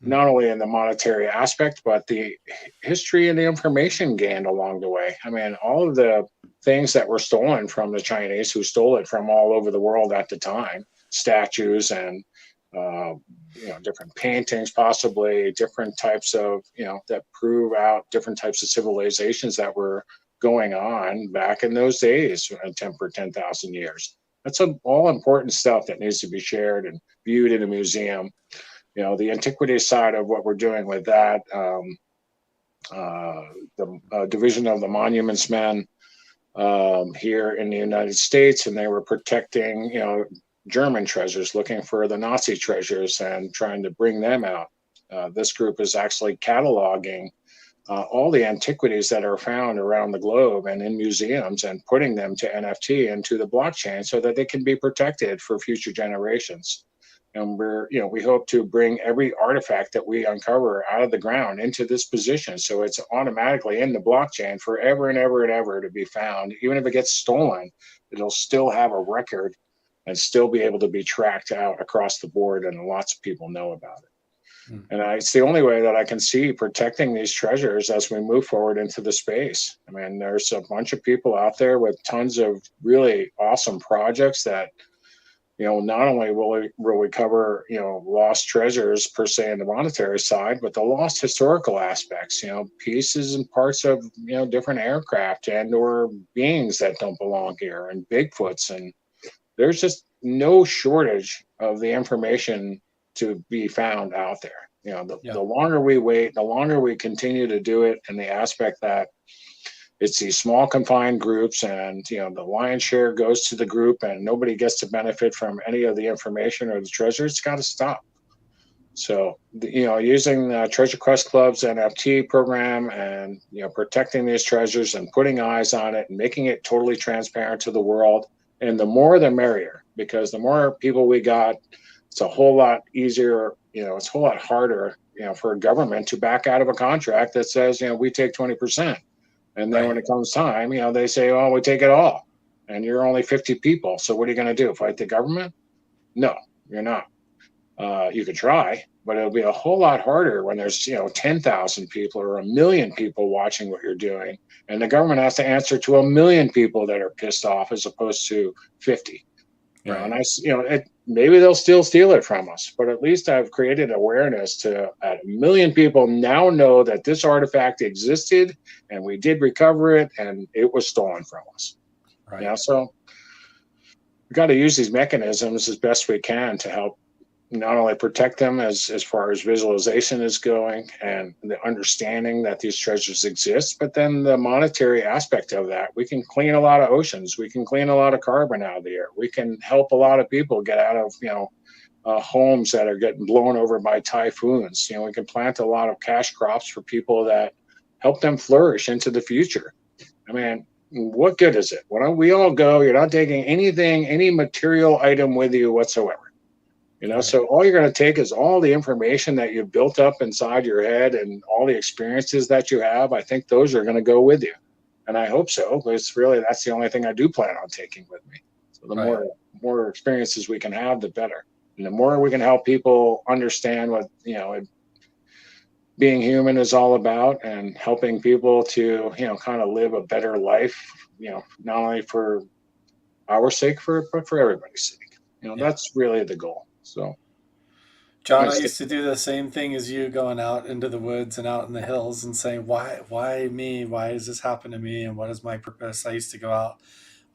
not Mhm. only in the monetary aspect, but the history and the information gained along the way. I mean, all of the things that were stolen from the Chinese, who stole it from all over the world at the time, statues and uh, different paintings, possibly different types of, that prove out different types of civilizations that were going on back in those days, 10 for 10,000 years. That's all important stuff that needs to be shared and viewed in a museum. The antiquities side of what we're doing with that, uh, the division of the monuments men here in the United States, and they were protecting, German treasures, looking for the Nazi treasures and trying to bring them out. This group is actually cataloging all the antiquities that are found around the globe and in museums, and putting them to NFT into the blockchain so that they can be protected for future generations. And we hope to bring every artifact that we uncover out of the ground into this position, so it's automatically in the blockchain forever and ever and ever to be found. Even if it gets stolen, it'll still have a record and still be able to be tracked out across the board, and lots of people know about it. Mhm. And it's the only way that I can see protecting these treasures as we move forward into the space. I mean, there's a bunch of people out there with tons of really awesome projects that, not only will we cover, lost treasures per se in the monetary side, but the lost historical aspects, pieces and parts of, different aircraft and or beings that don't belong here, and Bigfoots. And there's just no shortage of the information to be found out there. The Yeah. longer we wait, the longer we continue to do it, and the aspect that it's these small confined groups, and the lion's share goes to the group and nobody gets to benefit from any of the information or the treasure, it's got to stop. So, using the Treasure Quest Club's NFT program, and protecting these treasures and putting eyes on it and making it totally transparent to the world, and the more the merrier, because the more people we got, it's a whole lot easier. It's a whole lot harder, for a government to back out of a contract that says, we take 20%, and then when Right. it comes time, they say, oh, we take it all, and you're only 50 people. So what are you going to do? Fight the government? No, you're not. You could try, but it'll be a whole lot harder when there's 10,000 people or 1 million people watching what you're doing, and the government has to answer to 1 million people that are pissed off as opposed to 50. Right. Maybe they'll still steal it from us, but at least I've created awareness to a million people now know that this artifact existed and we did recover it and it was stolen from us. Right. So we've got to use these mechanisms as best we can to help not only protect them as far as visualization is going and the understanding that these treasures exist, but then the monetary aspect of that. We can clean a lot of oceans. We can clean a lot of carbon out of the air. We can help a lot of people get out of, homes that are getting blown over by typhoons. We can plant a lot of cash crops for people that help them flourish into the future. I mean, what good is it? When we all go, you're not taking anything, any material item with you whatsoever. Right. So all you're going to take is all the information that you've built up inside your head and all the experiences that you have. I think those are going to go with you. And I hope so, because really that's the only thing I do plan on taking with me. So the Right. more experiences we can have, the better. And the more we can help people understand what, being human is all about and helping people to, kind of live a better life, not only for our sake, but for everybody's sake. Yeah. That's really the goal. So, John, I used to do the same thing as you, going out into the woods and out in the hills and saying, why me? Why does this happen to me? And what is my purpose? I used to go out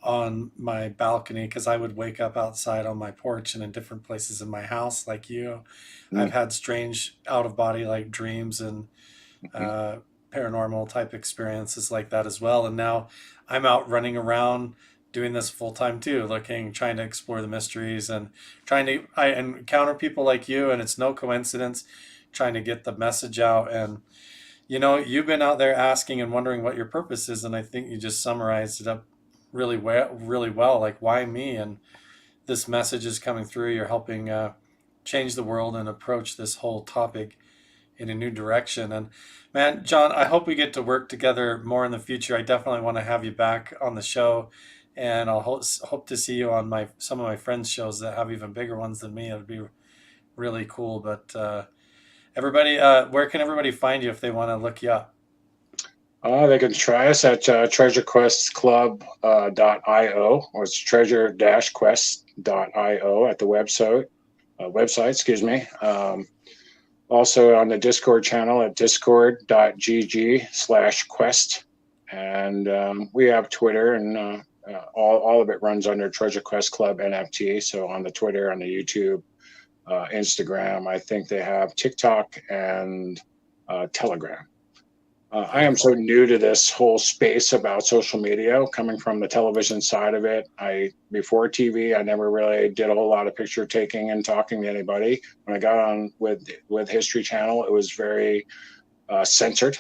on my balcony because I would wake up outside on my porch and in different places in my house, like you. I've had strange out of body like dreams and uh, paranormal type experiences like that as well. And now I'm out running around doing this full time too, trying to explore the mysteries and I encounter people like you, and it's no coincidence, trying to get the message out. And you've been out there asking and wondering what your purpose is, and I think you just summarized it up really well, really well. Like, why me? And this message is coming through. You're helping change the world and approach this whole topic in a new direction. And man, John, I hope we get to work together more in the future. I definitely want to have you back on the show, and I'll hope to see you on some of my friends' shows that have even bigger ones than me. It would be really cool. But everybody, where can everybody find you if they want to look you up? They can try us at treasurequestclub.io, or it's treasure-quest.io at the website, excuse me. Also on the Discord channel at discord.gg/quest. And we have Twitter, and all of it runs under Treasure Quest Club NFT. So on the Twitter, on the YouTube, Instagram, I think they have TikTok and Telegram. I am so new to this whole space about social media, coming from the television side of it. Before TV, I never really did a whole lot of picture taking and talking to anybody. When I got on with History Channel, it was very censored,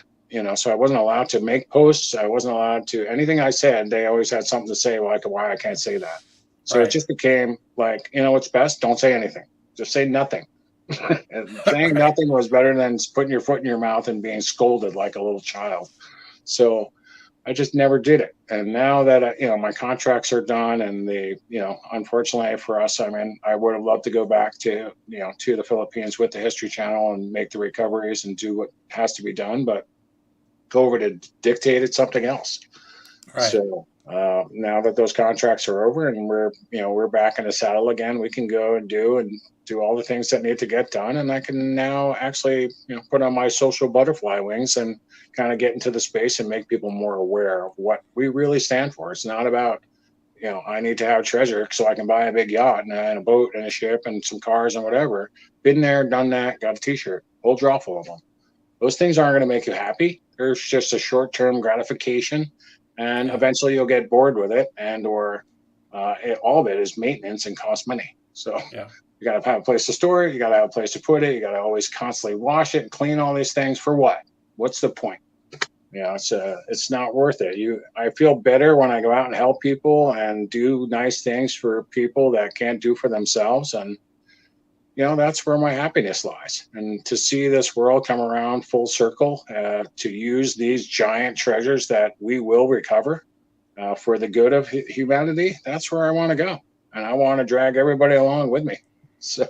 so I wasn't allowed to make posts. I wasn't allowed to, anything I said, they always had something to say, like why I can't say that. So It just became like, what's best? Don't say anything. Just say nothing. And saying nothing was better than putting your foot in your mouth and being scolded like a little child. So I just never did it. And now that my contracts are done, and unfortunately for us, I would have loved to go back to to the Philippines with the History Channel and make the recoveries and do what has to be done, but COVID had dictated something else. Right. So now that those contracts are over and we're back in the saddle again, we can go and do all the things that need to get done. And I can now actually put on my social butterfly wings and kind of get into the space and make people more aware of what we really stand for. It's not about, I need to have treasure so I can buy a big yacht and a boat and a ship and some cars and whatever. Been there, done that, got a t-shirt, whole drawer full of them. Those things aren't going to make you happy. There's just a short-term gratification, and eventually you'll get bored with it, or all of it is maintenance and costs money. So you got to have a place to store it. You got to have a place to put it. You got to always constantly wash it and clean all these things for what? What's the point? It's not worth it. I feel better when I go out and help people and do nice things for people that can't do for themselves. And that's where my happiness lies. And to see this world come around full circle, to use these giant treasures that we will recover for the good of humanity, that's where I want to go. And I want to drag everybody along with me. So,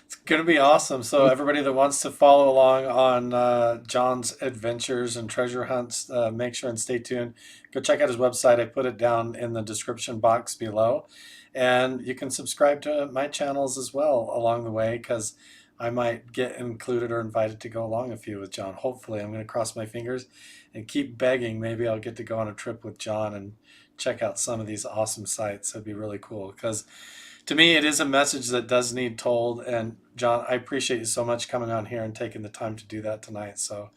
It's going to be awesome. So everybody that wants to follow along on John's adventures and treasure hunts, make sure and stay tuned. Go check out his website. I put it down in the description box below. And you can subscribe to my channels as well along the way, because I might get included or invited to go along a few with John. Hopefully, I'm going to cross my fingers and keep begging. Maybe I'll get to go on a trip with John and check out some of these awesome sites. That'd be really cool, because to me, it is a message that does need told. And John, I appreciate you so much coming on here and taking the time to do that tonight. So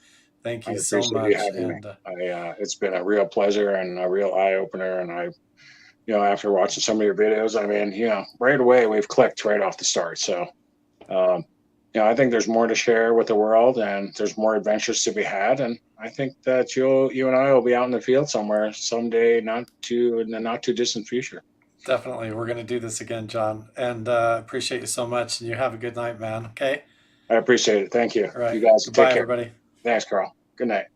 thank I you so appreciate you much. having me. And It's been a real pleasure and a real eye opener. And after watching some of your videos, I mean, right away we've clicked right off the start. So, um, I think there's more to share with the world, and there's more adventures to be had. And I think that you and I will be out in the field somewhere someday, in the not too distant future. definitely, we're going to do this again, John. And appreciate you so much. And you have a good night, man. Okay. I appreciate it. Thank you. All You right. guys take Goodbye, care. everybody. Thanks, Carl. Good night.